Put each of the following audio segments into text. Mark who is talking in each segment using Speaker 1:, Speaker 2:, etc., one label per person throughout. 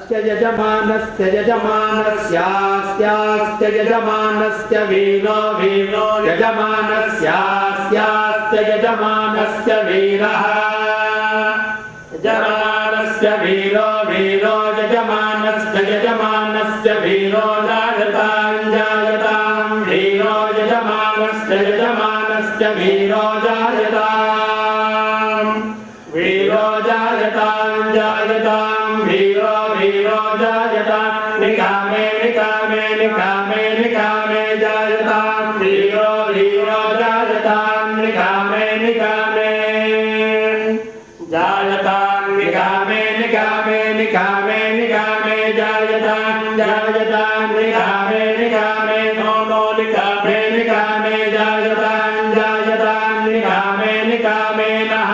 Speaker 1: यजमानस्य यजमानस्यास्यास्य यजमानस्य वीरो वीरो यजमानस्यास्यास्य यजमानस्य वीरः यजमानस्य वीरो वीरो यजमानस्य यजमानस्य वीरो जायतां जायतां वीरो यजमानस्य यजमानस्य वीरो जायतां वीरो जायतां जायतां वीरो वीरो जायतां निकामे निकामे निकामे निकामे जायतां वीरो वीरो जायतां निकामे निकामे जायतां निकामे निकामे निकामे निकामे जायतां जायतां निकामे निकामे नो नो निकामे निकामे जायतां जायतां निकामे निकामे नः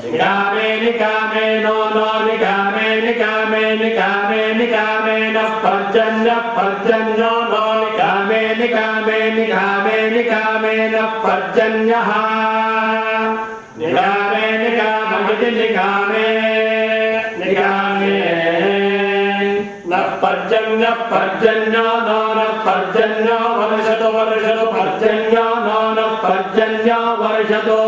Speaker 1: निकामे निकामे नो नो निकामे निकामे निकामे निकामे नः पर्जन्यो नो निकामे निकामे निकामे निकामे नः पर्जन्यः निकामे निकामे निकामे निकामे नः पर्जन्यो नो नः पर्जन्यो वर्षतो वर्षतो पर्जन्यो नो नः पर्जन्यो वर्षतो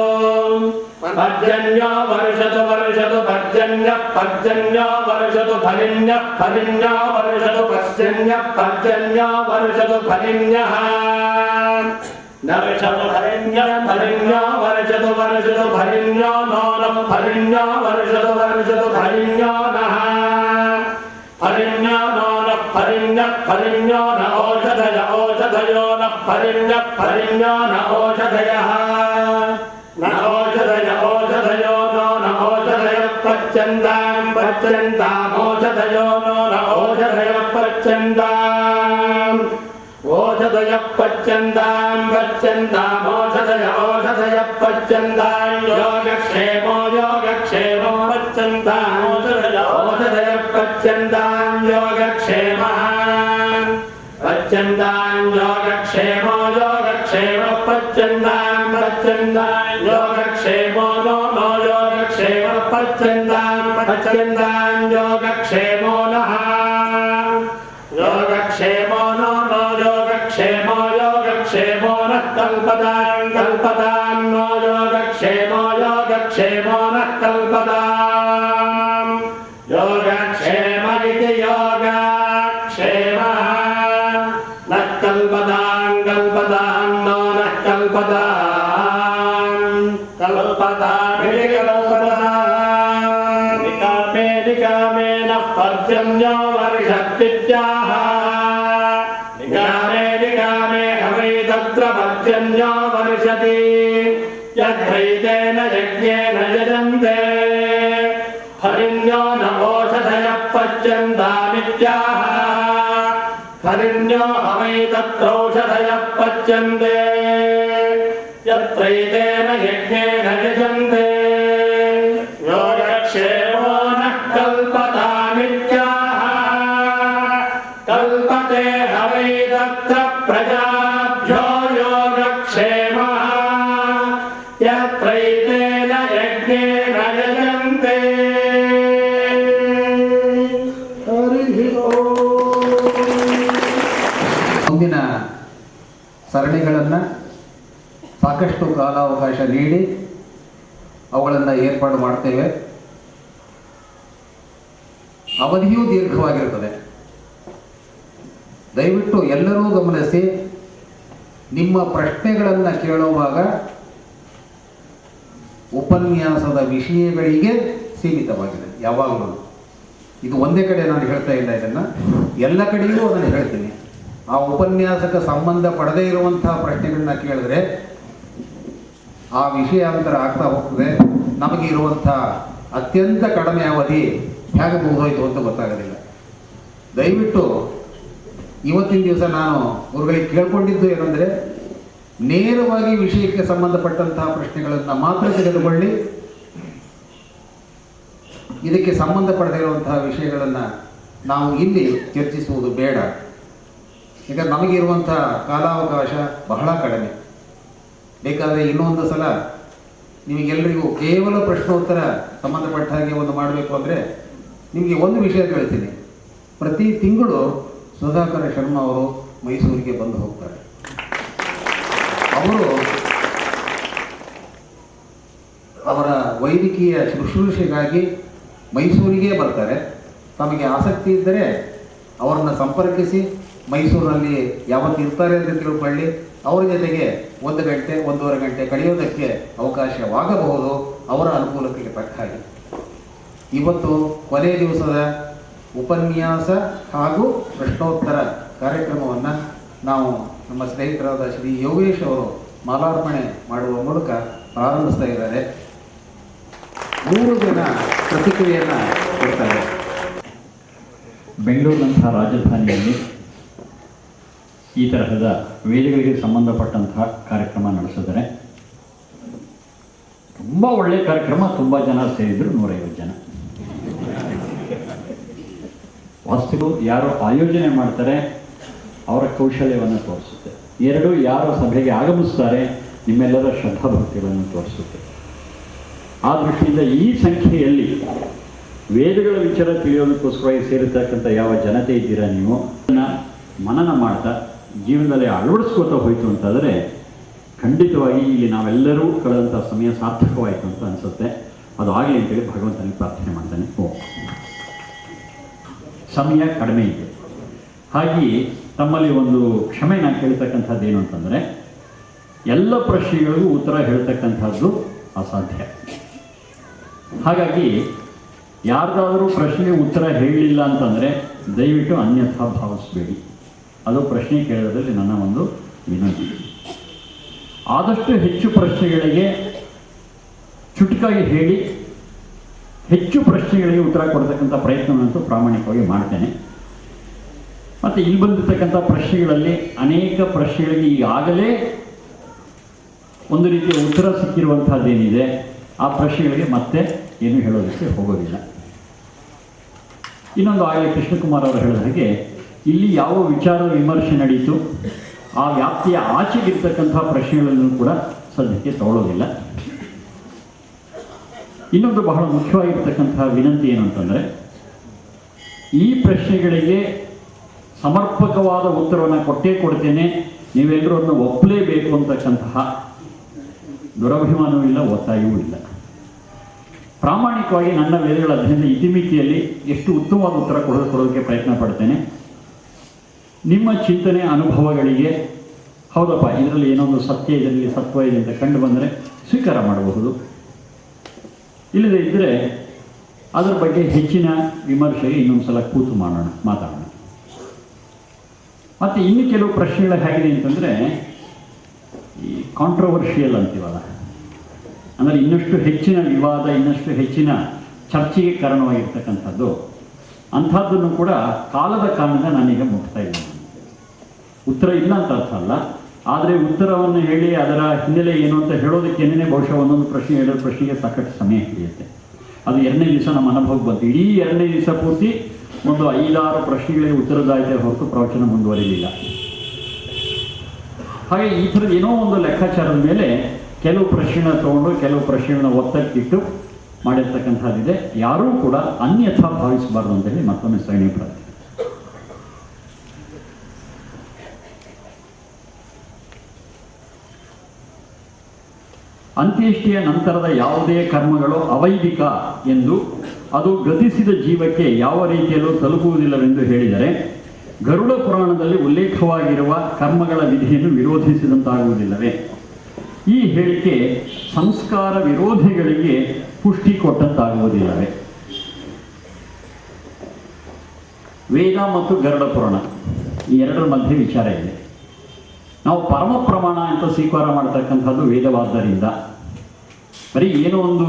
Speaker 1: पर्जन्यो वर्षतो वर्षतो पर्जन्यः पर्जन्यो वर्षतो फलिन्यः फलिन्यो वर्षतो पश्यन्यः पर्जन्यो वर्षतो फलिन्यः नर्षतो फलिन्यः फलिन्यो वर्षतो वर्षतो फलिन्यो नो नः फलिन्यो वर्षतो वर्षतो फलिन्यो नः फलिन्यो नो नः फलिन्यः फलिन्यो न औषधय औषधयो नः फलिन्यः फलिन्यो न औषधयः न औषधय औषधयो नो न औषधयः पच्यन्तां पच्यन्ताम् औषधयो नो न औषधयः पच्यन्ताम् औषधयः पच्यन्तां पच्यन्ताम् औषधय औषधयः पच्यन्तां योगक्षेमो योगक्षेमो पच्यन्ताम् औषधय औषधयः पच्यन्तां योगक्षेमः पच्यन्तां योगक्षेमो योगक्षेमः पच्यन्तां पच्यन्तां योगक्षेमो नो नो योगक्षेमः पच्यन्तां पच्यन्तां योगक्षेमो नः योगक्षेमो नो नो योगक्षेमो योगक्षेमो नः कल्पतां कल्पतां नो योगक्षेमो योगक्षेमो नः कल्पतां योगक्षेम इति योगक्षेमः नः कल्पतां कल्पतां नो नः कल्पतां कल्पतामिति कल्पतां निकामे निकामे नः पर्जन्यो वर्षत्वित्याह निकामे निकामे हवै तत्र पर्जन्यो वर्षति यद्वैतेन यज्ञेन यजन्ते फलिन्यो न ओषधयः पच्यन्तामित्याह फलिन्यो हवै तत्रौषधयः पच्यन्ते यत्रैतेन यज्ञेन यजन्ते योगक्षेमो नः कल्पतामित्याह कल्पते हवै तत्र प्रजाभ्यो योगक्षेमः यत्रैतेन यज्ञेन यजन्ते
Speaker 2: ಮುಂದಿನ ಸರಣಿಗಳನ್ನು ಸಾಕಷ್ಟು ಕಾಲಾವಕಾಶ ನೀಡಿ ಅವುಗಳನ್ನು ಏರ್ಪಾಡು ಮಾಡ್ತೇವೆ. ಅವಧಿಯೂ ದೀರ್ಘವಾಗಿರುತ್ತದೆ. ದಯವಿಟ್ಟು ಎಲ್ಲರೂ ಗಮನಿಸಿ, ನಿಮ್ಮ ಪ್ರಶ್ನೆಗಳನ್ನು ಕೇಳುವಾಗ ಉಪನ್ಯಾಸದ ವಿಷಯಗಳಿಗೆ ಸೀಮಿತವಾಗಿದೆ. ಯಾವಾಗಲೂ ಇದು ಒಂದೇ ಕಡೆ ನಾನು ಹೇಳ್ತಾ ಇಲ್ಲ, ಇದನ್ನು ಎಲ್ಲ ಕಡೆಯೂ ಅದನ್ನು ಹೇಳ್ತೀನಿ. ಆ ಉಪನ್ಯಾಸಕ್ಕೆ ಸಂಬಂಧ ಪಡದೇ ಇರುವಂತಹ ಪ್ರಶ್ನೆಗಳನ್ನ ಕೇಳಿದ್ರೆ ಆ ವಿಷಯಾಂತರ ಆಗ್ತಾ ಹೋಗ್ತದೆ. ನಮಗೆ ಇರುವಂಥ ಅತ್ಯಂತ ಕಡಿಮೆ ಅವಧಿ ಹೇಗೆ ಮುಗಿದೋಯ್ತು ಅಂತ ಗೊತ್ತಾಗೋದಿಲ್ಲ. ದಯವಿಟ್ಟು ಇವತ್ತಿನ ದಿವಸ ನಾನು ಅವ್ರುಗಳಿಗೆ ಕೇಳ್ಕೊಂಡಿದ್ದು ಏನಂದರೆ, ನೇರವಾಗಿ ವಿಷಯಕ್ಕೆ ಸಂಬಂಧಪಟ್ಟಂತಹ ಪ್ರಶ್ನೆಗಳನ್ನು ಮಾತ್ರ ತೆಗೆದುಕೊಳ್ಳಿ. ಇದಕ್ಕೆ ಸಂಬಂಧಪಡದೇ ಇರುವಂತಹ ವಿಷಯಗಳನ್ನು ನಾವು ಇಲ್ಲಿ ಚರ್ಚಿಸುವುದು ಬೇಡ. ಈಗ ನಮಗಿರುವಂಥ ಕಾಲಾವಕಾಶ ಬಹಳ ಕಡಿಮೆ. ಬೇಕಾದರೆ ಇನ್ನೊಂದು ಸಲ ನಿಮಗೆಲ್ಲರಿಗೂ ಕೇವಲ ಪ್ರಶ್ನೋತ್ತರ ಸಂಬಂಧಪಟ್ಟ ಹಾಗೆ ಒಂದು ಮಾಡಬೇಕು ಅಂದರೆ ನಿಮಗೆ ಒಂದು ವಿಷಯ ಹೇಳ್ತೀನಿ, ಪ್ರತಿ ತಿಂಗಳು ಸುಧಾಕರ ಶರ್ಮಾ ಅವರು ಮೈಸೂರಿಗೆ ಬಂದು ಹೋಗ್ತಾರೆ. ಅವರು ಅವರ ವೈದ್ಯಕೀಯ ಶುಶ್ರೂಷೆಗಾಗಿ ಮೈಸೂರಿಗೆ ಬರ್ತಾರೆ. ತಮಗೆ ಆಸಕ್ತಿ ಇದ್ದರೆ ಅವರನ್ನು ಸಂಪರ್ಕಿಸಿ ಮೈಸೂರಿನಲ್ಲಿ ಯಾವತ್ತು ಇರ್ತಾರೆ ಅಂತ ತಿಳ್ಕೊಳ್ಳಿ. ಅವರ ಜೊತೆಗೆ 1 ಗಂಟೆ 1.5 ಗಂಟೆ ಕಳೆಯೋದಕ್ಕೆ ಅವಕಾಶವಾಗಬಹುದು, ಅವರ ಅನುಕೂಲಕ್ಕೆ ತಕ್ಕ ಹಾಗೆ. ಇವತ್ತು ಕೊನೆ ದಿವಸದ ಉಪನ್ಯಾಸ ಹಾಗೂ ಪ್ರಶ್ನೋತ್ತರ ಕಾರ್ಯಕ್ರಮವನ್ನು ನಾವು ನಮ್ಮ ಸ್ನೇಹಿತರಾದ ಶ್ರೀ ಯೋಗೇಶ್ ಅವರು ಮಾಲಾರ್ಪಣೆ ಮಾಡುವ ಮೂಲಕ ಪ್ರಾರಂಭಿಸ್ತಾ ಇದ್ದಾರೆ. 3 ಜನ ಪ್ರತಿಕ್ರಿಯೆಯನ್ನು ಕೊಡ್ತಾರೆ.
Speaker 3: ಬೆಂಗಳೂರಿನಂತಹ ರಾಜಧಾನಿಯಲ್ಲಿ ಈ ತರಹದ ವೇದಗಳಿಗೆ ಸಂಬಂಧಪಟ್ಟಂತಹ ಕಾರ್ಯಕ್ರಮ ನಡೆಸಿದರೆ ತುಂಬ ಒಳ್ಳೆಯ ಕಾರ್ಯಕ್ರಮ. ತುಂಬ ಜನ ಸೇರಿದ್ರು, 150 ಜನ. ವಾಸ್ತವ ಯಾರು ಆಯೋಜನೆ ಮಾಡ್ತಾರೆ ಅವರ ಕೌಶಲ್ಯವನ್ನು ತೋರಿಸುತ್ತೆ. 2 ಯಾರು ಸಭೆಗೆ ಆಗಮಿಸ್ತಾರೆ ನಿಮ್ಮೆಲ್ಲರ ಶ್ರದ್ಧಾಭಕ್ತಿಗಳನ್ನು ತೋರಿಸುತ್ತೆ. ಆ ದೃಷ್ಟಿಯಿಂದ ಈ ಸಂಖ್ಯೆಯಲ್ಲಿ ವೇದಗಳ ವಿಚಾರ ತಿಳಿಯೋದಕ್ಕೋಸ್ಕರ ಸೇರಿರ್ತಕ್ಕಂಥ ಯಾವ ಜನತೆ ಇದ್ದೀರಾ ನೀವು, ಅದನ್ನು ಮನನ ಮಾಡ್ತಾ ಜೀವನದಲ್ಲಿ ಅಳವಡಿಸ್ಕೋತಾ ಹೋಯಿತು ಅಂತಾದರೆ ಖಂಡಿತವಾಗಿ ಇಲ್ಲಿ ನಾವೆಲ್ಲರೂ ಕಳೆದಂಥ ಸಮಯ ಸಾರ್ಥಕವಾಯಿತು ಅಂತ ಅನಿಸುತ್ತೆ. ಅದು ಆಗಲಿ ಅಂತೇಳಿ ಭಗವಂತನಿಗೆ ಪ್ರಾರ್ಥನೆ ಮಾಡ್ತಾನೆ. ಸಮಯ ಕಡಿಮೆ ಇದೆ, ಹಾಗೆಯೇ ತಮ್ಮಲ್ಲಿ ಒಂದು ಕ್ಷಮೆ ನಾನು ಕೇಳ್ತಕ್ಕಂಥದ್ದು ಏನು ಅಂತಂದರೆ, ಎಲ್ಲ ಪ್ರಶ್ನೆಗಳಿಗೂ ಉತ್ತರ ಹೇಳ್ತಕ್ಕಂಥದ್ದು ಅಸಾಧ್ಯ. ಹಾಗಾಗಿ ಯಾರ್ದಾದರೂ ಪ್ರಶ್ನೆಗೆ ಉತ್ತರ ಹೇಳಲಿಲ್ಲ ಅಂತಂದರೆ ದಯವಿಟ್ಟು ಅನ್ಯಥಾ ಭಾವಿಸಬೇಡಿ. ಅದು ಪ್ರಶ್ನೆ ಕೇಳೋದ್ರಲ್ಲಿ ನನ್ನ ಒಂದು ವಿನಂತಿ. ಆದಷ್ಟು ಹೆಚ್ಚು ಪ್ರಶ್ನೆಗಳಿಗೆ ಚುಟುಕಾಗಿ ಹೇಳಿ ಹೆಚ್ಚು ಪ್ರಶ್ನೆಗಳಿಗೆ ಉತ್ತರ ಕೊಡ್ತಕ್ಕಂಥ ಪ್ರಯತ್ನವಂತೂ ಪ್ರಾಮಾಣಿಕವಾಗಿ ಮಾಡ್ತೇನೆ. ಮತ್ತು ಇಲ್ಲಿ ಬಂದಿರತಕ್ಕಂಥ ಪ್ರಶ್ನೆಗಳಲ್ಲಿ ಅನೇಕ ಪ್ರಶ್ನೆಗಳಿಗೆ ಈಗಾಗಲೇ ಒಂದು ರೀತಿಯ ಉತ್ತರ ಸಿಕ್ಕಿರುವಂಥದ್ದೇನಿದೆ, ಆ ಪ್ರಶ್ನೆಗಳಿಗೆ ಮತ್ತೆ ಏನು ಹೇಳೋದಕ್ಕೆ ಹೋಗೋದಿಲ್ಲ. ಇನ್ನೊಂದು ಆಗಲೇ ಕೃಷ್ಣಕುಮಾರ್ ಅವರು ಹೇಳಿದ ಹಾಗೆ ಇಲ್ಲಿ ಯಾವ ವಿಚಾರ ವಿಮರ್ಶೆ ನಡೀತು ಆ ವ್ಯಾಪ್ತಿಯ ಆಚೆಗಿರ್ತಕ್ಕಂಥ ಪ್ರಶ್ನೆಗಳನ್ನು ಕೂಡ ಸದ್ಯಕ್ಕೆ ತಗೊಳ್ಳೋದಿಲ್ಲ. ಇನ್ನೊಂದು ಬಹಳ ಮುಖ್ಯವಾಗಿರ್ತಕ್ಕಂತಹ ವಿನಂತಿ ಏನು ಅಂತಂದರೆ, ಈ ಪ್ರಶ್ನೆಗಳಿಗೆ ಸಮರ್ಪಕವಾದ ಉತ್ತರವನ್ನು ಕೊಟ್ಟೇ ಕೊಡ್ತೇನೆ, ನೀವೆಲ್ಲರೂ ಅದನ್ನು ಒಪ್ಪಲೇಬೇಕು ಅಂತಕ್ಕಂತಹ ದುರಭಿಮಾನವೂ ಇಲ್ಲ, ಒತ್ತಾಯವೂ ಇಲ್ಲ. ಪ್ರಾಮಾಣಿಕವಾಗಿ ನನ್ನ ವೇದಗಳ ಅಧ್ಯಯನದ ಇತಿಮಿತಿಯಲ್ಲಿ ಎಷ್ಟು ಉತ್ತಮವಾದ ಉತ್ತರ ಕೊಡೋದಕ್ಕೆ ಪ್ರಯತ್ನ ಪಡ್ತೇನೆ. ನಿಮ್ಮ ಚಿಂತನೆ ಅನುಭವಗಳಿಗೆ ಹೌದಪ್ಪ ಇದರಲ್ಲಿ ಏನೊಂದು ಸತ್ಯ ಇದರಲ್ಲಿ ಸತ್ವ ಇದೆ ಅಂತ ಕಂಡು ಬಂದರೆ ಸ್ವೀಕಾರ ಮಾಡಬಹುದು, ಇಲ್ಲದೇ ಇದ್ದರೆ ಅದರ ಬಗ್ಗೆ ಹೆಚ್ಚಿನ ವಿಮರ್ಶೆಗೆ ಇನ್ನೊಂದು ಸಲ ಕೂತು ಮಾತಾಡೋಣ. ಮತ್ತು ಇನ್ನು ಕೆಲವು ಪ್ರಶ್ನೆಗಳು ಹೇಗಿದೆ ಅಂತಂದರೆ, ಈ ಕಾಂಟ್ರವರ್ಷಿಯಲ್ ಅಂತೀವಲ್ಲ, ಅಂದರೆ ಇನ್ನಷ್ಟು ಹೆಚ್ಚಿನ ವಿವಾದ, ಇನ್ನಷ್ಟು ಹೆಚ್ಚಿನ ಚರ್ಚೆಗೆ ಕಾರಣವಾಗಿರ್ತಕ್ಕಂಥದ್ದು, ಅಂಥದ್ದನ್ನು ಕೂಡ ಕಾಲದ ಕಾರಣದಿಂದ ನಾನೀಗ ಮುಟ್ತಾ ಇಲ್ಲ. ಉತ್ತರ ಇಲ್ಲ ಅಂತ ಅರ್ಥ ಅಲ್ಲ, ಆದರೆ ಉತ್ತರವನ್ನು ಹೇಳಿ ಅದರ ಹಿನ್ನೆಲೆ ಏನು ಅಂತ ಹೇಳೋದಕ್ಕೇನೇ ಬಹುಶಃ ಒಂದೊಂದು ಪ್ರಶ್ನೆ ಹೇಳೋ ಪ್ರಶ್ನೆಗೆ ಸಾಕಷ್ಟು ಸಮಯ ಹಿಡಿಯುತ್ತೆ. ಅದು 2ನೇ ದಿವಸ ನಮ್ಮ ಅನುಭವಕ್ಕೆ ಬಂತು. ಇಡೀ 2ನೇ ದಿವಸ ಪೂರ್ತಿ ಒಂದು 5-6 ಪ್ರಶ್ನೆಗಳಿಗೆ ಉತ್ತರದಾಯಿತೆ ಹೊರತು ಪ್ರವಚನ ಮುಂದುವರಿಲಿಲ್ಲ. ಹಾಗೆ ಈ ಥರದ ಏನೋ ಒಂದು ಲೆಕ್ಕಾಚಾರದ ಮೇಲೆ ಕೆಲವು ಪ್ರಶ್ನೆಗಳನ್ನ ತಗೊಂಡು ಕೆಲವು ಪ್ರಶ್ನೆಗಳನ್ನ ಒತ್ತಕ್ಕಿಟ್ಟು ಮಾಡಿರ್ತಕ್ಕಂಥದ್ದಿದೆ. ಯಾರೂ ಕೂಡ ಅನ್ಯಥಾ ಭಾವಿಸಬಾರ್ದು ಅಂತ ಹೇಳಿ ಮತ್ತೊಮ್ಮೆ ಸರಣಿ ಪ್ರಾರ್ಥನೆ. ಅಂತ್ಯೇಷ್ಟಿಯ ನಂತರದ ಯಾವುದೇ ಕರ್ಮಗಳು ಅವೈದಿಕ ಎಂದು ಅದು ಗತಿಸಿದ ಜೀವಕ್ಕೆ ಯಾವ ರೀತಿಯಲ್ಲೂ ತಲುಪುವುದಿಲ್ಲವೆಂದು ಹೇಳಿದರೆ, ಗರುಡ ಪುರಾಣದಲ್ಲಿ ಉಲ್ಲೇಖವಾಗಿರುವ ಕರ್ಮಗಳ ವಿಧಿಯನ್ನು ವಿರೋಧಿಸಿದಂತಾಗುವುದಿಲ್ಲವೇ? ಈ ಹೇಳಿಕೆ ಸಂಸ್ಕಾರ ವಿರೋಧಿಗಳಿಗೆ ಪುಷ್ಟಿ ಕೊಟ್ಟಂತಾಗುವುದಿಲ್ಲವೇ? ವೇದ ಮತ್ತು ಗರುಡ ಪುರಾಣ ಈ 2ರ ಮಧ್ಯೆ ವಿಚಾರ ಇದೆ. ನಾವು ಪರಮ ಪ್ರಮಾಣ ಅಂತ ಸ್ವೀಕಾರ ಮಾಡತಕ್ಕಂಥದ್ದು ವೇದವಾದ್ದರಿಂದ, ಬರೀ ಏನೋ ಒಂದು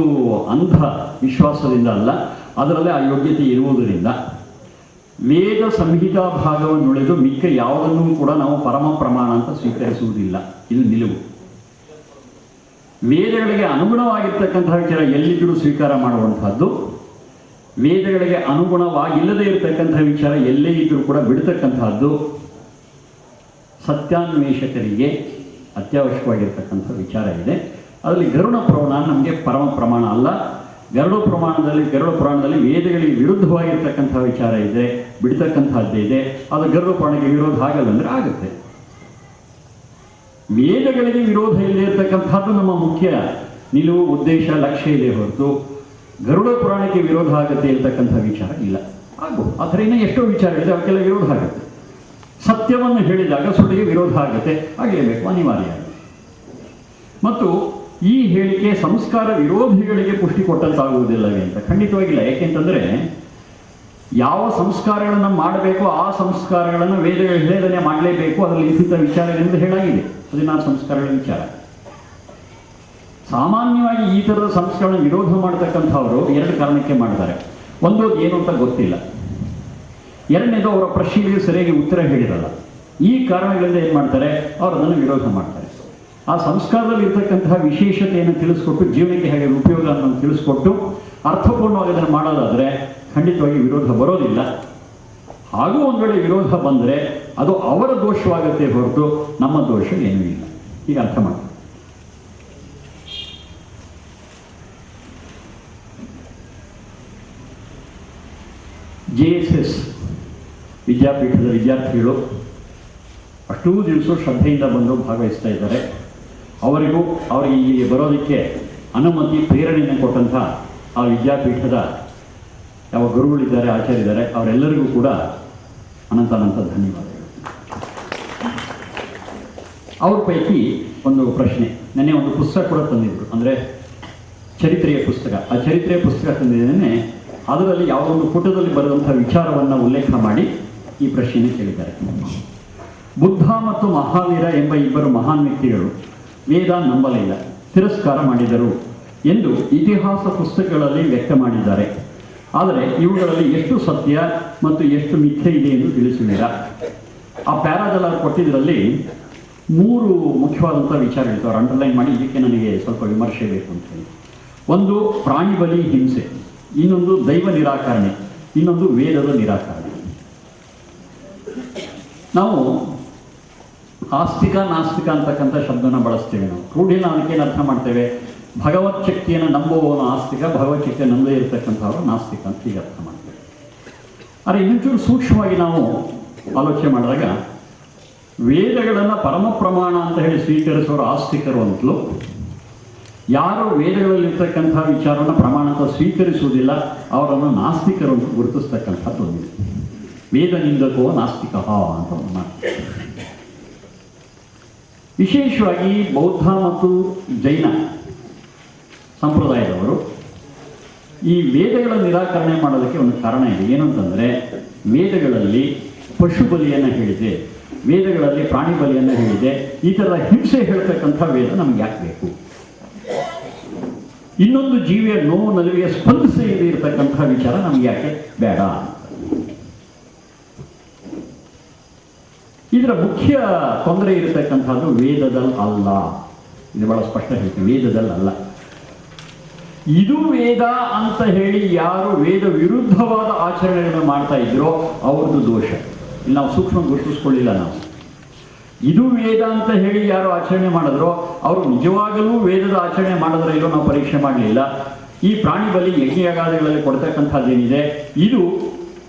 Speaker 3: ಅಂಧ ವಿಶ್ವಾಸದಿಂದ ಅಲ್ಲ, ಅದರಲ್ಲೇ ಆ ಯೋಗ್ಯತೆ ಇರುವುದರಿಂದ ವೇದ ಸಂಹಿತಾ ಭಾಗವನ್ನು ಉಳಿದು ಮಿಕ್ಕ ಯಾವುದನ್ನೂ ಕೂಡ ನಾವು ಪರಮ ಪ್ರಮಾಣ ಅಂತ ಸ್ವೀಕರಿಸುವುದಿಲ್ಲ. ಇದು ನಿಲುವು. ವೇದಗಳಿಗೆ ಅನುಗುಣವಾಗಿರ್ತಕ್ಕಂತಹ ವಿಚಾರ ಎಲ್ಲಿದ್ದರೂ ಸ್ವೀಕಾರ ಮಾಡುವಂತಹದ್ದು, ವೇದಗಳಿಗೆ ಅನುಗುಣವಾಗಿಲ್ಲದೇ ಇರತಕ್ಕಂತಹ ವಿಚಾರ ಎಲ್ಲೇ ಇದ್ದರೂ ಕೂಡ ಬಿಡ್ತಕ್ಕಂತಹದ್ದು ಸತ್ಯಾನ್ವೇಷಕರಿಗೆ ಅತ್ಯವಶ್ಯವಾಗಿರ್ತಕ್ಕಂಥ ವಿಚಾರ ಇದೆ. ಅದರಲ್ಲಿ ಗರುಡ ಪುರಾಣ ನಮಗೆ ಪರಮ ಪ್ರಮಾಣ ಅಲ್ಲ. ಗರುಡ ಪುರಾಣದಲ್ಲಿ ವೇದಗಳಿಗೆ ವಿರುದ್ಧವಾಗಿರ್ತಕ್ಕಂಥ ವಿಚಾರ ಇದೆ, ಬಿಡ್ತಕ್ಕಂಥದ್ದೇ ಇದೆ. ಅದು ಗರುಡ ಪುರಾಣಕ್ಕೆ ವಿರೋಧ ಆಗಲ್ಲ ಅಂದರೆ ಆಗುತ್ತೆ. ವೇದಗಳಿಗೆ ವಿರೋಧ ಇಲ್ಲದೆ ಇರತಕ್ಕಂಥದ್ದು ನಮ್ಮ ಮುಖ್ಯ ನಿಲುವು, ಉದ್ದೇಶ, ಲಕ್ಷ್ಯ ಇದೆ ಹೊರತು ಗರುಡ ಪುರಾಣಕ್ಕೆ ವಿರೋಧ ಆಗುತ್ತೆ ಇರ್ತಕ್ಕಂಥ ವಿಚಾರ ಇಲ್ಲ. ಆಗ್ಬೋದು. ಆ ಥರ ಇನ್ನೂ ಎಷ್ಟೋ ವಿಚಾರಗಳಿದೆ, ಅವಕ್ಕೆಲ್ಲ ವಿರೋಧ ಆಗುತ್ತೆ. ಸತ್ಯವನ್ನು ಹೇಳಿದಾಗ ಸುಳ್ಳಿಗೆ ವಿರೋಧ ಆಗುತ್ತೆ, ಆಗಲೇಬೇಕು, ಅನಿವಾರ್ಯ. ಮತ್ತು ಈ ಹೇಳಿಕೆ ಸಂಸ್ಕಾರ ವಿರೋಧಿಗಳಿಗೆ ಪುಷ್ಟಿ ಕೊಟ್ಟಂತಾಗುವುದಿಲ್ಲವೇ ಅಂತ ಖಂಡಿತವಾಗಿಲ್ಲ. ಯಾಕೆಂತಂದರೆ ಯಾವ ಸಂಸ್ಕಾರಗಳನ್ನು ಮಾಡಬೇಕು ಆ ಸಂಸ್ಕಾರಗಳನ್ನು ವೇದಗಳು ಹೇಳನೆ ಮಾಡಲೇಬೇಕು, ಅದರಲ್ಲಿ ಇಂಥ ವಿಚಾರಗಳಿಂದ ಹೇಳಾಗಿದೆ. 16 ಸಂಸ್ಕಾರಗಳ ವಿಚಾರ. ಸಾಮಾನ್ಯವಾಗಿ ಈ ಥರದ ಸಂಸ್ಕಾರನ ವಿರೋಧ ಮಾಡತಕ್ಕಂಥವರು 2 ಕಾರಣಕ್ಕೆ ಮಾಡ್ತಾರೆ. ಒಂದು ಏನು ಅಂತ ಗೊತ್ತಿಲ್ಲ, ಎರಡನೇದು ಅವರ ಪ್ರಶ್ನೆಗೆ ಸರಿಯಾಗಿ ಉತ್ತರ ಹೇಳಿರಲ್ಲ. ಈ ಕಾರಣಗಳಿಂದ ಏನು ಮಾಡ್ತಾರೆ, ಅವರು ಅದನ್ನು ವಿರೋಧ ಮಾಡ್ತಾರೆ. ಆ ಸಂಸ್ಕಾರದಲ್ಲಿ ಇರ್ತಕ್ಕಂತಹ ವಿಶೇಷತೆಯನ್ನು ತಿಳಿಸ್ಕೊಟ್ಟು ಜೀವನಕ್ಕೆ ಹೇಗೆ ಉಪಯೋಗ ಅನ್ನೋದು ತಿಳಿಸ್ಕೊಟ್ಟು ಅರ್ಥಪೂರ್ಣವಾಗಿ ಅದನ್ನು ಮಾಡೋದಾದರೆ ಖಂಡಿತವಾಗಿ ವಿರೋಧ ಬರೋದಿಲ್ಲ. ಹಾಗೂ ಒಂದು ವೇಳೆ ವಿರೋಧ ಬಂದರೆ ಅದು ಅವರ ದೋಷವಾಗುತ್ತೆ ಹೊರತು ನಮ್ಮ ದೋಷ ಏನೂ ಇಲ್ಲ. ಈಗ ಅರ್ಥ ಮಾಡ್ತಾರೆ. JSS ವಿದ್ಯಾಪೀಠದ ವಿದ್ಯಾರ್ಥಿಗಳು ಅಷ್ಟೂ ದಿವಸ ಶ್ರದ್ಧೆಯಿಂದ ಬಂದು ಭಾಗವಹಿಸ್ತಾ ಇದ್ದಾರೆ. ಅವರಿಗೆ ಇಲ್ಲಿ ಬರೋದಕ್ಕೆ ಅನುಮತಿ, ಪ್ರೇರಣೆಯನ್ನು ಕೊಟ್ಟಂಥ ಆ ವಿದ್ಯಾಪೀಠದ ಯಾವ ಗುರುಗಳಿದ್ದಾರೆ, ಆಚಾರ್ಯರಿದ್ದಾರೆ, ಅವರೆಲ್ಲರಿಗೂ ಕೂಡ ಅನಂತ ಧನ್ಯವಾದಗಳು. ಅವ್ರ ಪೈಕಿ ಒಂದು ಪ್ರಶ್ನೆ, ನೆನ್ನೆ ಒಂದು ಪುಸ್ತಕ ಕೂಡ ತಂದಿದ್ರು, ಅಂದರೆ ಚರಿತ್ರೆಯ ಪುಸ್ತಕ. ಆ ಚರಿತ್ರೆಯ ಪುಸ್ತಕ ತಂದಿದ್ದೇನೆ. ಅದರಲ್ಲಿ ಯಾವುದೊಂದು ಪುಟದಲ್ಲಿ ಬರೆದಂಥ ವಿಚಾರವನ್ನು ಉಲ್ಲೇಖ ಮಾಡಿ ಈ ಪ್ರಶ್ನೆಯನ್ನು ಕೇಳಿದ್ದಾರೆ. ಬುದ್ಧ ಮತ್ತು ಮಹಾವೀರ ಎಂಬ 2 ಮಹಾನ್ ವ್ಯಕ್ತಿಗಳು ವೇದ ನಂಬಲಿಲ್ಲ, ತಿರಸ್ಕಾರ ಮಾಡಿದರು ಎಂದು ಇತಿಹಾಸ ಪುಸ್ತಕಗಳಲ್ಲಿ ವ್ಯಕ್ತ ಮಾಡಿದ್ದಾರೆ. ಆದರೆ ಇವುಗಳಲ್ಲಿ ಎಷ್ಟು ಸತ್ಯ ಮತ್ತು ಎಷ್ಟು ಮಿಥ್ಯೆ ಇದೆ ಎಂದು ತಿಳಿಸಿಲ್ಲ. ಆ ಪ್ಯಾರಾದಲ್ಲಿ ಅವರು ಕೊಟ್ಟಿದ್ದರಲ್ಲಿ 3 ಮುಖ್ಯವಾದಂಥ ವಿಚಾರಗಳಿತ್ತು. ಅವರು ಅಂಡರ್ಲೈನ್ ಮಾಡಿ ಇದಕ್ಕೆ ನನಗೆ ಸ್ವಲ್ಪ ವಿಮರ್ಶೆ ಬೇಕು ಅಂತ ಹೇಳಿ. ಒಂದು ಪ್ರಾಣಿ ಬಲಿ ಹಿಂಸೆ, ಇನ್ನೊಂದು ದೈವ ನಿರಾಕರಣೆ, ಇನ್ನೊಂದು ವೇದದ ನಿರಾಕರಣೆ. ನಾವು ಆಸ್ತಿಕ ನಾಸ್ತಿಕ ಅಂತಕ್ಕಂಥ ಶಬ್ದನ ಬಳಸ್ತೇವೆ. ನಾವು ರೂಢಿಯಲ್ಲಿ ಅದಕ್ಕೇನು ಅರ್ಥ ಮಾಡ್ತೇವೆ, ಭಗವತ್ ಶಕ್ತಿಯನ್ನು ನಂಬುವವನು ಆಸ್ತಿಕ, ಭಗವತ್ ಶಕ್ತಿಯ ನಂಬದೇ ಇರತಕ್ಕಂಥವರು ನಾಸ್ತಿಕ ಅಂತ ಈಗ ಅರ್ಥ ಮಾಡ್ತೇವೆ. ಆದರೆ ಇನ್ನೊಂಚೂರು ಸೂಕ್ಷ್ಮವಾಗಿ ನಾವು ಆಲೋಚನೆ ಮಾಡಿದಾಗ ವೇದಗಳನ್ನು ಪರಮ ಪ್ರಮಾಣ ಅಂತ ಹೇಳಿ ಸ್ವೀಕರಿಸೋರು ಆಸ್ತಿಕರು ಅಂತಲೂ, ಯಾರು ವೇದಗಳಲ್ಲಿರ್ತಕ್ಕಂಥ ವಿಚಾರವನ್ನು ಪ್ರಮಾಣ ಅಂತ ಸ್ವೀಕರಿಸುವುದಿಲ್ಲ ಅವರನ್ನು ನಾಸ್ತಿಕರು ಅಂತ ಗುರುತಿಸ್ತಕ್ಕಂಥದ್ದು ಒಂದಿದೆ. ವೇದ ನಿಂದಕೋ ನಾಸ್ತಿಕ ಅಂತ ಒಂದು ಮಾತು. ವಿಶೇಷವಾಗಿ ಬೌದ್ಧ ಮತ್ತು ಜೈನ ಸಂಪ್ರದಾಯದವರು ಈ ವೇದಗಳ ನಿರಾಕರಣೆ ಮಾಡೋದಕ್ಕೆ ಒಂದು ಕಾರಣ ಇದೆ. ಏನು ಅಂತಂದರೆ, ವೇದಗಳಲ್ಲಿ ಪಶು ಬಲಿಯನ್ನು ಹೇಳಿದೆ, ವೇದಗಳಲ್ಲಿ ಪ್ರಾಣಿ ಬಲಿಯನ್ನು ಹೇಳಿದೆ, ಈ ಥರದ ಹಿಂಸೆ ಹೇಳ್ತಕ್ಕಂಥ ವೇದ ನಮ್ಗೆ ಯಾಕೆ ಬೇಕು? ಇನ್ನೊಂದು ಜೀವಿಯ ನೋವು ನಲಿವಿಗೆ ಸ್ಪಂದಿಸದೇ ಇರತಕ್ಕಂಥ ವಿಚಾರ ನಮ್ಗೆ ಯಾಕೆ ಬೇಡ? ಇದರ ಮುಖ್ಯ ತೊಂದರೆ ಇರತಕ್ಕಂಥದ್ದು ವೇದದಲ್ಲಿ ಅಲ್ಲ. ಇದು ಬಹಳ ಸ್ಪಷ್ಟ ಹೇಳ್ತೀವಿ, ವೇದದಲ್ಲಿ ಅಲ್ಲ. ಇದು ವೇದ ಅಂತ ಹೇಳಿ ಯಾರು ವೇದ ವಿರುದ್ಧವಾದ ಆಚರಣೆಗಳನ್ನು ಮಾಡ್ತಾ ಇದ್ರೋ ಅವ್ರದ್ದು ದೋಷ. ಇಲ್ಲಿ ನಾವು ಸೂಕ್ಷ್ಮ ಗುರುತಿಸ್ಕೊಳ್ಳಿಲ್ಲ. ನಾವು ಇದು ವೇದ ಅಂತ ಹೇಳಿ ಯಾರು ಆಚರಣೆ ಮಾಡಿದ್ರೋ ಅವರು ನಿಜವಾಗಲೂ ವೇದದ ಆಚರಣೆ ಮಾಡಿದ್ರೆ ಇಲ್ಲೋ ನಾವು ಪರೀಕ್ಷೆ ಮಾಡಲಿಲ್ಲ. ಈ ಪ್ರಾಣಿ ಬಲಿ ಯಜ್ಞಯಾಗಾದಿಗಳಲ್ಲಿ ಕೊಡ್ತಕ್ಕಂಥದ್ದೇನಿದೆ ಇದು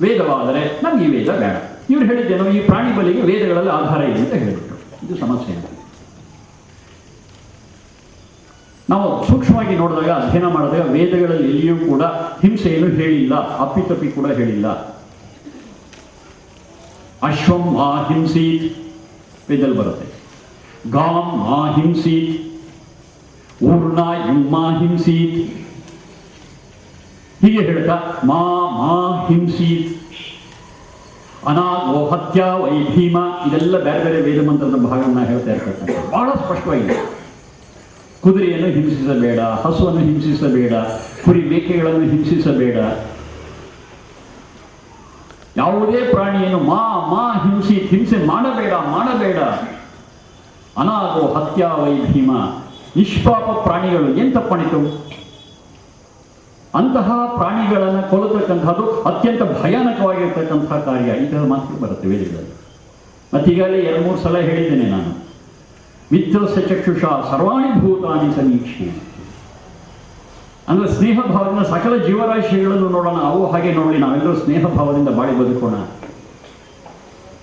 Speaker 3: ವೇದವಾದರೆ ನಮ್ಗೆ ಈ ವೇದ ಬೇಡ. ಇವ್ರು ಹೇಳಿದ್ದೇನೋ ಈ ಪ್ರಾಣಿ ಬಲಿಗೆ ವೇದಗಳಲ್ಲಿ ಆಧಾರ ಇದೆ ಅಂತ ಹೇಳಿಬಿಟ್ರು. ಇದು ಸಮಸ್ಯೆ. ನಾವು ಸೂಕ್ಷ್ಮವಾಗಿ ನೋಡಿದಾಗ, ಅಧ್ಯಯನ ಮಾಡಿದಾಗ ವೇದಗಳಲ್ಲಿ ಎಲ್ಲಿಯೂ ಕೂಡ ಹಿಂಸೆಯನ್ನು ಹೇಳಿಲ್ಲ, ಅಪ್ಪಿತಪ್ಪಿ ಕೂಡ ಹೇಳಿಲ್ಲ. ಅಶ್ವಂ ಅಹಿಂಸೀತ್ ವೇದದಲ್ಲಿ ಬರುತ್ತೆ, ಗಾಂ ಅಹಿಂಸೀತ್, ಊರ್ಣ ಯುಮ್ಮಾಹಿಂಸೀತ್, ಹೀಗೆ ಹೇಳ್ತಾ ಮಾ ಹಿಂಸೀತ್, ಅನಾಗೋ ಹತ್ಯ ವೈ ಭೀಮ, ಇದೆಲ್ಲ ಬೇರೆ ಬೇರೆ ವೇದ ಮಂತ್ರದ ಭಾಗವನ್ನು ಹೇಳ್ತಾ ಇರ್ತಕ್ಕಂಥ ಬಹಳ ಸ್ಪಷ್ಟವಾಗಿದೆ. ಕುದುರೆಯನ್ನು ಹಿಂಸಿಸಬೇಡ, ಹಸುವನ್ನು ಹಿಂಸಿಸಬೇಡ, ಕುರಿ ಮೇಕೆಗಳನ್ನು ಹಿಂಸಿಸಬೇಡ, ಯಾವುದೇ ಪ್ರಾಣಿಯನ್ನು ಮಾ ಹಿಂಸೆ ಮಾಡಬೇಡ. ಅನಾಗೋ ಹತ್ಯ ವೈ ಭೀಮ, ನಿಷ್ಪಾಪ ಪ್ರಾಣಿಗಳು ಏನು ತಪ್ಪಣಿತು? ಅಂತಹ ಪ್ರಾಣಿಗಳನ್ನು ಕೊಲ್ಲತಕ್ಕಂಥದ್ದು ಅತ್ಯಂತ ಭಯಾನಕವಾಗಿರ್ತಕ್ಕಂಥ ಕಾರ್ಯ. ಈ ಥರದ ಮಾತು ಬರುತ್ತೆ ವೇದಗಳಲ್ಲಿ. ಮತ್ತೀಗಾಗಲೇ 2-3 ಸಲ ಹೇಳಿದ್ದೇನೆ ನಾನು, ಮಿತ್ರಸ್ಯ ಚಕ್ಷುಷ ಸರ್ವಾಣಿ ಭೂತಾನಿ ಸಮೀಕ್ಷೆ. ಅಂದರೆ ಸ್ನೇಹ ಭಾವದಿಂದ ಸಕಲ ಜೀವರಾಶಿಗಳನ್ನು ನೋಡೋಣ, ಅವು ಹಾಗೆ ನೋಡಿ ನಾವೆಲ್ಲರೂ ಸ್ನೇಹ ಭಾವದಿಂದ ಬಾಳಿ ಬದುಕೋಣ.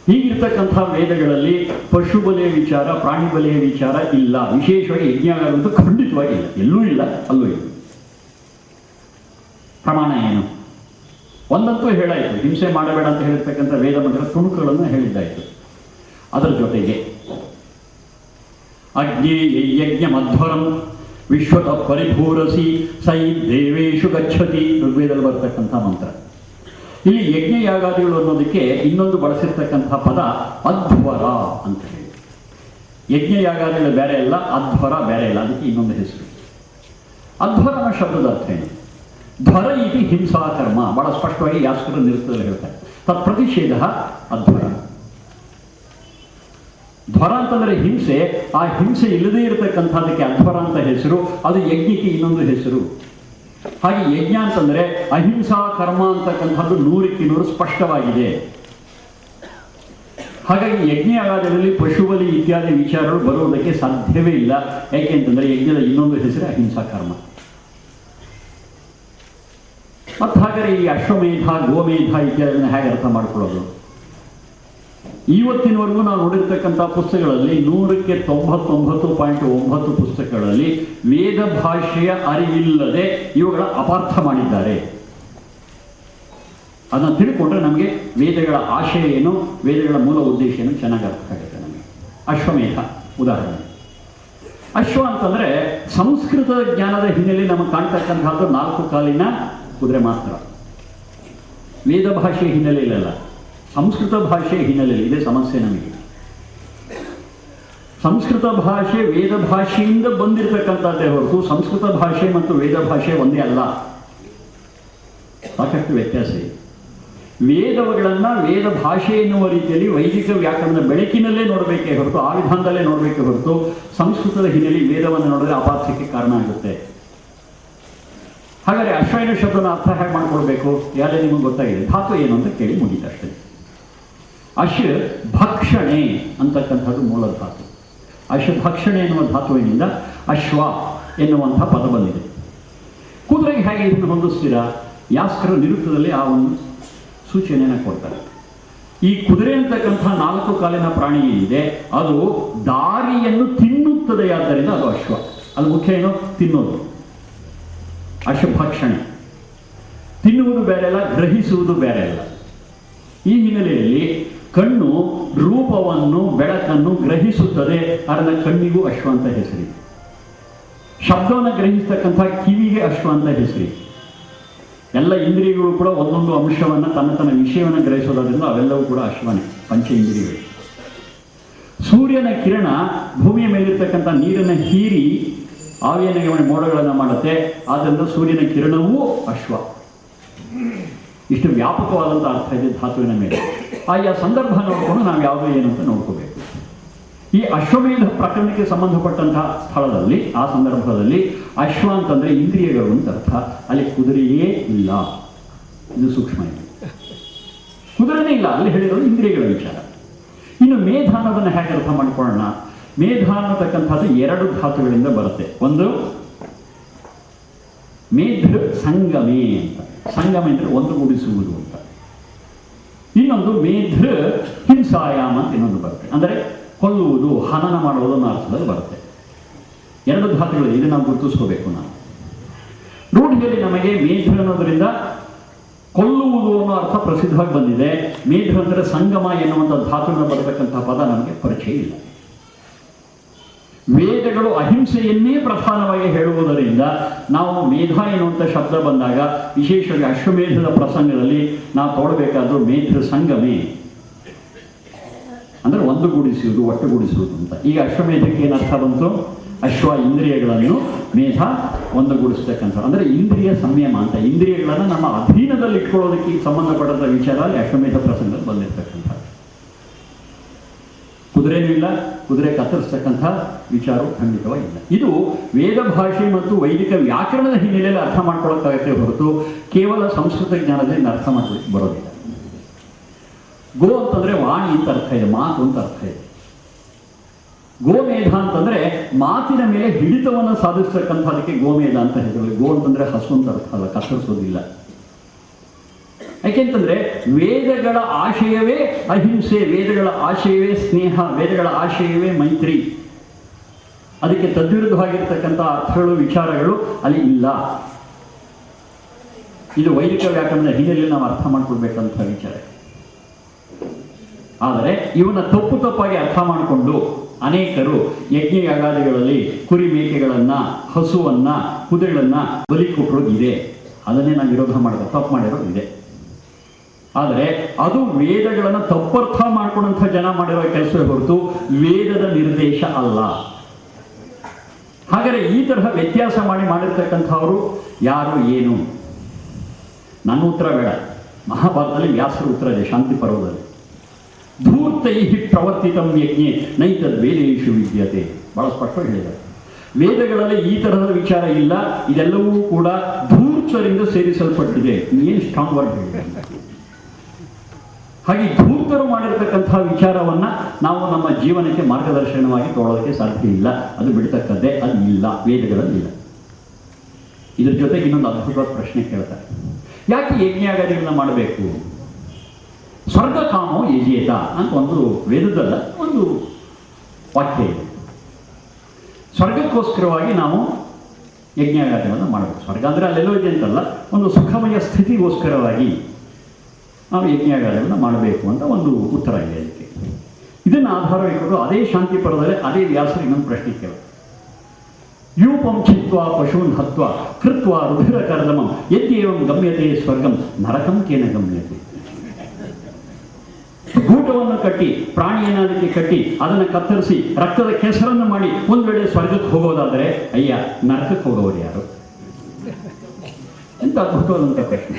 Speaker 3: ಹೀಗಿರ್ತಕ್ಕಂಥ ವೇದಗಳಲ್ಲಿ ಪಶು ಬಲಿಯ ವಿಚಾರ, ಪ್ರಾಣಿ ಬಲಿಯ ವಿಚಾರ ಇಲ್ಲ. ವಿಶೇಷವಾಗಿ ಯಜ್ಞಗಳಂತೂ ಖಂಡಿತವಾಗಿ ಇಲ್ಲ, ಎಲ್ಲೂ ಇಲ್ಲ, ಅಲ್ಲೂ ಇಲ್ಲ. ಪ್ರಮಾಣ ಏನು? ಒಂದಂತೂ ಹೇಳಾಯಿತು, ಹಿಂಸೆ ಮಾಡಬೇಡ ಅಂತ ಹೇಳಿರ್ತಕ್ಕಂಥ ವೇದ ಮಂತ್ರ ತುಣುಕುಗಳನ್ನು ಹೇಳಿದ್ದಾಯಿತು. ಅದರ ಜೊತೆಗೆ ಅಗ್ನಿ ಯಜ್ಞ ಮಧ್ವರಂ ವಿಶ್ವದ ಪರಿಪೂರಸಿ ಸೈ ದೇವೇಶು ಗಚ್ಚತಿ, ಋಗ್ವೇದದಲ್ಲಿ ಬರ್ತಕ್ಕಂಥ ಮಂತ್ರ. ಇಲ್ಲಿ ಯಜ್ಞ ಯಾಗಾದಿಗಳು ಅನ್ನೋದಕ್ಕೆ ಇನ್ನೊಂದು ಬಳಸಿರ್ತಕ್ಕಂಥ ಪದ ಅಧ್ವರ ಅಂತ ಹೇಳಿ. ಯಜ್ಞ ಯಾಗಾದಿಗಳು ಬೇರೆ ಇಲ್ಲ, ಅಧ್ವರ ಬೇರೆ ಇಲ್ಲ, ಅದಕ್ಕೆ ಇನ್ನೊಂದು ಹೆಸರು. ಅಧ್ವರನ ಶಬ್ದದ ಅರ್ಥ ಏನು? ಧ್ವರ ಇತಿ ಹಿಂಸಾ ಕರ್ಮ, ಬಹಳ ಸ್ಪಷ್ಟವಾಗಿ ಯಾಸ್ಕರ ನಿರುಕ್ತದಲ್ಲಿ ಹೇಳ್ತಾರೆ. ತತ್ಪ್ರತಿಷೇಧ ಅಧ್ವರ. ಧ್ವರ ಅಂತಂದರೆ ಹಿಂಸೆ, ಆ ಹಿಂಸೆ ಇಲ್ಲದೇ ಇರತಕ್ಕಂಥದ್ದಕ್ಕೆ ಅಧ್ವರ ಅಂತ ಹೆಸರು, ಅದು ಯಜ್ಞಕ್ಕೆ ಇನ್ನೊಂದು ಹೆಸರು. ಹಾಗೆ ಯಜ್ಞ ಅಂತಂದರೆ ಅಹಿಂಸಾ ಕರ್ಮ ಅಂತಕ್ಕಂಥದ್ದು 100ಕ್ಕೆ 100 ಸ್ಪಷ್ಟವಾಗಿದೆ. ಹಾಗಾಗಿ ಯಜ್ಞ ಆಗಾದರಲ್ಲಿ ಪಶುಬಲಿ ಇತ್ಯಾದಿ ವಿಚಾರಗಳು ಬರುವುದಕ್ಕೆ ಸಾಧ್ಯವೇ ಇಲ್ಲ. ಯಾಕೆಂತಂದರೆ ಯಜ್ಞದ ಇನ್ನೊಂದು ಹೆಸರು ಅಹಿಂಸಾ ಕರ್ಮ. ಮತ್ತು ಹಾಗಾದರೆ ಈ ಅಶ್ವಮೇಧ, ಗೋಮೇಧ ಇತ್ಯಾದಿಯನ್ನು ಹೇಗೆ ಅರ್ಥ ಮಾಡ್ಕೊಳ್ಳೋದು? ಇವತ್ತಿನವರೆಗೂ ನಾವು ನೋಡಿರ್ತಕ್ಕಂಥ ಪುಸ್ತಕಗಳಲ್ಲಿ 100ಕ್ಕೆ 99.9 ಪುಸ್ತಕಗಳಲ್ಲಿ ವೇದ ಭಾಷೆಯ ಅರಿವಿಲ್ಲದೆ ಇವುಗಳ ಅಪಾರ್ಥ ಮಾಡಿದ್ದಾರೆ. ಅದನ್ನು ತಿಳ್ಕೊಂಡ್ರೆ ನಮಗೆ ವೇದಗಳ ಆಶಯ ಏನು, ವೇದಗಳ ಮೂಲ ಉದ್ದೇಶ ಏನು ಚೆನ್ನಾಗಿ ಅರ್ಥ ಆಗುತ್ತೆ ನಮಗೆ. ಅಶ್ವಮೇಧ ಉದಾಹರಣೆ. ಅಶ್ವ ಅಂತಂದರೆ ಸಂಸ್ಕೃತದ ಜ್ಞಾನದ ಹಿನ್ನೆಲೆ ನಮಗೆ ಕಾಣ್ತಕ್ಕಂಥದ್ದು 4 ಕಾಲಿನ ಕುದುರೆ ಮಾತ್ರ. ವೇದ ಭಾಷೆಯ ಹಿನ್ನೆಲೆ ಇಲ್ಲಲ್ಲ, ಸಂಸ್ಕೃತ ಭಾಷೆಯ ಹಿನ್ನೆಲೆಯಲ್ಲಿ ಇದೆ ಸಮಸ್ಯೆ ನಮಗೆ. ಸಂಸ್ಕೃತ ಭಾಷೆ ವೇದ ಭಾಷೆಯಿಂದ ಬಂದಿರತಕ್ಕಂಥದ್ದೇ ಹೊರತು ಸಂಸ್ಕೃತ ಭಾಷೆ ಮತ್ತು ವೇದ ಭಾಷೆ ಒಂದೇ ಅಲ್ಲ, ಸಾಕಷ್ಟು ವ್ಯತ್ಯಾಸ ಇದೆ. ವೇದಗಳನ್ನು ವೇದ ಭಾಷೆ ಎನ್ನುವ ರೀತಿಯಲ್ಲಿ ವೈದಿಕ ವ್ಯಾಕರಣದ ಬೆಳಕಿನಲ್ಲೇ ನೋಡಬೇಕೇ ಹೊರತು, ಆ ವಿಧಾನದಲ್ಲೇ ನೋಡಬೇಕೇ ಹೊರತು ಸಂಸ್ಕೃತದ ಹಿನ್ನೆಲೆ ವೇದವನ್ನು ನೋಡಿದ್ರೆ ಅಪಾರ್ಥಕ್ಕೆ ಕಾರಣ ಆಗುತ್ತೆ. ಹಾಗಾದರೆ ಅಶ್ವಯನ ಶಬ್ದನ ಅರ್ಥ ಹೇಗೆ ಮಾಡ್ಕೊಳ್ಬೇಕು? ಯಾವುದೇ ನಿಮಗೆ ಗೊತ್ತಾಗಿದೆ. ಧಾತು ಏನು ಅಂತ ಕೇಳಿ ಮುಗೀತಷ್ಟೇ. ಅಶ ಭಕ್ಷಣೆ ಅಂತಕ್ಕಂಥದ್ದು ಮೂಲ ಧಾತು. ಅಶ ಭಕ್ಷಣೆ ಎನ್ನುವ ಧಾತುವಿನಿಂದ ಅಶ್ವ ಎನ್ನುವಂಥ ಪದ ಬಂದಿದೆ. ಕುದುರೆಗೆ ಹೇಗೆ ಇದನ್ನು ಹೊಂದಿಸ್ತೀರಾ? ಯಾಸ್ಕರ ನಿರುಕ್ತದಲ್ಲಿ ಆ ಒಂದು ಸೂಚನೆಯನ್ನು ಕೊಡ್ತಾರೆ. ಈ ಕುದುರೆ ಅಂತಕ್ಕಂಥ 4 ಕಾಲಿನ ಪ್ರಾಣಿ ಏನಿದೆ ಅದು ದಾರಿಯನ್ನು ತಿನ್ನುತ್ತದೆ, ಆದ್ದರಿಂದ ಅದು ಅಶ್ವ. ಅದು ಮುಖ್ಯ ಏನು? ತಿನ್ನೋದು. ಅಶಭಕ್ಷಣೆ. ತಿನ್ನುವುದು ಬೇರೆ ಅಲ್ಲ, ಗ್ರಹಿಸುವುದು ಬೇರೆ ಅಲ್ಲ. ಈ ಹಿನ್ನೆಲೆಯಲ್ಲಿ ಕಣ್ಣು ರೂಪವನ್ನು, ಬೆಳಕನ್ನು ಗ್ರಹಿಸುತ್ತದೆ, ಅದನ್ನ ಕಣ್ಣಿಗೂ ಅಶ್ವ ಅಂತ ಹೆಸರಿದೆ. ಶಬ್ದವನ್ನು ಗ್ರಹಿಸ್ತಕ್ಕಂಥ ಕಿವಿಗೆ ಅಶ್ವ ಅಂತ ಹೆಸರಿದೆ. ಎಲ್ಲ ಇಂದ್ರಿಯಗಳು ಕೂಡ ಒಂದೊಂದು ಅಂಶವನ್ನು ತನ್ನ ವಿಷಯವನ್ನು ಗ್ರಹಿಸೋದ್ರಿಂದ ಅವೆಲ್ಲವೂ ಕೂಡ ಅಶ್ವನೇ, ಪಂಚ ಇಂದ್ರಿಯಗಳು. ಸೂರ್ಯನ ಕಿರಣ ಭೂಮಿಯ ಮೇಲಿರ್ತಕ್ಕಂಥ ನೀರನ್ನು ಹೀರಿ ಆವಿಯನ ಮೋಡಗಳನ್ನು ಮಾಡುತ್ತೆ, ಆದ್ದರಿಂದ ಸೂರ್ಯನ ಕಿರಣವೂ ಅಶ್ವ. ಇಷ್ಟು ವ್ಯಾಪಕವಾದಂಥ ಅರ್ಥ ಇದೆ ಧಾತುವಿನ ಮೇಲೆ. ಆಯಾ ಸಂದರ್ಭ ನೋಡಿಕೊಂಡು ನಾವು ಯಾವುದು ಏನು ಅಂತ ನೋಡ್ಕೋಬೇಕು. ಈ ಅಶ್ವಮೇಧ ಪ್ರಕರಣಕ್ಕೆ ಸಂಬಂಧಪಟ್ಟಂತಹ ಸ್ಥಳದಲ್ಲಿ, ಆ ಸಂದರ್ಭದಲ್ಲಿ ಅಶ್ವ ಅಂತಂದರೆ ಇಂದ್ರಿಯಗಳು ಅಂತ ಅರ್ಥ. ಅಲ್ಲಿ ಕುದುರೆಯೇ ಇಲ್ಲ, ಇದು ಸೂಕ್ಷ್ಮ ಇದೆ. ಕುದುರೆನೇ ಇಲ್ಲ, ಅಲ್ಲಿ ಹೇಳಿರೋದು ಇಂದ್ರಿಯಗಳ ವಿಚಾರ. ಇನ್ನು ಮೇಧ ಅನ್ನೋದನ್ನು ಹೇಗೆ ಅರ್ಥ ಮಾಡ್ಕೊಳ್ಳೋಣ? ಮೇಧ ಅನ್ನತಕ್ಕಂಥದ್ದು 2 ಧಾತುಗಳಿಂದ ಬರುತ್ತೆ. ಒಂದು ಮೇಧೃ ಸಂಗಮೇ ಅಂತ, ಸಂಗಮ ಅಂದರೆ ಒಂದುಗೂಡಿಸುವುದು ಅಂತ. ಇನ್ನೊಂದು ಮೇಧೃ ಹಿಂಸಾಯಾಮ ಅಂತ ಇನ್ನೊಂದು ಬರುತ್ತೆ, ಅಂದರೆ ಕೊಲ್ಲುವುದು, ಹನನ ಮಾಡುವುದು ಅನ್ನೋ ಅರ್ಥದಲ್ಲಿ ಬರುತ್ತೆ. 2 ಧಾತುಗಳು, ಇದನ್ನು ನಾವು ಗುರುತಿಸ್ಕೋಬೇಕು. ನಾವು ರೂಢಿಯಲ್ಲಿ ನಮಗೆ ಮೇಧೃ ಅನ್ನೋದರಿಂದ ಕೊಲ್ಲುವುದು ಅನ್ನೋ ಅರ್ಥ ಪ್ರಸಿದ್ಧವಾಗಿ ಬಂದಿದೆ. ಮೇಧೃ ಅಂದರೆ ಸಂಗಮ ಎನ್ನುವಂಥ ಧಾತುವಿನ ಬರತಕ್ಕಂಥ ಪದ ನಮಗೆ ಪರಿಚಯ ಇಲ್ಲ. ವೇದಗಳು ಅಹಿಂಸೆಯನ್ನೇ ಪ್ರಧಾನವಾಗಿ ಹೇಳುವುದರಿಂದ ನಾವು ಮೇಧ ಎನ್ನುವಂಥ ಶಬ್ದ ಬಂದಾಗ ವಿಶೇಷವಾಗಿ ಅಶ್ವಮೇಧದ ಪ್ರಸಂಗದಲ್ಲಿ ನಾವು ತೋಡಬೇಕಾದ್ರೂ ಮೇಧೃ ಸಂಗಮೇ ಅಂದರೆ ಒಂದುಗೂಡಿಸುವುದು, ಒಟ್ಟುಗೂಡಿಸುವುದು ಅಂತ. ಈಗ ಅಶ್ವಮೇಧಕ್ಕೆ ಏನು ಅರ್ಥ ಬಂತು? ಅಶ್ವ ಇಂದ್ರಿಯಗಳನ್ನು, ಮೇಧ ಒಂದುಗೂಡಿಸ್ತಕ್ಕಂಥ, ಅಂದರೆ ಇಂದ್ರಿಯ ಸಂಯಮ ಅಂತ. ಇಂದ್ರಿಯಗಳನ್ನು ನಮ್ಮ ಅಧೀನದಲ್ಲಿ ಇಟ್ಕೊಳ್ಳೋದಕ್ಕೆ ಸಂಬಂಧಪಟ್ಟಂಥ ವಿಚಾರ ಅಲ್ಲಿ ಅಶ್ವಮೇಧ ಪ್ರಸಂಗದಲ್ಲಿ ಬಂದಿರತಕ್ಕಂಥ. ಕುದುರೆನೂ ಇಲ್ಲ, ಕುದುರೆ ಕತ್ತರಿಸ್ತಕ್ಕಂಥ ವಿಚಾರವು ಖಂಡಿತವಾಗಿಲ್ಲ. ಇದು ವೇದ ಭಾಷೆ ಮತ್ತು ವೈದಿಕ ವ್ಯಾಕರಣದ ಹಿನ್ನೆಲೆಯಲ್ಲಿ ಅರ್ಥ ಮಾಡ್ಕೊಳ್ಳೋಕ್ಕಾಗತ್ತೆ ಹೊರತು ಕೇವಲ ಸಂಸ್ಕೃತ ಜ್ಞಾನದಿಂದ ಅರ್ಥ ಮಾಡ್ಕೊಳ್ಳಿಕ್ಕೆ ಬರೋದಿಲ್ಲ. ಗೋ ಅಂತಂದರೆ ವಾಣಿ ಅಂತ ಅರ್ಥ ಇದೆ, ಮಾತು ಅಂತ ಅರ್ಥ ಇದೆ. ಗೋಮೇಧ ಅಂತಂದ್ರೆ ಮಾತಿನ ಮೇಲೆ ಹಿಡಿತವನ್ನು ಸಾಧಿಸ್ತಕ್ಕಂಥದಕ್ಕೆ ಗೋಮೇಧ ಅಂತ ಹೇಳ್ತಾರೆ. ಗೋ ಅಂತಂದ್ರೆ ಹಸು ಅಂತ ಅರ್ಥ ಅಲ್ಲ, ಕತ್ತರಿಸೋದಿಲ್ಲ. ಯಾಕೆಂತಂದ್ರೆ ವೇದಗಳ ಆಶಯವೇ ಅಹಿಂಸೆ, ವೇದಗಳ ಆಶಯವೇ ಸ್ನೇಹ, ವೇದಗಳ ಆಶಯವೇ ಮೈತ್ರಿ. ಅದಕ್ಕೆ ತದ್ವಿರುದ್ಧವಾಗಿರ್ತಕ್ಕಂಥ ಅರ್ಥಗಳು, ವಿಚಾರಗಳು ಅಲ್ಲಿ ಇಲ್ಲ. ಇದು ವೈದಿಕ ವ್ಯಾಕರಣದ ಹಿನ್ನೆಲೆಯಲ್ಲಿ ನಾವು ಅರ್ಥ ಮಾಡ್ಕೊಳ್ಬೇಕಂತ ವಿಚಾರ. ಆದರೆ ಇವನ್ನ ತಪ್ಪು ತಪ್ಪಾಗಿ ಅರ್ಥ ಮಾಡಿಕೊಂಡು ಅನೇಕರು ಯಜ್ಞ ಯಾಗಾದಿಗಳಲ್ಲಿ ಕುರಿ ಮೇಕೆಗಳನ್ನ, ಹಸುವನ್ನ, ಕುದುರೆಗಳನ್ನ ಬಲಿ ಕೊಟ್ಟರೋದು ಇದೆ. ಅದನ್ನೇ ನಾವು ವಿರೋಧ ಮಾಡಿದ ತಪ್ಪು ಮಾಡಿರೋದು ಇದೆ. ಆದರೆ ಅದು ವೇದಗಳನ್ನು ತಪ್ಪರ್ಥ ಮಾಡ್ಕೊಂಡಂಥ ಜನ ಮಾಡಿರೋ ಕೆಲಸವೇ ಹೊರತು ವೇದದ ನಿರ್ದೇಶ ಅಲ್ಲ. ಹಾಗಾದರೆ ಈ ತರಹ ವ್ಯತ್ಯಾಸ ಮಾಡಿರ್ತಕ್ಕಂಥವರು ಯಾರು, ಏನು? ನನ್ನ ಉತ್ತರ ಬೇಡ. ಮಹಾಭಾರತದಲ್ಲಿ ವ್ಯಾಸರ ಉತ್ತರ ಇದೆ, ಶಾಂತಿ ಪರ್ವದಲ್ಲಿ. ಧೂರ್ತೈ ಪ್ರವರ್ತಿತಂ ಯಜ್ಞೆ ನೈತದ್ ವೇದೇಶು ವಿದ್ಯತೆ. ಬಹಳ ಸ್ಪಷ್ಟವಾಗಿ ಹೇಳಿದ್ದಾರೆ. ವೇದಗಳಲ್ಲಿ ಈ ತರಹದ ವಿಚಾರ ಇಲ್ಲ, ಇದೆಲ್ಲವೂ ಕೂಡ ಧೂರ್ತರಿಂದ ಸೇರಿಸಲ್ಪಟ್ಟಿದೆ. ಏನು ಸ್ಟ್ರಾಂಗ್ ವರ್ಡ್ ಹೇಳಿದೆ. ಹಾಗೆ ಧೂರ್ತರು ಮಾಡಿರ್ತಕ್ಕಂಥ ವಿಚಾರವನ್ನ ನಾವು ನಮ್ಮ ಜೀವನಕ್ಕೆ ಮಾರ್ಗದರ್ಶನವಾಗಿ ತಗೊಳ್ಳೋದಕ್ಕೆ ಸಾಧ್ಯ ಇಲ್ಲ. ಅದು ಬಿಡ್ತಕ್ಕದ್ದೇ, ಅದು ಇಲ್ಲ, ವೇದಗಳಲ್ಲಿ ಇಲ್ಲ. ಇದ್ರ ಜೊತೆಗೆ ಇನ್ನೊಂದು ಅದ್ಭುತವಾದ ಪ್ರಶ್ನೆ ಕೇಳ್ತಾರೆ. ಯಾಕೆ ಯಜ್ಞಾಗಾದಿಗಳನ್ನ ಮಾಡಬೇಕು? ಸ್ವರ್ಗ ಕಾಮೋ ಯಜೇತ ಅಂತ ಒಂದು ವೇದದಲ್ಲ ಒಂದು ವಾಕ್ಯ ಇದೆ. ಸ್ವರ್ಗಕ್ಕೋಸ್ಕರವಾಗಿ ನಾವು ಯಜ್ಞಾಗಾದಿಗಳನ್ನು ಮಾಡಬೇಕು. ಸ್ವರ್ಗ ಅಂದರೆ ಅಲ್ಲೆಲ್ಲೋ ಇದೆ ಅಂತಲ್ಲ, ಒಂದು ಸುಖಮಯ ಸ್ಥಿತಿಗೋಸ್ಕರವಾಗಿ ನಾವು ಯಜ್ಞಾಗಾದಿಗಳನ್ನು ಮಾಡಬೇಕು ಅಂತ ಒಂದು ಉತ್ತರ ಇದೆ ಅದಕ್ಕೆ. ಇದನ್ನು ಆಧಾರ ಇಟ್ಕೊಂಡು ಅದೇ ಶಾಂತಿ ಪರ್ವದಲ್ಲಿ ಅದೇ ವ್ಯಾಸರು ಇನ್ನೊಂದು ಪ್ರಶ್ನೆ ಕೇಳ್ತಾರೆ. ಯೂಪಂ ಚಿತ್ವಾ ಪಶೂನ್ ಹತ್ವ ಕೃತ್ವ ರುಧಿರ ಕರ್ದಮಂ ಯದ್ಯೇವಂ ಗಮ್ಯತೆ ಸ್ವರ್ಗಂ ನರಕಂ ಕೇನ ಗಮ್ಯತೆ. ಗೂಟವನ್ನು ಕಟ್ಟಿ, ಪ್ರಾಣಿಯನ್ನಾದಕ್ಕೆ ಕಟ್ಟಿ, ಅದನ್ನು ಕತ್ತರಿಸಿ ರಕ್ತದ ಕೆಸರನ್ನು ಮಾಡಿ ಒಂದು ವೇಳೆ ಸ್ವರ್ಗಕ್ಕೆ ಹೋಗೋದಾದರೆ ಅಯ್ಯ, ನರಕಕ್ಕೆ ಹೋಗೋರು ಯಾರು? ಎಂತ ಅದ್ಭುತವಾದಂಥ ಪ್ರಶ್ನೆ.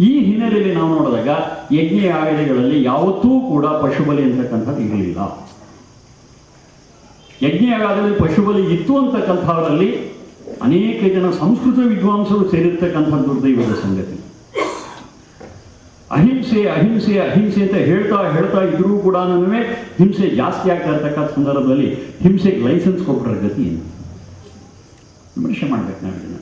Speaker 3: ಈ ಹಿನ್ನೆಲೆಯಲ್ಲಿ ನಾವು ನೋಡಿದಾಗ ಯಜ್ಞ ಯಾಗಗಳಲ್ಲಿ ಯಾವತ್ತೂ ಕೂಡ ಪಶುಬಲಿ ಅಂತಕ್ಕಂಥದ್ದು ಇರಲಿಲ್ಲ. ಯಜ್ಞ ಯಾಗದಲ್ಲಿ ಪಶುಬಲಿ ಇತ್ತು ಅಂತಕ್ಕಂಥವರಲ್ಲಿ ಅನೇಕ ಜನ ಸಂಸ್ಕೃತ ವಿದ್ವಾಂಸರು ಸೇರಿರ್ತಕ್ಕಂಥ ದುರ್ದೈವದ ಸಂಗತಿ. ಅಹಿಂಸೆ ಅಹಿಂಸೆ ಅಹಿಂಸೆ ಅಂತ ಹೇಳ್ತಾ ಇದ್ರೂ ಕೂಡ ಹಿಂಸೆ ಜಾಸ್ತಿ ಆಗ್ತಾ ಇರ್ತಕ್ಕಂಥ ಸಂದರ್ಭದಲ್ಲಿ ಹಿಂಸೆಗೆ ಲೈಸೆನ್ಸ್ ಕೊಟ್ಟರೆ ಗತಿ ಏನು? ವಿಮರ್ಶೆ ಮಾಡ್ಬೇಕು ನಾವು.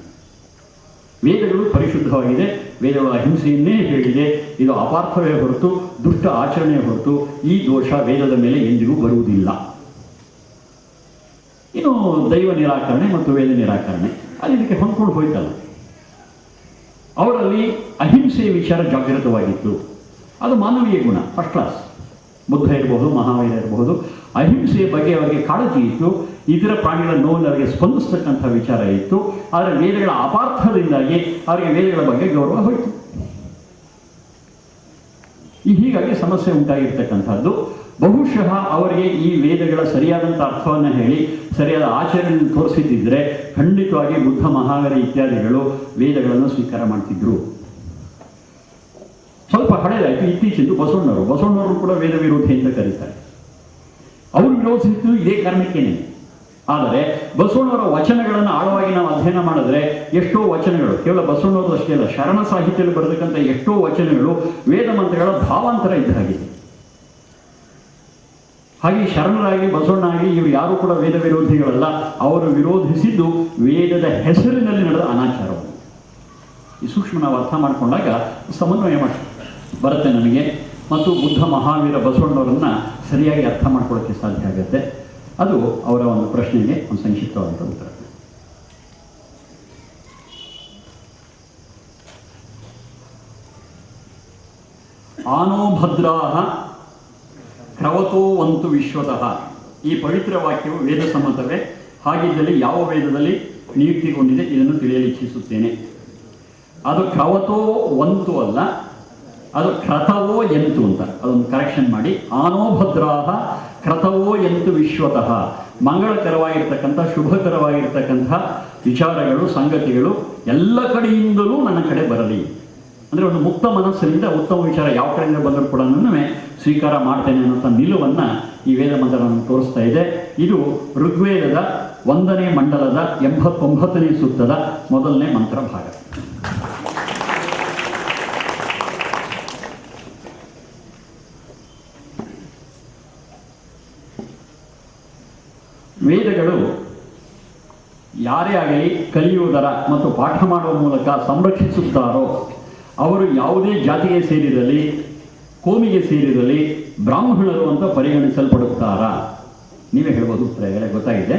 Speaker 3: ವೇದಗಳು ಪರಿಶುದ್ಧವಾಗಿದೆ, ವೇದಗಳು ಅಹಿಂಸೆಯನ್ನೇ ಹೇಳಿದೆ. ಇದು ಅಪಾರ್ಥವೇ ಹೊರತು ದುಷ್ಟ ಆಚರಣೆ ಹೊರತು ಈ ದೋಷ ವೇದದ ಮೇಲೆ ಎಂದಿಗೂ ಬರುವುದಿಲ್ಲ. ಇನ್ನು ದೈವ ನಿರಾಕರಣೆ ಮತ್ತು ವೇದ ನಿರಾಕರಣೆ ಅದು ಇದಕ್ಕೆ ಹೊಂದ್ಕೊಂಡು ಹೋಯ್ತಲ್ಲ. ಅವರಲ್ಲಿ ಅಹಿಂಸೆಯ ವಿಚಾರ ಜಾಗೃತವಾಗಿತ್ತು. ಅದು ಮಾನವೀಯ ಗುಣ, ಫಸ್ಟ್ ಕ್ಲಾಸ್. ಬುದ್ಧ ಇರಬಹುದು, ಮಹಾವೀರ ಇರಬಹುದು. ಅಹಿಂಸೆಯ ಬಗ್ಗೆ ಅವರಿಗೆ ಕಾಳಜಿ ಇತ್ತು. ಇತರ ಪ್ರಾಣಿಗಳ ನೋವನ್ನು ಅವರಿಗೆ ಸ್ಪಂದಿಸ್ತಕ್ಕಂಥ ವಿಚಾರ ಇತ್ತು. ಆದರೆ ವೇದಗಳ ಅಪಾರ್ಥದಿಂದಾಗಿ ಅವರಿಗೆ ವೇದಗಳ ಬಗ್ಗೆ ಗೌರವ ಹೋಯಿತು. ಹೀಗಾಗಿ ಸಮಸ್ಯೆ ಉಂಟಾಗಿರ್ತಕ್ಕಂಥದ್ದು. ಬಹುಶಃ ಅವರಿಗೆ ಈ ವೇದಗಳ ಸರಿಯಾದಂಥ ಅರ್ಥವನ್ನು ಹೇಳಿ ಸರಿಯಾದ ಆಚರಣೆಯನ್ನು ತೋರಿಸಿದ್ದಿದ್ರೆ ಖಂಡಿತವಾಗಿ ಬುದ್ಧ, ಮಹಾವೀರ ಇತ್ಯಾದಿಗಳು ವೇದಗಳನ್ನು ಸ್ವೀಕಾರ ಮಾಡ್ತಿದ್ರು. ಸ್ವಲ್ಪ ಹಳೆದಾಯಿತು. ಇತ್ತೀಚಿಂದು ಬಸವಣ್ಣವರು ಕೂಡ ವೇದ ವಿರೋಧಿ ಅಂತ ಕರೀತಾರೆ. ಅವರು ವಿರೋಧಿಸಿದ್ದು ಇದೇ ಕಾರಣಕ್ಕೇನೆ. ಆದರೆ ಬಸವಣ್ಣವರ ವಚನಗಳನ್ನು ಆಳವಾಗಿ ನಾವು ಅಧ್ಯಯನ ಮಾಡಿದ್ರೆ ಎಷ್ಟೋ ವಚನಗಳು, ಕೇವಲ ಬಸವಣ್ಣವರು ಅಷ್ಟೇ ಅಲ್ಲ, ಶರಣ ಸಾಹಿತ್ಯದಲ್ಲಿ ಬರತಕ್ಕಂಥ ಎಷ್ಟೋ ವಚನಗಳು ವೇದ ಮಂತ್ರಗಳ ಭಾವಾಂತರ ಇದ್ದ ಹಾಗಿದೆ. ಹಾಗೆ ಶರಣರಾಗಿ ಬಸವಣ್ಣಾಗಿ ಇವರು ಯಾರೂ ಕೂಡ ವೇದ ವಿರೋಧಿಗಳಲ್ಲ. ಅವರು ವಿರೋಧಿಸಿದ್ದು ವೇದದ ಹೆಸರಿನಲ್ಲಿ ನಡೆದ ಅನಾಚಾರವನ್ನು. ಈ ಸೂಕ್ಷ್ಮ ನಾವು ಅರ್ಥ ಮಾಡಿಕೊಂಡಾಗ ಸಮನ್ವಯ ಬರುತ್ತೆ ನಮಗೆ. ಮತ್ತು ಬುದ್ಧ, ಮಹಾವೀರ, ಬಸವಣ್ಣವರನ್ನ ಸರಿಯಾಗಿ ಅರ್ಥ ಮಾಡ್ಕೊಳ್ಳೋಕ್ಕೆ ಸಾಧ್ಯ ಆಗುತ್ತೆ. ಅದು ಅವರ ಒಂದು ಪ್ರಶ್ನೆಗೆ ಒಂದು ಸಂಕ್ಷಿಪ್ತವಾದಂಥ ಉತ್ತರ. ಆನೋ ಭದ್ರಾಹ ಕ್ರವತೋ ವಂತು ವಿಶ್ವತಃ. ಈ ಪವಿತ್ರ ವಾಕ್ಯವು ವೇದ ಸಮ್ಮತವೇ? ಹಾಗಿದ್ದಲ್ಲಿ ಯಾವ ವೇದದಲ್ಲಿ ನಿಯುಕ್ತಿಗೊಂಡಿದೆ ಇದನ್ನು ತಿಳಿಯಲು ಇಚ್ಛಿಸುತ್ತೇನೆ. ಅದು ಕ್ರವತೋ ವಂತು ಅಲ್ಲ, ಅದು ಕ್ರತವೋ ಎಂತು ಅಂತ ಅದೊಂದು ಕರೆಕ್ಷನ್ ಮಾಡಿ. ಆನೋ ಭದ್ರಾಹ ಕ್ರತವೋ ಎಂತು ವಿಶ್ವತಃ. ಮಂಗಳಕರವಾಗಿರ್ತಕ್ಕಂಥ, ಶುಭಕರವಾಗಿರ್ತಕ್ಕಂಥ ವಿಚಾರಗಳು, ಸಂಗತಿಗಳು ಎಲ್ಲ ಕಡೆಯಿಂದಲೂ ನನ್ನ ಕಡೆ ಬರಲಿ. ಅಂದರೆ ಒಂದು ಮುಕ್ತ ಮನಸ್ಸಿನಿಂದ ಉತ್ತಮ ವಿಚಾರ ಯಾವ ಕಡೆಯಿಂದ ಬಂದರೂ ಕೂಡ ಸ್ವೀಕಾರ ಮಾಡ್ತೇನೆ ಅನ್ನೋಂಥ ನಿಲುವನ್ನು ಈ ವೇದ ಮಂತ್ರ ನಮಗೆ ತೋರಿಸ್ತಾ ಇದೆ. ಇದು ಋಗ್ವೇದದ 1ನೇ ಮಂಡಲದ 89ನೇ ಸೂಕ್ತದ ಮೊದಲನೇ ಮಂತ್ರ ಭಾಗ. ವೇದಗಳು ಯಾರೇ ಆಗಲಿ ಕಲಿಯುವುದರ ಮತ್ತು ಪಾಠ ಮಾಡುವ ಮೂಲಕ ಸಂರಕ್ಷಿಸುತ್ತಾರೋ ಅವರು ಯಾವುದೇ ಜಾತಿಗೆ ಸೇರಿರಲಿ, ಕೋಮಿಗೆ ಸೇರಿರಲಿ ಬ್ರಾಹ್ಮಣರು ಅಂತ ಪರಿಗಣಿಸಲ್ಪಡುತ್ತಾರಾ? ನೀವೇ ಹೇಳ್ಬೋದು, ಉತ್ತರ ಗೊತ್ತಾಗಿದೆ.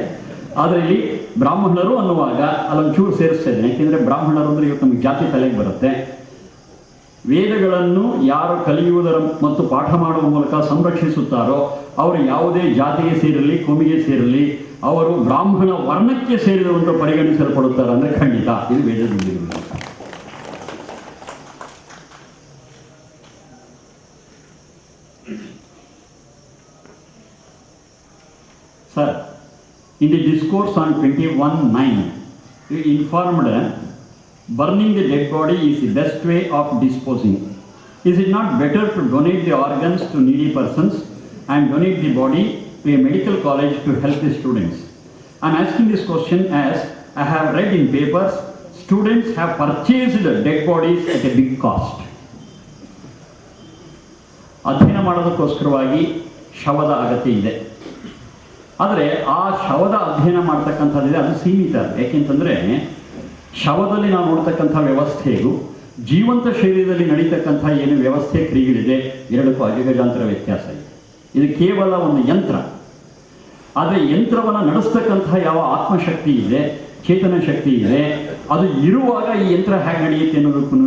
Speaker 3: ಆದರೆ ಇಲ್ಲಿ ಬ್ರಾಹ್ಮಣರು ಅನ್ನುವಾಗ ಅಲ್ಲೊಂಚೂರು ಸೇರಿಸ್ತಾ ಇದ್ದೇನೆ, ಯಾಕೆಂದರೆ ಬ್ರಾಹ್ಮಣರು ಅಂದರೆ ಇವತ್ತು ನಮಗೆ ಜಾತಿ ತಲೆಗೆ ಬರುತ್ತೆ. ವೇದಗಳನ್ನು ಯಾರು ಕಲಿಯುವುದರ ಮತ್ತು ಪಾಠ ಮಾಡುವ ಮೂಲಕ ಸಂರಕ್ಷಿಸುತ್ತಾರೋ ಅವರು ಯಾವುದೇ ಜಾತಿಗೆ ಸೇರಿರಲಿ, ಕೋಮಿಗೆ ಸೇರಿರಲಿ ಅವರು ಬ್ರಾಹ್ಮಣ ವರ್ಣಕ್ಕೆ ಸೇರಿದವಂತ ಪರಿಗಣಿಸಲ್ಪಡುತ್ತಾರೆ. ಅಂದರೆ ಖಂಡಿತ ಇದು ವೇದದಲ್ಲಿ. Sir, in the discourse on 21:9, you informed burning the dead body is the best way of disposing. Is it not better to donate the organs to needy persons and donate the body to a medical college to help the students? I am asking this question as I have read in papers, students have purchased dead bodies at a big cost. ಅಧ್ಯಯನ ಮಾಡೋದಕ್ಕೋಸ್ಕರವಾಗಿ ಶವದ ಅಗತ್ಯ ಇದೆ. ಆದರೆ ಆ ಶವದ ಅಧ್ಯಯನ ಮಾಡ್ತಕ್ಕಂಥದ್ದಿದೆ, ಅದು ಸೀಮಿತ. ಯಾಕೆಂತಂದರೆ ಶವದಲ್ಲಿ ನಾವು ನೋಡ್ತಕ್ಕಂಥ ವ್ಯವಸ್ಥೆಗೂ ಜೀವಂತ ಶರೀರದಲ್ಲಿ ನಡೀತಕ್ಕಂಥ ಏನು ವ್ಯವಸ್ಥೆ ಕ್ರಿಯೆಗಳಿದೆ ಎರಡಕ್ಕೂ ಅಜಗಜಾಂತರ ವ್ಯತ್ಯಾಸ ಇದೆ. ಇದು ಕೇವಲ ಒಂದು ಯಂತ್ರ. ಆದರೆ ಯಂತ್ರವನ್ನು ನಡೆಸ್ತಕ್ಕಂಥ ಯಾವ ಆತ್ಮಶಕ್ತಿ ಇದೆ, ಚೇತನ ಶಕ್ತಿ ಇದೆ, ಅದು ಇರುವಾಗ ಈ ಯಂತ್ರ ಹೇಗೆ ನಡೆಯುತ್ತೆ ಅನ್ನೋದಕ್ಕೂ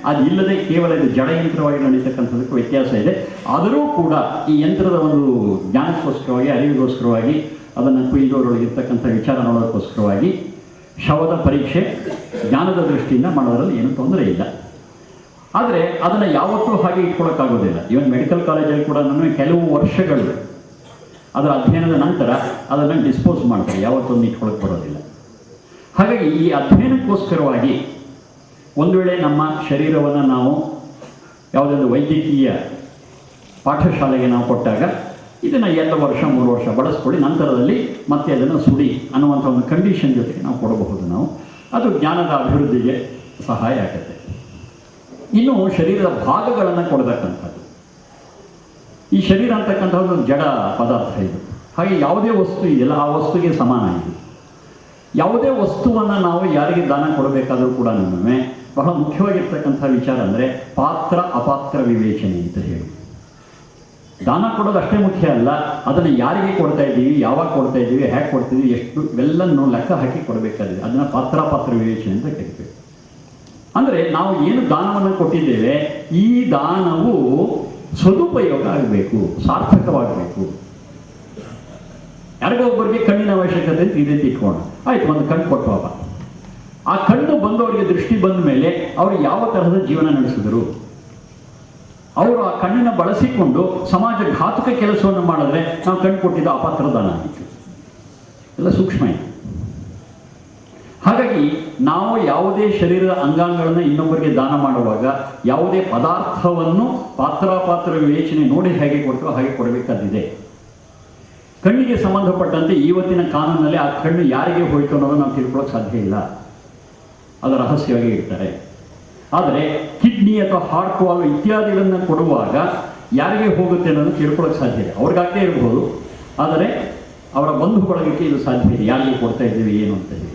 Speaker 3: ಅದು ಇಲ್ಲದೆ ಕೇವಲ ಇದು ಜಡ ಯಂತ್ರವಾಗಿ ನಡೀತಕ್ಕಂಥದಕ್ಕೂ ವ್ಯತ್ಯಾಸ ಇದೆ. ಆದರೂ ಕೂಡ ಈ ಯಂತ್ರದ ಒಂದು ಜ್ಞಾನಕ್ಕೋಸ್ಕರವಾಗಿ, ಅರಿವಿಗೋಸ್ಕರವಾಗಿ, ಅದನ್ನು ಕುಯ್ದೋರೊಳಗಿರ್ತಕ್ಕಂಥ ವಿಚಾರ ನೋಡೋದಕ್ಕೋಸ್ಕರವಾಗಿ ಶವದ ಪರೀಕ್ಷೆ ಜ್ಞಾನದ ದೃಷ್ಟಿಯಿಂದ ಮಾಡೋದ್ರಲ್ಲಿ ಏನೂ ತೊಂದರೆ ಇಲ್ಲ. ಆದರೆ ಅದನ್ನು ಯಾವತ್ತೂ ಹಾಗೆ ಇಟ್ಕೊಳ್ಳೋಕ್ಕಾಗೋದಿಲ್ಲ. ಇವನ್ ಮೆಡಿಕಲ್ ಕಾಲೇಜಲ್ಲಿ ಕೂಡ ಕೆಲವು ವರ್ಷಗಳು ಅದರ ಅಧ್ಯಯನದ ನಂತರ ಅದನ್ನು ಡಿಸ್ಪೋಸ್ ಮಾಡ್ತಾರೆ, ಯಾವತ್ತೊಂದು ಇಟ್ಕೊಳ್ಳೋಕೆ ಬರೋದಿಲ್ಲ. ಹಾಗಾಗಿ ಈ ಅಧ್ಯಯನಕ್ಕೋಸ್ಕರವಾಗಿ ಒಂದು ವೇಳೆ ನಮ್ಮ ಶರೀರವನ್ನು ನಾವು ಯಾವುದೊಂದು ವೈದ್ಯಕೀಯ ಪಾಠಶಾಲೆಗೆ ನಾವು ಕೊಟ್ಟಾಗ ಇದನ್ನು 2 ವರ್ಷ 3 ವರ್ಷ ಬಳಸ್ಕೊಳ್ಳಿ, ನಂತರದಲ್ಲಿ ಮತ್ತೆ ಅದನ್ನು ಸುಡಿ ಅನ್ನುವಂಥ ಒಂದು ಕಂಡೀಷನ್ ಜೊತೆಗೆ ನಾವು ಕೊಡಬಹುದು. ಅದು ಜ್ಞಾನದ ಅಭಿವೃದ್ಧಿಗೆ ಸಹಾಯ ಆಗುತ್ತೆ. ಇನ್ನು ಶರೀರದ ಭಾಗಗಳನ್ನು ಕೊಡತಕ್ಕಂಥದ್ದು, ಈ ಶರೀರ ಅಂತಕ್ಕಂಥದ್ದು ಜಡ ಪದಾರ್ಥ ಇದು. ಹಾಗೆ ಯಾವುದೇ ವಸ್ತು ಇದೆಯಲ್ಲ ಆ ವಸ್ತುವಿಗೆ ಸಮಾನ ಇದು. ಯಾವುದೇ ವಸ್ತುವನ್ನು ನಾವು ಯಾರಿಗೆ ದಾನ ಕೊಡಬೇಕಾದರೂ ಕೂಡ ಬಹಳ ಮುಖ್ಯವಾಗಿರ್ತಕ್ಕಂಥ ವಿಚಾರ ಅಂದರೆ ಪಾತ್ರ ಅಪಾತ್ರ ವಿವೇಚನೆ ಅಂತ ಹೇಳಿ. ದಾನ ಕೊಡೋದು ಅಷ್ಟೇ ಮುಖ್ಯ ಅಲ್ಲ, ಅದನ್ನು ಯಾರಿಗೆ ಕೊಡ್ತಾ ಇದ್ದೀವಿ, ಯಾವಾಗ ಕೊಡ್ತಾ ಇದ್ದೀವಿ, ಹೇಗೆ ಕೊಡ್ತಿದ್ದೀವಿ, ಎಷ್ಟು ಇವೆಲ್ಲನೂ ಲೆಕ್ಕ ಹಾಕಿ ಕೊಡಬೇಕಾಗಿದೆ. ಅದನ್ನು ಪಾತ್ರ ವಿವೇಚನೆ ಅಂತ ಕರಿಬೇಕು. ಅಂದರೆ ನಾವು ಏನು ದಾನವನ್ನು ಕೊಟ್ಟಿದ್ದೇವೆ ಈ ದಾನವು ಸದುಪಯೋಗ ಆಗಬೇಕು, ಸಾರ್ಥಕವಾಗಬೇಕು. ಯಾರಿಗೋ ಒಬ್ಬರಿಗೆ ಕಣ್ಣಿನ ಅವಶ್ಯಕತೆ ಅಂತ ಇದೆ ಇಟ್ಕೊಂಡು ಆಯ್ತು, ಒಂದು ಕಣ್ಣು ಕೊಟ್ಟವಾಗ ಆ ಕಣ್ಣು ಬಂದವರಿಗೆ ದೃಷ್ಟಿ ಬಂದ ಮೇಲೆ ಅವರು ಯಾವ ತರಹದ ಜೀವನ ನಡೆಸಿದರು, ಅವರು ಆ ಕಣ್ಣನ್ನು ಬಳಸಿಕೊಂಡು ಸಮಾಜ ಘಾತಕ ಕೆಲಸವನ್ನು ಮಾಡಿದ್ರೆ ನಾವು ಕಣ್ಣು ಕೊಟ್ಟಿದ್ದ ಅಪಾತ್ರ ದಾನ ಆಗಿತ್ತು. ಎಲ್ಲ ಸೂಕ್ಷ್ಮ ಇದೆ. ಹಾಗಾಗಿ ನಾವು ಯಾವುದೇ ಶರೀರದ ಅಂಗಾಂಗಗಳನ್ನು ಇನ್ನೊಬ್ಬರಿಗೆ ದಾನ ಮಾಡುವಾಗ ಯಾವುದೇ ಪದಾರ್ಥವನ್ನು ಪಾತ್ರ ವಿವೇಚನೆ ನೋಡಿ ಹೇಗೆ ಕೊಡ್ತೋ ಹಾಗೆ ಕೊಡಬೇಕಾದಿದೆ. ಕಣ್ಣಿಗೆ ಸಂಬಂಧಪಟ್ಟಂತೆ ಇವತ್ತಿನ ಕಾನೂನಲ್ಲಿ ಆ ಕಣ್ಣು ಯಾರಿಗೆ ಹೋಯಿತು ಅನ್ನೋದು ನಾವು ತಿಳ್ಕೊಳ್ಳೋಕೆ ಸಾಧ್ಯ ಇಲ್ಲ, ಅದು ರಹಸ್ಯವಾಗಿ ಇರ್ತಾರೆ. ಆದರೆ ಕಿಡ್ನಿ ಅಥವಾ ಹಾರ್ಟ್ ವಾಲ್ವ್ ಇತ್ಯಾದಿಗಳನ್ನು ಕೊಡುವಾಗ ಯಾರಿಗೆ ಹೋಗುತ್ತೆ ಅನ್ನೋದು ತಿಳ್ಕೊಳ್ಳೋಕೆ ಸಾಧ್ಯ ಇದೆ. ಅವ್ರಿಗಾಗದೇ ಇರಬಹುದು, ಆದರೆ ಅವರ ಬಂಧು ಬಳಗಕ್ಕೆ ಇದು ಸಾಧ್ಯ ಇದೆ, ಯಾರಿಗೆ ಕೊಡ್ತಾ ಇದ್ದೀವಿ ಏನು ಅಂತ ಹೇಳಿ.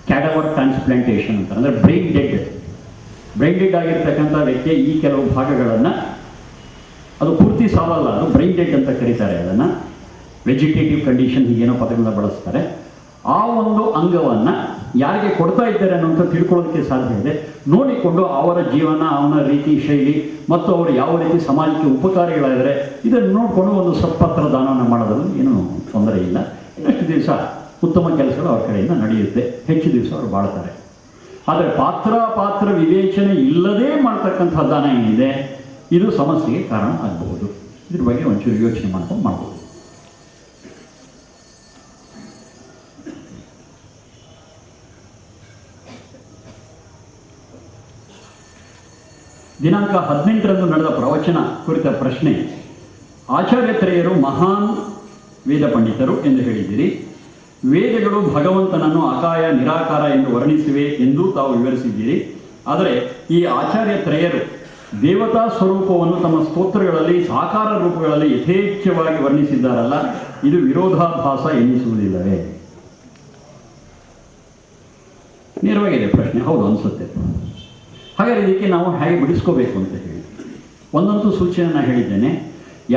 Speaker 3: ಕ್ಯಾಡವರ್ ಟ್ರಾನ್ಸ್ಪ್ಲಾಂಟೇಷನ್ ಅಂತ ಅಂದರೆ ಬ್ರೈನ್ ಡೆಡ್ ಆಗಿರ್ತಕ್ಕಂಥ ವ್ಯಕ್ತಿಯ ಈ ಕೆಲವು ಭಾಗಗಳನ್ನು, ಅದು ಪೂರ್ತಿ ಸಾವಲ್ಲ, ಅದು ಬ್ರೈನ್ ಡೆಡ್ ಅಂತ ಕರೀತಾರೆ. ಅದನ್ನು ವೆಜಿಟೇಟಿವ್ ಕಂಡೀಷನ್ ಹೀಗೇನೋ ಪದಗಳನ್ನ ಬಳಸ್ತಾರೆ. ಆ ಒಂದು ಅಂಗವನ್ನು ಯಾರಿಗೆ ಕೊಡ್ತಾ ಇದ್ದಾರೆ ಅನ್ನೋಂಥ ತಿಳ್ಕೊಳ್ಳೋದಕ್ಕೆ ಸಾಧ್ಯ ಇದೆ. ನೋಡಿಕೊಂಡು ಅವರ ಜೀವನ, ಅವನ ರೀತಿ ಶೈಲಿ ಮತ್ತು ಅವರು ಯಾವ ರೀತಿ ಸಮಾಜಕ್ಕೆ ಉಪಕಾರಿಗಳಾದರೆ ಇದನ್ನು ನೋಡಿಕೊಂಡು ಒಂದು ಸತ್ಪಾತ್ರ ದಾನವನ್ನು ಮಾಡೋದ್ರಲ್ಲಿ ಏನೂ ತೊಂದರೆ ಇಲ್ಲ. ಇನ್ನಷ್ಟು ದಿವಸ ಉತ್ತಮ ಕೆಲಸಗಳು ಅವ್ರ ಕಡೆಯಿಂದ ನಡೆಯುತ್ತೆ, ಹೆಚ್ಚು ದಿವಸ ಅವರು ಬಾಳ್ತಾರೆ. ಆದರೆ ಪಾತ್ರ ವಿವೇಚನೆ ಇಲ್ಲದೇ ಮಾಡ್ತಕ್ಕಂಥ ದಾನ ಏನಿದೆ ಇದು ಸಮಸ್ಯೆಗೆ ಕಾರಣ ಆಗಬಹುದು. ಇದ್ರ ಬಗ್ಗೆ ಒಂಚೂರು ಯೋಚನೆ ಮಾಡ್ಕೊಂಡು ಮಾಡ್ಬೋದು. ದಿನಾಂಕ 18ರಂದು ನಡೆದ ಪ್ರವಚನ ಕುರಿತ ಪ್ರಶ್ನೆ: ಆಚಾರ್ಯತ್ರಯರು ಮಹಾನ್ ವೇದ ಪಂಡಿತರು ಎಂದು ಹೇಳಿದ್ದೀರಿ. ವೇದಗಳು ಭಗವಂತನನ್ನು ಅಕಾಯ ನಿರಾಕಾರ ಎಂದು ವರ್ಣಿಸಿವೆ ಎಂದು ತಾವು ವಿವರಿಸಿದ್ದೀರಿ. ಆದರೆ ಈ ಆಚಾರ್ಯತ್ರಯರು ದೇವತಾ ಸ್ವರೂಪವನ್ನು ತಮ್ಮ ಸ್ತೋತ್ರಗಳಲ್ಲಿ ಸಾಕಾರ ರೂಪಗಳಲ್ಲಿ ಯಥೇಚ್ಛವಾಗಿ ವರ್ಣಿಸಿದ್ದಾರಲ್ಲ, ಇದು ವಿರೋಧಾಭಾಸ ಎನ್ನಿಸುವುದಿಲ್ಲವೇ? ನೇರವಾಗಿದೆ ಪ್ರಶ್ನೆ. ಹೌದು ಅನಿಸುತ್ತೆ. ಹಾಗಾದರೆ ಇದಕ್ಕೆ ನಾವು ಹೇಗೆ ಬಿಡಿಸ್ಕೋಬೇಕು ಅಂತ ಹೇಳಿ ಒಂದಂತೂ ಸೂಚನೆ ನಾನು ಹೇಳಿದ್ದೇನೆ.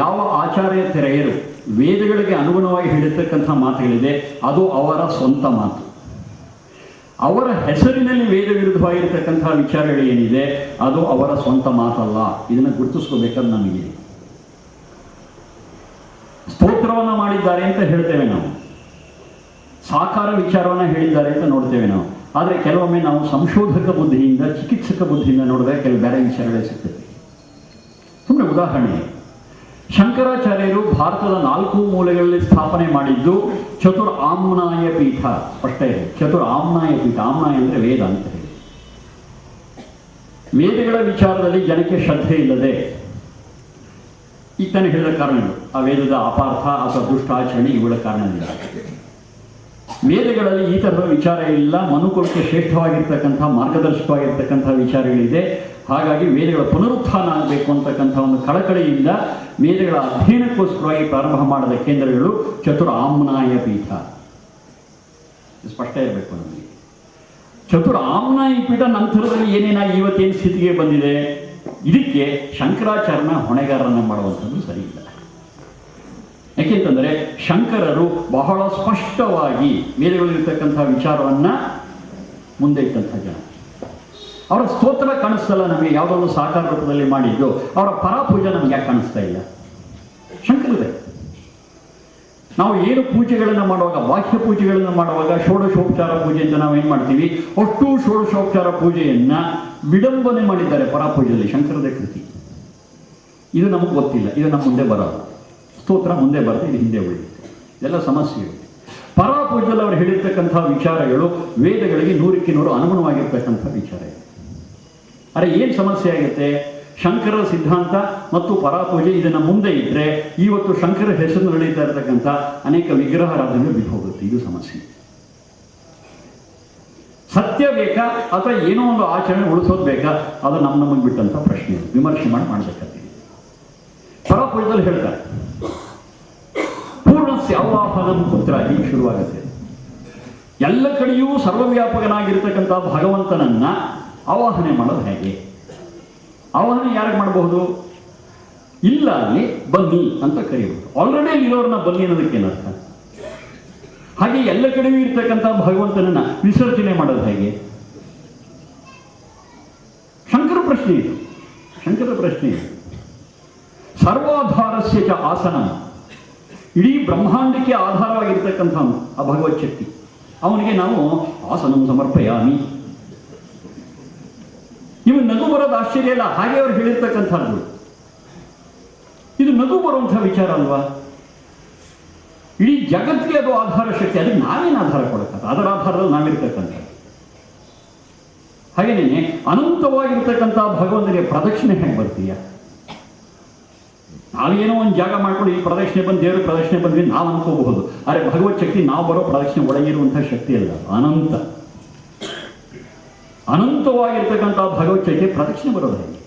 Speaker 3: ಯಾವ ಆಚಾರ್ಯ ತೆರೆಯರು ವೇದಗಳಿಗೆ ಅನುಗುಣವಾಗಿ ಹೇಳಿರ್ತಕ್ಕಂಥ ಮಾತುಗಳಿದೆ ಅದು ಅವರ ಸ್ವಂತ ಮಾತು. ಅವರ ಹೆಸರಿನಲ್ಲಿ ವೇದ ವಿರುದ್ಧವಾಗಿರ್ತಕ್ಕಂಥ ವಿಚಾರಗಳು ಏನಿದೆ ಅದು ಅವರ ಸ್ವಂತ ಮಾತಲ್ಲ. ಇದನ್ನು ಗುರುತಿಸ್ಕೋಬೇಕಾದ್ರೆ ನಮಗೆ ಸ್ತೋತ್ರವನ್ನು ಮಾಡಿದ್ದಾರೆ ಅಂತ ಹೇಳ್ತೇವೆ ನಾವು, ಸಾಕಾರ ವಿಚಾರವನ್ನು ಹೇಳಿದ್ದಾರೆ ಅಂತ ನೋಡ್ತೇವೆ ನಾವು. ಆದರೆ ಕೆಲವೊಮ್ಮೆ ನಾವು ಸಂಶೋಧಕ ಬುದ್ಧಿಯಿಂದ, ಚಿಕಿತ್ಸಕ ಬುದ್ಧಿಯಿಂದ ನೋಡಿದ್ರೆ ಕೆಲವು ಬೇರೆ ವಿಚಾರಗಳೇ ಸಿಗ್ತದೆ. ಸುಮ್ಮನೆ ಉದಾಹರಣೆ, ಶಂಕರಾಚಾರ್ಯರು ಭಾರತದ 4 ಮೂಲೆಗಳಲ್ಲಿ ಸ್ಥಾಪನೆ ಮಾಡಿದ್ದು ಚತುರ್ ಆಮ್ನಾಯ ಪೀಠ. ಸ್ಪಷ್ಟ ಇದೆ, ಚತುರ್ ಆಮ್ನಾಯ ಪೀಠ. ಆಮ್ನಾಯ ಅಂದರೆ ವೇದ ಅಂತ ಹೇಳಿ. ವೇದಗಳ ವಿಚಾರದಲ್ಲಿ ಜನಕ್ಕೆ ಶ್ರದ್ಧೆ ಇಲ್ಲದೆ ಈಗ ತಾನೇ ಹೇಳಿದ ಕಾರಣಗಳು, ಆ ವೇದದ ಅಪಾರ್ಥ ಅಥವಾ ದುಷ್ಟಾಚರಣೆ ಇವುಗಳ ಕಾರಣದಿಂದ ವೇದಗಳಲ್ಲಿ ಈ ಥರದ ವಿಚಾರ ಇಲ್ಲ. ಮನುಕುಲಕ್ಕೆ ಶ್ರೇಷ್ಠವಾಗಿರ್ತಕ್ಕಂಥ ಮಾರ್ಗದರ್ಶಕವಾಗಿರ್ತಕ್ಕಂಥ ವಿಚಾರಗಳಿದೆ. ಹಾಗಾಗಿ ವೇದಗಳ ಪುನರುತ್ಥಾನ ಆಗಬೇಕು ಅಂತಕ್ಕಂಥ ಒಂದು ಕಳಕಳಿಯಿಂದ ವೇದಗಳ ಅಧ್ಯಯನಕ್ಕೋಸ್ಕರವಾಗಿ ಪ್ರಾರಂಭ ಮಾಡಿದ ಕೇಂದ್ರಗಳು ಚತುರ ಆಮ್ನಾಯ ಪೀಠ. ಸ್ಪಷ್ಟ ಇರಬೇಕು ನಮಗೆ. ಚತುರ ಆಮ್ನಾಯ ಪೀಠ ನಂತರದಲ್ಲಿ ಏನೇನಾಗಿ ಇವತ್ತೇನು ಸ್ಥಿತಿಗೆ ಬಂದಿದೆ, ಇದಕ್ಕೆ ಶಂಕರಾಚಾರ್ಯನ ಹೊಣೆಗಾರರನ್ನು ಮಾಡುವಂಥದ್ದು ಸರಿ ಇಲ್ಲ. ಯಾಕೆಂತಂದರೆ ಶಂಕರರು ಬಹಳ ಸ್ಪಷ್ಟವಾಗಿ ವೇದಗಳಲ್ಲಿರ್ತಕ್ಕಂಥ ವಿಚಾರವನ್ನು ಮುಂದೆ ಇಟ್ಟಂಥ ಜನ. ಅವರ ಸ್ತೋತ್ರ ಕಾಣಿಸ್ತಲ್ಲ ನಮಗೆ, ಯಾವುದೊಂದು ಸಾಕಾರ ರೂಪದಲ್ಲಿ ಮಾಡಿದ್ದು. ಅವರ ಪರಾಪೂಜೆ ನಮ್ಗೆ ಯಾಕೆ ಕಾಣಿಸ್ತಾ ಇಲ್ಲ? ಶಂಕರದೇ. ನಾವು ಏನು ಪೂಜೆಗಳನ್ನು ಮಾಡುವಾಗ, ಬಾಹ್ಯ ಪೂಜೆಗಳನ್ನು ಮಾಡುವಾಗ ಷೋಡಶೋಪಚಾರ ಪೂಜೆ ಅಂತ ನಾವು ಏನು ಮಾಡ್ತೀವಿ, ಅಷ್ಟು ಷೋಡಶೋಪಚಾರ ಪೂಜೆಯನ್ನು ವಿಡಂಬನೆ ಮಾಡಿದ್ದಾರೆ ಪರಾಪೂಜೆಯಲ್ಲಿ. ಶಂಕರದೇ ಕೃತಿ. ಇದು ನಮಗೆ ಗೊತ್ತಿಲ್ಲ, ಇದು ನಮ್ಮ ಮುಂದೆ ಬರೋದು. ಸ್ತೋತ್ರ ಮುಂದೆ ಬರುತ್ತೆ, ಇದು ಹಿಂದೆ ಉಳಿಯುತ್ತೆ. ಇದೆಲ್ಲ ಸಮಸ್ಯೆಗಳು. ಪರಾಪೂಜೆಯಲ್ಲಿ ಅವರು ಹೇಳಿರ್ತಕ್ಕಂಥ ವಿಚಾರಗಳು ವೇದಗಳಿಗೆ 100ಕ್ಕೆ 100 ಅನುಗುಣವಾಗಿರ್ತಕ್ಕಂಥ ವಿಚಾರ ಇದೆ. ಆದರೆ ಏನು ಸಮಸ್ಯೆ ಆಗುತ್ತೆ, ಶಂಕರರ ಸಿದ್ಧಾಂತ ಮತ್ತು ಪರಾಪೂಜೆ ಇದನ್ನು ಮುಂದೆ ಇಟ್ಟರೆ ಇವತ್ತು ಶಂಕರ ಹೆಸರು ನಡೀತಾ ಇರತಕ್ಕಂಥ ಅನೇಕ ವಿಗ್ರಹಾರಾಧನೆ ಬಿಟ್ಟು ಹೋಗುತ್ತೆ. ಇದು ಸಮಸ್ಯೆ. ಸತ್ಯ ಬೇಕಾ ಅಥವಾ ಏನೋ ಒಂದು ಆಚರಣೆ ಉಳಿಸೋದು ಬೇಕಾ, ಅದು ನಮಗೆ ಬಿಟ್ಟಂಥ ಪ್ರಶ್ನೆ. ವಿಮರ್ಶೆ ಮಾಡಬೇಕಾಗ್ತದೆ. ಪರಾಪೂಜೆಯಲ್ಲಿ ಹೇಳ್ತಾರೆ ಪೂರ್ಣಸ್ಯ ಆವಾಹನಂ ಪುತ್ರ, ಹೀಗೆ ಶುರುವಾಗುತ್ತೆ. ಎಲ್ಲ ಕಡೆಯೂ ಸರ್ವವ್ಯಾಪಕನಾಗಿರ್ತಕ್ಕಂಥ ಭಗವಂತನನ್ನ ಆವಾಹನೆ ಮಾಡೋದು ಹೇಗೆ? ಆವಾಹನೆ ಯಾರಿಗೆ ಮಾಡಬಹುದು? ಇಲ್ಲ ಅಲ್ಲಿ ಬನ್ನಿ ಅಂತ ಕರೀಬಹುದು. ಆಲ್ರೆಡಿ ಇರೋರನ್ನ ಬನ್ನಿ ಅನ್ನೋದಕ್ಕೇನರ್ಥ? ಹಾಗೆ ಎಲ್ಲ ಕಡೆಯೂ ಇರ್ತಕ್ಕಂಥ ಭಗವಂತನನ್ನ ವಿಸರ್ಜನೆ ಮಾಡೋದು ಹೇಗೆ? ಶಂಕರ ಪ್ರಶ್ನೆ ಇದು. ಶಂಕರ ಪ್ರಶ್ನೆ ಇದು. ಸರ್ವಾಧಾರಸ್ಯ ಚ ಆಸನ, ಇಡೀ ಬ್ರಹ್ಮಾಂಡಕ್ಕೆ ಆಧಾರವಾಗಿರ್ತಕ್ಕಂಥ ಆ ಭಗವತ್ ಶಕ್ತಿ, ಅವನಿಗೆ ನಾವು ಆಸನಂ ಸಮರ್ಪಯಾಮಿ. ಇವು ನಗು ಬರೋದು ಆಶ್ಚರ್ಯ ಇಲ್ಲ, ಹಾಗೆ ಅವ್ರು ಹೇಳಿರ್ತಕ್ಕಂಥದ್ದು. ಇದು ನಗು ಬರುವಂಥ ವಿಚಾರ ಅಲ್ವಾ? ಇಡೀ ಜಗತ್ತಿಗೆ ಅದು ಆಧಾರ ಶಕ್ತಿ. ಅದಕ್ಕೆ ನಾವೇನು ಆಧಾರ ಕೊಡಕ್ಕಂಥ? ಅದರ ಆಧಾರದಲ್ಲಿ ನಾವಿರ್ತಕ್ಕಂಥ. ಹಾಗೇನೇ ಅನಂತವಾಗಿರ್ತಕ್ಕಂಥ ಭಗವಂತನಿಗೆ ಪ್ರದಕ್ಷಿಣೆ ಹೆಂಗೆ ಬರ್ತೀಯ? ನಾವೇನೋ ಒಂದು ಜಾಗ ಮಾಡ್ಕೊಂಡು ಈ ಪ್ರದಕ್ಷಿಣೆ ಬಂದು ದೇವರು ಪ್ರದಕ್ಷಿಣೆ ಬಂದ್ವಿ ನಾವು ಅನ್ಕೋಬಹುದು. ಆದರೆ ಭಗವತ್ ಶಕ್ತಿ ನಾವು ಬರೋ ಪ್ರದಕ್ಷಿಣೆ ಒಳಗಿರುವಂಥ ಶಕ್ತಿ ಅಲ್ಲ, ಅನಂತ. ಅನಂತವಾಗಿರ್ತಕ್ಕಂಥ ಭಗವತ್ ಶಕ್ತಿ ಪ್ರದಕ್ಷಿಣೆ ಬರೋದು ಹೇಗೆ?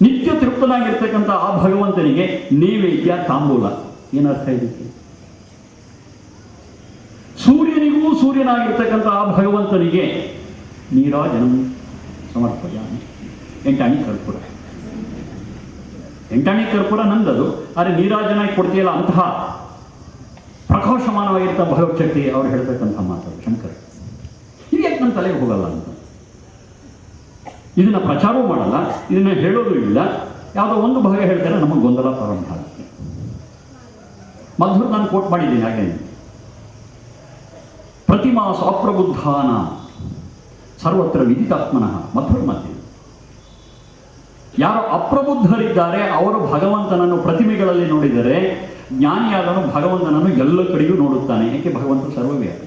Speaker 3: ನಿತ್ಯ ತೃಪ್ತನಾಗಿರ್ತಕ್ಕಂಥ ಆ ಭಗವಂತನಿಗೆ ನೈವೇದ್ಯ ತಾಂಬೂಲ, ಏನರ್ಥ ಇದಕ್ಕೆ? ಸೂರ್ಯನಿಗೂ ಸೂರ್ಯನಾಗಿರ್ತಕ್ಕಂಥ ಆ ಭಗವಂತನಿಗೆ ನೀರಾಜನಂ ಸಮರ್ಪಯಾಮಿ. 8 ಆಣಿ ಕರ್ಪೂರ. 8 ಆಣಿ ಕರ್ಪೂರ ನಂದದು, ಆದರೆ ನೀರಾಜನಾಗಿ ಕೊಡ್ತೀಯಲ್ಲ ಅಂತಹ ಪ್ರಕಾಶಮಾನವಾಗಿರ್ತ ಭಗವತ್ ಶಕ್ತಿ ಅವ್ರು ಹೇಳ್ತಕ್ಕಂಥ ಮಾತು ಶಂಕರ. ಇದು ಯಾಕೆ ನನ್ನ ತಲೆಗೆ ಹೋಗಲ್ಲ ಅಂತ? ಇದನ್ನ ಪ್ರಚಾರವೂ ಮಾಡಲ್ಲ, ಇದನ್ನ ಹೇಳೋದು ಇಲ್ಲ. ಯಾವುದೋ ಒಂದು ಭಾಗ ಹೇಳ್ತಾರೆ, ನಮಗೆ ಗೊಂದಲ ಪ್ರಾರಂಭ ಆಗುತ್ತೆ. ಮಧ್ವರು ನಾನು ಕೋಟ್ ಮಾಡಿದ್ದೀನಿ ಹಾಗೆ, ಪ್ರತಿಮಾ ಸ್ವಾಪ್ರಬುದ್ಧಾನ ಸರ್ವತ್ರ ವಿದಿತಾತ್ಮನಃ. ಮಧ್ವರು ಮಾತಿದೆ. ಯಾರು ಅಪ್ರಬುದ್ಧರಿದ್ದಾರೆ ಅವರು ಭಗವಂತನನ್ನು ಪ್ರತಿಮೆಗಳಲ್ಲಿ ನೋಡಿದರೆ, ಜ್ಞಾನಿಯಾದನು ಭಗವಂತನನ್ನು ಎಲ್ಲ ಕಡೆಯೂ ನೋಡುತ್ತಾನೆ. ಏಕೆ? ಭಗವಂತ ಸರ್ವವ್ಯಾಪಿ.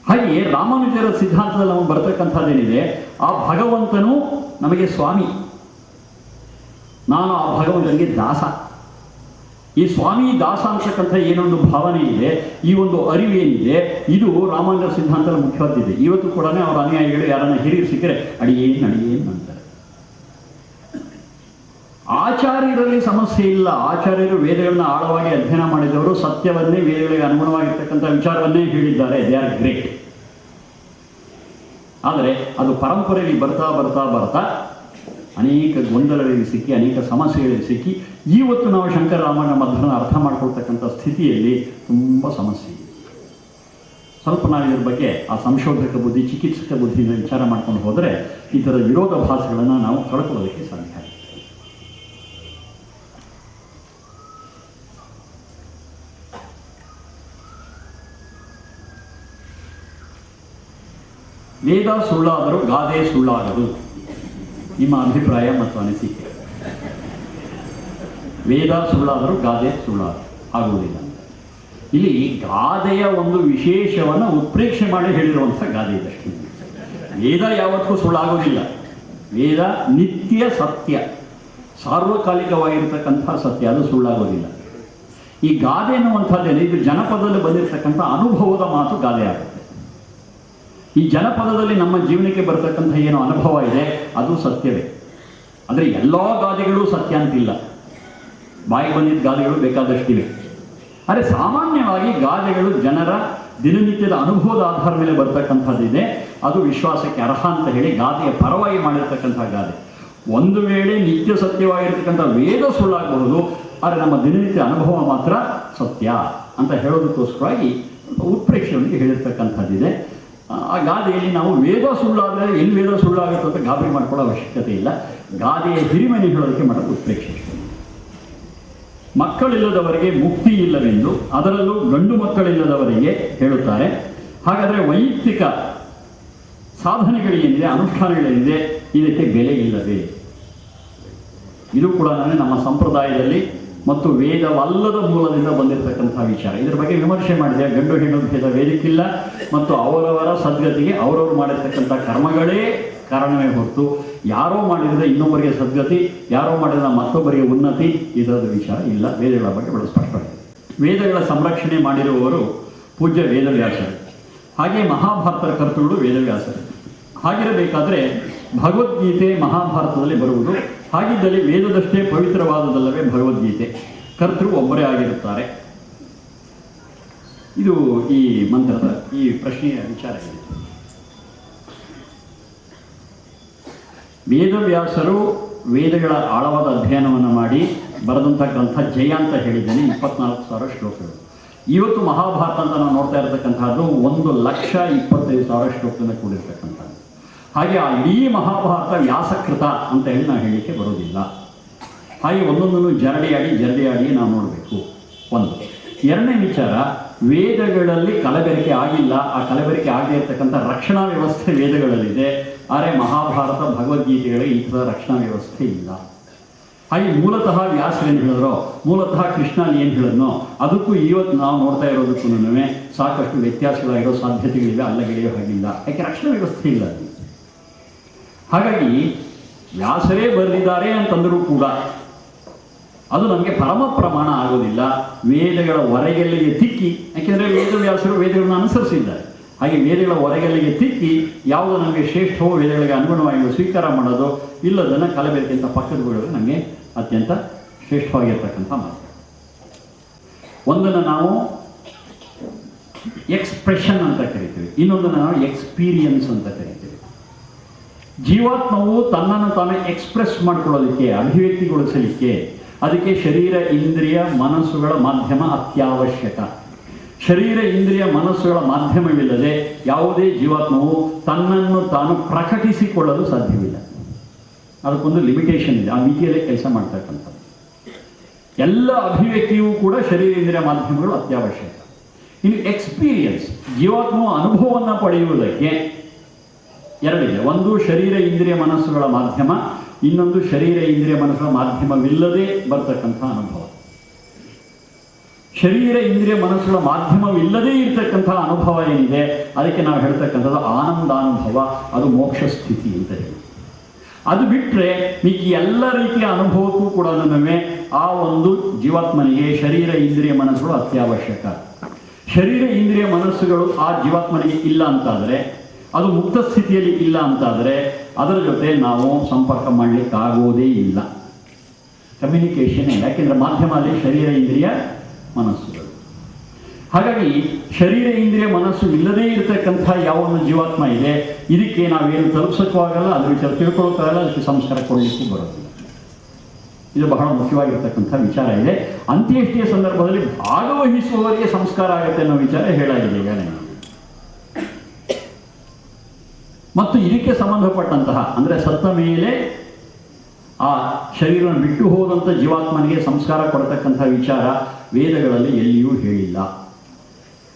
Speaker 3: ಹಾಗೆಯೇ ರಾಮಾನುಜರ ಸಿದ್ಧಾಂತದಲ್ಲಿ ನಮಗೆ ಬರ್ತಕ್ಕಂಥದ್ದೇನಿದೆ, ಆ ಭಗವಂತನು ನಮಗೆ ಸ್ವಾಮಿ, ನಾನು ಆ ಭಗವಂತನಿಗೆ ದಾಸ. ಈ ಸ್ವಾಮಿ ದಾಸ ಅಂತಕ್ಕಂಥ ಏನೊಂದು ಭಾವನೆ ಇದೆ, ಈ ಒಂದು ಅರಿವೇನಿದೆ, ಇದು ರಾಮಾನುಜರ ಸಿದ್ಧಾಂತದ ಮುಖ್ಯವಾದಿದೆ. ಇವತ್ತು ಕೂಡ ಅವರ ಅನುಯಾಯಿಗಳು ಯಾರನ್ನ ಹಿರಿಯರು ಸಿಕ್ಕರೆ ಅಡಿಯೇನು ಅಂತಾರೆ. ಆಚಾರ್ಯರಲ್ಲಿ ಸಮಸ್ಯೆ ಇಲ್ಲ. ಆಚಾರ್ಯರು ವೇದಗಳನ್ನ ಆಳವಾಗಿ ಅಧ್ಯಯನ ಮಾಡಿದವರು, ಸತ್ಯವನ್ನೇ ವೇದಗಳಿಗೆ ಅನುಗುಣವಾಗಿರ್ತಕ್ಕಂಥ ವಿಚಾರವನ್ನೇ ಹೇಳಿದ್ದಾರೆ. They are great. ಆದರೆ ಅದು ಪರಂಪರೆಯಲ್ಲಿ ಬರ್ತಾ ಬರ್ತಾ ಬರ್ತಾ ಅನೇಕ ಗೊಂದಲಗಳಿಗೆ ಸಿಕ್ಕಿ, ಅನೇಕ ಸಮಸ್ಯೆಗಳಿಗೆ ಸಿಕ್ಕಿ, ಇವತ್ತು ನಾವು ಶಂಕರರಾಮಣ್ಣ ಮಧ್ವನ ಅರ್ಥ ಮಾಡ್ಕೊಳ್ತಕ್ಕಂಥ ಸ್ಥಿತಿಯಲ್ಲಿ ತುಂಬ ಸಮಸ್ಯೆ ಇದೆ. ಸ್ವಲ್ಪ ನಾವು ಇದ್ರ ಬಗ್ಗೆ ಆ ಸಂಶೋಧಕ ಬುದ್ಧಿ, ಚಿಕಿತ್ಸಕ ಬುದ್ಧಿಯಿಂದ ವಿಚಾರ ಮಾಡ್ಕೊಂಡು ಹೋದರೆ ಈ ಥರದ ವಿರೋಧಾಭಾಸಗಳನ್ನು ನಾವು ಕಳ್ಕೊಳ್ಳೋದಕ್ಕೆ ಸಾಧ್ಯ. ವೇದ ಸುಳ್ಳಾದರೂ ಗಾದೆ ಸುಳ್ಳಾಗದು. ನಿಮ್ಮ ಅಭಿಪ್ರಾಯ ಮತ್ತು ಅನಿಸಿಕೆ. ವೇದ ಸುಳ್ಳಾದರೂ ಗಾದೆ ಆಗುವುದಿಲ್ಲ. ಇಲ್ಲಿ ಗಾದೆಯ ಒಂದು ವಿಶೇಷವನ್ನು ಉತ್ಪ್ರೇಕ್ಷೆ ಮಾಡಿ ಹೇಳಿರುವಂಥ ಗಾದೆ ಇದಷ್ಟೇ. ವೇದ ಯಾವತ್ತೂ ಸುಳ್ಳಾಗೋದಿಲ್ಲ. ವೇದ ನಿತ್ಯ ಸತ್ಯ, ಸಾರ್ವಕಾಲಿಕವಾಗಿರ್ತಕ್ಕಂಥ ಸತ್ಯ, ಅದು ಸುಳ್ಳಾಗೋದಿಲ್ಲ. ಈ ಗಾದೆ ಎನ್ನುವಂಥದ್ದೇನೆ, ಇದು ಜನಪದದಲ್ಲಿ ಬಂದಿರತಕ್ಕಂಥ ಅನುಭವದ ಮಾತು ಗಾದೆ ಆಗುತ್ತೆ. ಈ ಜನಪದದಲ್ಲಿ ನಮ್ಮ ಜೀವನಕ್ಕೆ ಬರ್ತಕ್ಕಂಥ ಏನೋ ಅನುಭವ ಇದೆ ಅದು ಸತ್ಯವೇ. ಆದರೆ ಎಲ್ಲ ಗಾದೆಗಳು ಸತ್ಯ ಅಂತಿಲ್ಲ. ಬಾಯಿಗೆ ಬಂದಿದ್ದ ಗಾದೆಗಳು ಬೇಕಾದಷ್ಟಿವೆ. ಆದರೆ ಸಾಮಾನ್ಯವಾಗಿ ಗಾದೆಗಳು ಜನರ ದಿನನಿತ್ಯದ ಅನುಭವದ ಆಧಾರದ ಮೇಲೆ ಬರ್ತಕ್ಕಂಥದ್ದಿದೆ. ಅದು ವಿಶ್ವಾಸಕ್ಕೆ ಅರ್ಹ ಅಂತ ಹೇಳಿ ಗಾದೆಯ ಪರವಾಗಿ ಮಾಡಿರ್ತಕ್ಕಂಥ ಗಾದೆ. ಒಂದು ವೇಳೆ ನಿತ್ಯ ಸತ್ಯವಾಗಿರ್ತಕ್ಕಂಥ ವೇದ ಸುಳ್ಳಾಗಬಹುದು, ಆದರೆ ನಮ್ಮ ದಿನನಿತ್ಯ ಅನುಭವ ಮಾತ್ರ ಸತ್ಯ ಅಂತ ಹೇಳೋದಕ್ಕೋಸ್ಕರವಾಗಿ ಉತ್ಪ್ರೇಕ್ಷೆಯೊಂದಿಗೆ ಹೇಳಿರ್ತಕ್ಕಂಥದ್ದಿದೆ. ಆ ಗಾದೆಯಲ್ಲಿ ನಾವು ವೇದ ಸುಳ್ಳಾದರೆ ಎಲ್ಲಿ ವೇದ ಸುಳ್ಳಾಗುತ್ತೆ ಅಂತ ಗಾಬರಿ ಮಾಡ್ಕೊಳ್ಳೋ ಅವಶ್ಯಕತೆ ಇಲ್ಲ. ಗಾದೆಯ ಹಿರಿಮನೆ ಹೇಳೋದಕ್ಕೆ ಮಾಡೋದು ಉತ್ಪ್ರೇಕ್ಷೆ. ಮಕ್ಕಳಿಲ್ಲದವರಿಗೆ ಮುಕ್ತಿ ಇಲ್ಲವೆಂದು, ಅದರಲ್ಲೂ ಗಂಡು ಮಕ್ಕಳಿಲ್ಲದವರಿಗೆ ಹೇಳುತ್ತಾರೆ. ಹಾಗಾದರೆ ವೈಯಕ್ತಿಕ ಸಾಧನೆಗಳೇನಿದೆ, ಅನುಷ್ಠಾನಗಳೇನಿದೆ, ಇದಕ್ಕೆ ಬೆಲೆ ಇಲ್ಲವೇ? ಇದು ಕೂಡ ನಮ್ಮ ಸಂಪ್ರದಾಯದಲ್ಲಿ ಮತ್ತು ವೇದವಲ್ಲದ ಮೂಲದಿಂದ ಬಂದಿರತಕ್ಕಂಥ ವಿಚಾರ. ಇದರ ಬಗ್ಗೆ ವಿಮರ್ಶೆ ಮಾಡಿದೆ. ಗಂಡು ಹೆಣ್ಣು ಭೇದ ವೇದಕ್ಕಿಲ್ಲ ಮತ್ತು ಅವರವರ ಸದ್ಗತಿಗೆ ಅವರವರು ಮಾಡಿರ್ತಕ್ಕಂಥ ಕರ್ಮಗಳೇ ಕಾರಣವೇ ಹೊರತು ಯಾರೋ ಮಾಡಿದರೆ ಇನ್ನೊಬ್ಬರಿಗೆ ಸದ್ಗತಿ, ಯಾರೋ ಮಾಡಿದ ಮತ್ತೊಬ್ಬರಿಗೆ ಉನ್ನತಿ, ಇದರ ವಿಚಾರ ಇಲ್ಲ. ವೇದಗಳ ಬಗ್ಗೆ ಬಹಳ ಸ್ಪಷ್ಟವಾಗಿದೆ. ವೇದಗಳ ಸಂರಕ್ಷಣೆ ಮಾಡಿರುವವರು ಪೂಜ್ಯ ವೇದವ್ಯಾಸರು. ಹಾಗೆ ಮಹಾಭಾರತದ ಕರ್ತೃಗಳು ವೇದವ್ಯಾಸರು. ಹಾಗಿರಬೇಕಾದ್ರೆ ಭಗವದ್ಗೀತೆ ಮಹಾಭಾರತದಲ್ಲಿ ಬರುವುದು. ಹಾಗಿದ್ದಲ್ಲಿ ವೇದದಷ್ಟೇ ಪವಿತ್ರವಾದದಲ್ಲವೇ ಭಗವದ್ಗೀತೆ? ಕರ್ತೃ ಒಬ್ಬರೇ ಆಗಿರುತ್ತಾರೆ. ಇದು ಈ ಮಂತ್ರದ ಈ ಪ್ರಶ್ನೆಯ ವಿಚಾರ ಇದೆ. ವೇದವ್ಯಾಸರು ವೇದಗಳ ಆಳವಾದ ಅಧ್ಯಯನವನ್ನು ಮಾಡಿ ಬರೆದಂಥ ಗ್ರಂಥ ಜಯ ಅಂತ ಹೇಳಿದ್ದೇನೆ. 24,000 ಶ್ಲೋಕಗಳು. ಇವತ್ತು ಮಹಾಭಾರತ ಅಂತ ನಾವು ನೋಡ್ತಾ ಇರತಕ್ಕಂಥದ್ದು 1,25,000 ಶ್ಲೋಕದಿಂದ ಕೂಡಿರ್ತಕ್ಕಂಥದ್ದು. ಹಾಗೆ ಆ ಇಡೀ ಮಹಾಭಾರತ ವ್ಯಾಸಕೃತ ಅಂತ ಹೇಳಿ ನಾವು ಹೇಳಲಿಕ್ಕೆ ಬರೋದಿಲ್ಲ. ಹಾಗೆ ಒಂದೊಂದನ್ನು ಜರಡಿಯಾಡಿ ನಾವು ನೋಡಬೇಕು. ಒಂದು. ಎರಡನೇ ವಿಚಾರ, ವೇದಗಳಲ್ಲಿ ಕಲಬೆರಕೆ ಆಗಿಲ್ಲ. ಆ ಕಲಬೆರಕೆ ಆಗದೇ ಇರತಕ್ಕಂಥ ರಕ್ಷಣಾ ವ್ಯವಸ್ಥೆ ವೇದಗಳಲ್ಲಿದೆ. ಆದರೆ ಮಹಾಭಾರತ ಭಗವದ್ಗೀತೆಗಳಿಗೆ ಈ ಥರದ ರಕ್ಷಣಾ ವ್ಯವಸ್ಥೆ ಇಲ್ಲ. ಹಾಗೆ ಮೂಲತಃ ವ್ಯಾಸರು ಏನು ಹೇಳಿದ್ರೋ, ಮೂಲತಃ ಕೃಷ್ಣ ಏನು ಹೇಳಿದ್ನೋ, ಅದಕ್ಕೂ ಇವತ್ತು ನಾವು ನೋಡ್ತಾ ಇರೋದಕ್ಕೂ ಸಾಕಷ್ಟು ವ್ಯತ್ಯಾಸಗಳಾಗಿರೋ ಸಾಧ್ಯತೆಗಳಿವೆ. ಅಲ್ಲಗೆಳೆಯೋ ಹಾಗಿಲ್ಲ. ಯಾಕೆ? ರಕ್ಷಣಾ ವ್ಯವಸ್ಥೆ ಇಲ್ಲ. ಹಾಗಾಗಿ ವ್ಯಾಸರೇ ಬರೆದಿದ್ದಾರೆ ಅಂತಂದರೂ ಕೂಡ ಅದು ನಮಗೆ ಪರಮ ಪ್ರಮಾಣ ಆಗೋದಿಲ್ಲ. ವೇದಗಳ ಹೊರಗೆಲ್ಲಿಗೆ ತಿಕ್ಕಿ, ಯಾಕೆಂದರೆ ವೇದವ್ಯಾಸರು ವೇದಗಳನ್ನು ಅನುಸರಿಸಿದ್ದಾರೆ. ಹಾಗೆ ವೇದಗಳ ಹೊರಗೆಲ್ಲಿಗೆ ತಿಕ್ಕಿ ಯಾವುದು ನಮಗೆ ಶ್ರೇಷ್ಠವೋ ವೇದಗಳಿಗೆ ಅನುಗುಣವಾಗಿ ಸ್ವೀಕಾರ ಮಾಡೋದು, ಇಲ್ಲದನ್ನು ಕಲಬೆರಕೆಂಥ ಪಕ್ಕದಗಳು ನಮಗೆ ಅತ್ಯಂತ ಶ್ರೇಷ್ಠವಾಗಿರ್ತಕ್ಕಂಥ ಮಾತು. ಒಂದನ್ನು ನಾವು ಎಕ್ಸ್ಪ್ರೆಷನ್ ಅಂತ ಕರಿತೀವಿ, ಇನ್ನೊಂದನ್ನು ನಾವು ಎಕ್ಸ್ಪೀರಿಯನ್ಸ್ ಅಂತ ಕರಿತೀವಿ. ಜೀವಾತ್ಮವು ತನ್ನನ್ನು ತಾನು ಎಕ್ಸ್ಪ್ರೆಸ್ ಮಾಡ್ಕೊಳ್ಳೋದಕ್ಕೆ, ಅಭಿವ್ಯಕ್ತಿಗೊಳಿಸಲಿಕ್ಕೆ ಅದಕ್ಕೆ ಶರೀರ ಇಂದ್ರಿಯ ಮನಸ್ಸುಗಳ ಮಾಧ್ಯಮ ಅತ್ಯವಶ್ಯಕ. ಶರೀರ ಇಂದ್ರಿಯ ಮನಸ್ಸುಗಳ ಮಾಧ್ಯಮವಿಲ್ಲದೆ ಯಾವುದೇ ಜೀವಾತ್ಮವು ತನ್ನನ್ನು ತಾನು ಪ್ರಕಟಿಸಿಕೊಳ್ಳಲು ಸಾಧ್ಯವಿಲ್ಲ. ಅದಕ್ಕೊಂದು ಲಿಮಿಟೇಷನ್ ಇದೆ. ಆ ಮಿತಿಯಲ್ಲೇ ಕೆಲಸ ಮಾಡ್ತಕ್ಕಂಥದ್ದು. ಎಲ್ಲ ಅಭಿವ್ಯಕ್ತಿಯೂ ಕೂಡ ಶರೀರ ಇಂದ್ರಿಯ ಮಾಧ್ಯಮಗಳು ಅತ್ಯವಶ್ಯಕ. ಇನ್ನು ಎಕ್ಸ್ಪೀರಿಯನ್ಸ್, ಜೀವಾತ್ಮವು ಅನುಭವವನ್ನು ಪಡೆಯುವುದಕ್ಕೆ ಎರಡಿದೆ. ಒಂದು ಶರೀರ ಇಂದ್ರಿಯ ಮನಸ್ಸುಗಳ ಮಾಧ್ಯಮ, ಇನ್ನೊಂದು ಶರೀರ ಇಂದ್ರಿಯ ಮನಸ್ಸುಗಳ ಮಾಧ್ಯಮವಿಲ್ಲದೆ ಬರ್ತಕ್ಕಂಥ ಅನುಭವ. ಶರೀರ ಇಂದ್ರಿಯ ಮನಸ್ಸುಗಳ ಮಾಧ್ಯಮವಿಲ್ಲದೇ ಇರ್ತಕ್ಕಂಥ ಅನುಭವ ಏನಿದೆ ಅದಕ್ಕೆ ನಾವು ಹೇಳ್ತಕ್ಕಂಥದ್ದು ಆನಂದಾನುಭವ. ಅದು ಮೋಕ್ಷ ಸ್ಥಿತಿ ಅಂತ ಹೇಳಿ. ಅದು ಬಿಟ್ಟರೆ ಮಿಕ್ಕಿ ಎಲ್ಲ ರೀತಿಯ ಅನುಭವಕ್ಕೂ ಕೂಡ ಆ ಒಂದು ಜೀವಾತ್ಮನಿಗೆ ಶರೀರ ಇಂದ್ರಿಯ ಮನಸ್ಸುಗಳು ಅತ್ಯವಶ್ಯಕ. ಶರೀರ ಇಂದ್ರಿಯ ಮನಸ್ಸುಗಳು ಆ ಜೀವಾತ್ಮನಿಗೆ ಇಲ್ಲ ಅಂತಾದರೆ, ಅದು ಮುಕ್ತ ಸ್ಥಿತಿಯಲ್ಲಿ ಇಲ್ಲ ಅಂತಾದರೆ ಅದರ ಜೊತೆ ನಾವು ಸಂಪರ್ಕ ಮಾಡಲಿಕ್ಕಾಗೋದೇ ಇಲ್ಲ. ಕಮ್ಯುನಿಕೇಷನ್. ಯಾಕೆಂದರೆ ಮಾಧ್ಯಮ ಅಲ್ಲಿ ಶರೀರ, ಇಂದ್ರಿಯ, ಮನಸ್ಸುಗಳು. ಹಾಗಾಗಿ ಶರೀರ, ಇಂದ್ರಿಯ, ಮನಸ್ಸು ಇಲ್ಲದೇ ಇರತಕ್ಕಂಥ ಯಾವೊಂದು ಜೀವಾತ್ಮ ಇದೆ, ಇದಕ್ಕೆ ನಾವೇನು ತಲುಪಿಸೋಕ್ಕೂ ಆಗಲ್ಲ, ಅದ್ರ ವಿಚಾರ ತಿಳ್ಕೊಳ್ಳೋಕ್ಕಾಗಲ್ಲ, ಅದಕ್ಕೆ ಸಂಸ್ಕಾರ ಕೊಡಲಿಕ್ಕೂ ಬರೋದಿಲ್ಲ. ಇದು ಬಹಳ ಮುಖ್ಯವಾಗಿರ್ತಕ್ಕಂಥ ವಿಚಾರ ಇದೆ. ಅಂತ್ಯೇಷ್ಟಿಯ ಸಂದರ್ಭದಲ್ಲಿ ಭಾಗವಹಿಸುವವರಿಗೆ ಸಂಸ್ಕಾರ ಆಗುತ್ತೆ ಅನ್ನೋ ವಿಚಾರ ಹೇಳಾಗಿದೆ ಈಗಾಗಲೇ. ಮತ್ತು ಇದಕ್ಕೆ ಸಂಬಂಧಪಟ್ಟಂತಹ ಅಂದರೆ ಸತ್ತ ಮೇಲೆ ಆ ಶರೀರವನ್ನು ಬಿಟ್ಟು ಹೋದಂಥ ಜೀವಾತ್ಮನಿಗೆ ಸಂಸ್ಕಾರ ಕೊಡತಕ್ಕಂಥ ವಿಚಾರ ವೇದಗಳಲ್ಲಿ ಎಲ್ಲಿಯೂ ಹೇಳಿಲ್ಲ.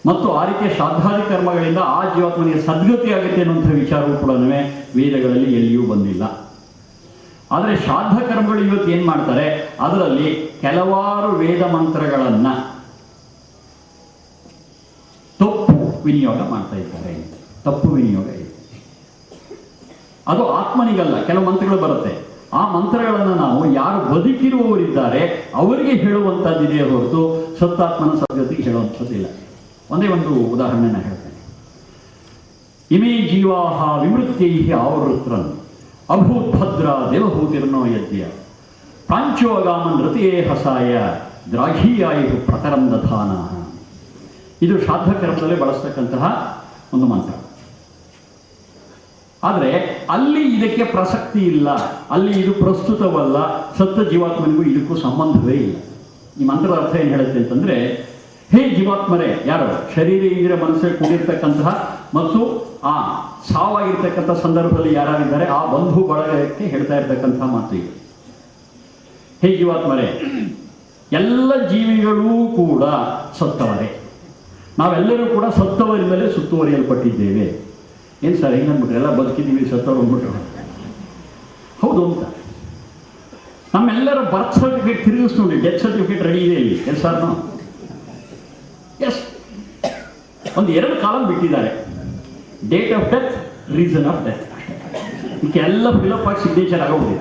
Speaker 3: ಮತ್ತು ಆ ರೀತಿಯ ಶ್ರಾದ್ದಾದಿ ಕರ್ಮಗಳಿಂದ ಆ ಜೀವಾತ್ಮನಿಗೆ ಸದ್ಗತಿ ಆಗುತ್ತೆ ಅನ್ನುವಂಥ ವಿಚಾರವೂ ಕೂಡ ವೇದಗಳಲ್ಲಿ ಎಲ್ಲಿಯೂ ಬಂದಿಲ್ಲ. ಆದರೆ ಶ್ರಾದ್ದ ಕರ್ಮಗಳು ಇವತ್ತು ಏನು ಮಾಡ್ತಾರೆ, ಅದರಲ್ಲಿ ಕೆಲವಾರು ವೇದ ಮಂತ್ರಗಳನ್ನು ತಪ್ಪು ವಿನಿಯೋಗ ಮಾಡ್ತಾ ಇದ್ದಾರೆ. ತಪ್ಪು ವಿನಿಯೋಗ ಇದೆ. ಅದು ಆತ್ಮನಿಗಲ್ಲ, ಕೆಲವು ಮಂತ್ರಗಳು ಬರುತ್ತೆ. ಆ ಮಂತ್ರಗಳನ್ನು ನಾವು ಯಾರು ಬದುಕಿರುವವರಿದ್ದಾರೆ ಅವರಿಗೆ ಹೇಳುವಂಥದ್ದಿದೆಯೇ ಹೊರತು ಸತ್ತಾತ್ಮನ ಸದ್ಗತಿಗೆ ಹೇಳುವಂಥದ್ದಿಲ್ಲ. ಒಂದೇ ಒಂದು ಉದಾಹರಣೆನ ಹೇಳ್ತೇನೆ. ಇಮೇ ಜೀವಾಹ ವಿಮೃತ್ಯೈ ಆವೃತ್ರನ್ ಅಭೂದ್ಭದ್ರ ದೇವಭೂತಿರ್ನೋ ಯದ್ಯ ಪ್ರಾಂಚೋಗಾಮನ್ ರತಿಯೇ ಹಸಾಯ ದ್ರಾಘೀಯಾಯು ಪ್ರತರಂ ದಧಾನ. ಇದು ಶ್ರಾದ್ದ ಕರ್ಮದಲ್ಲಿ ಬಳಸ್ತಕ್ಕಂತಹ ಒಂದು ಮಂತ್ರ. ಆದರೆ ಅಲ್ಲಿ ಇದಕ್ಕೆ ಪ್ರಸಕ್ತಿ ಇಲ್ಲ, ಅಲ್ಲಿ ಇದು ಪ್ರಸ್ತುತವಲ್ಲ, ಸತ್ತ ಜೀವಾತ್ಮನಿಗೂ ಇದಕ್ಕೂ ಸಂಬಂಧವೇ ಇಲ್ಲ. ಈ ಮಂತ್ರದ ಅರ್ಥ ಏನು ಹೇಳುತ್ತೆ ಅಂತಂದರೆ, ಹೇ ಜೀವಾತ್ಮರೇ, ಯಾರು ಶರೀರ, ಇಂದ್ರಿಯ, ಮನಸ್ಸಲ್ಲಿ ಕೂಡಿರ್ತಕ್ಕಂತಹ ಮತ್ತು ಆ ಸಾವಾಗಿರ್ತಕ್ಕಂಥ ಸಂದರ್ಭದಲ್ಲಿ ಯಾರಿದ್ದಾರೆ ಆ ಬಂಧು ಬಳಗಕ್ಕೆ ಹೇಳ್ತಾ ಇರ್ತಕ್ಕಂಥ ಮಾತು ಇದು. ಹೇ ಜೀವಾತ್ಮರೇ, ಎಲ್ಲ ಜೀವಿಗಳೂ ಕೂಡ ಸತ್ತವರೇ. ನಾವೆಲ್ಲರೂ ಕೂಡ ಸತ್ತವರಿಂದಲೇ ಸುತ್ತುವರಿಯಲ್ಪಟ್ಟಿದ್ದೇವೆ. ಏನು ಸರ್ ಹಿಂಗಂದ್ಬಿಟ್ರೆ ಎಲ್ಲ ಬದುಕಿದ್ದೀವಿ, ಸತ್ತವರು ಅಂದ್ಬಿಟ್ರು. ಹೌದು ಅಂತ. ನಮ್ಮೆಲ್ಲರ ಬರ್ತ್ ಸರ್ಟಿಫಿಕೇಟ್ ತಿರುಗಿಸ್ ನೋಡಿ, ಡೆತ್ ಸರ್ಟಿಫಿಕೇಟ್ ರೆಡಿ ಇದೆ ಇಲ್ಲಿ. Yes sir no? ಎಸ್. ಒಂದು 2 ಕಾಲಮ್ ಬಿಟ್ಟಿದ್ದಾರೆ, date of death, reason of death. ಇದಕ್ಕೆ ಎಲ್ಲ ಫಿಲಪ್ ಆಗಿ ಸಿಗ್ನೇಚರ್ ಆಗೋಗಿದೆ.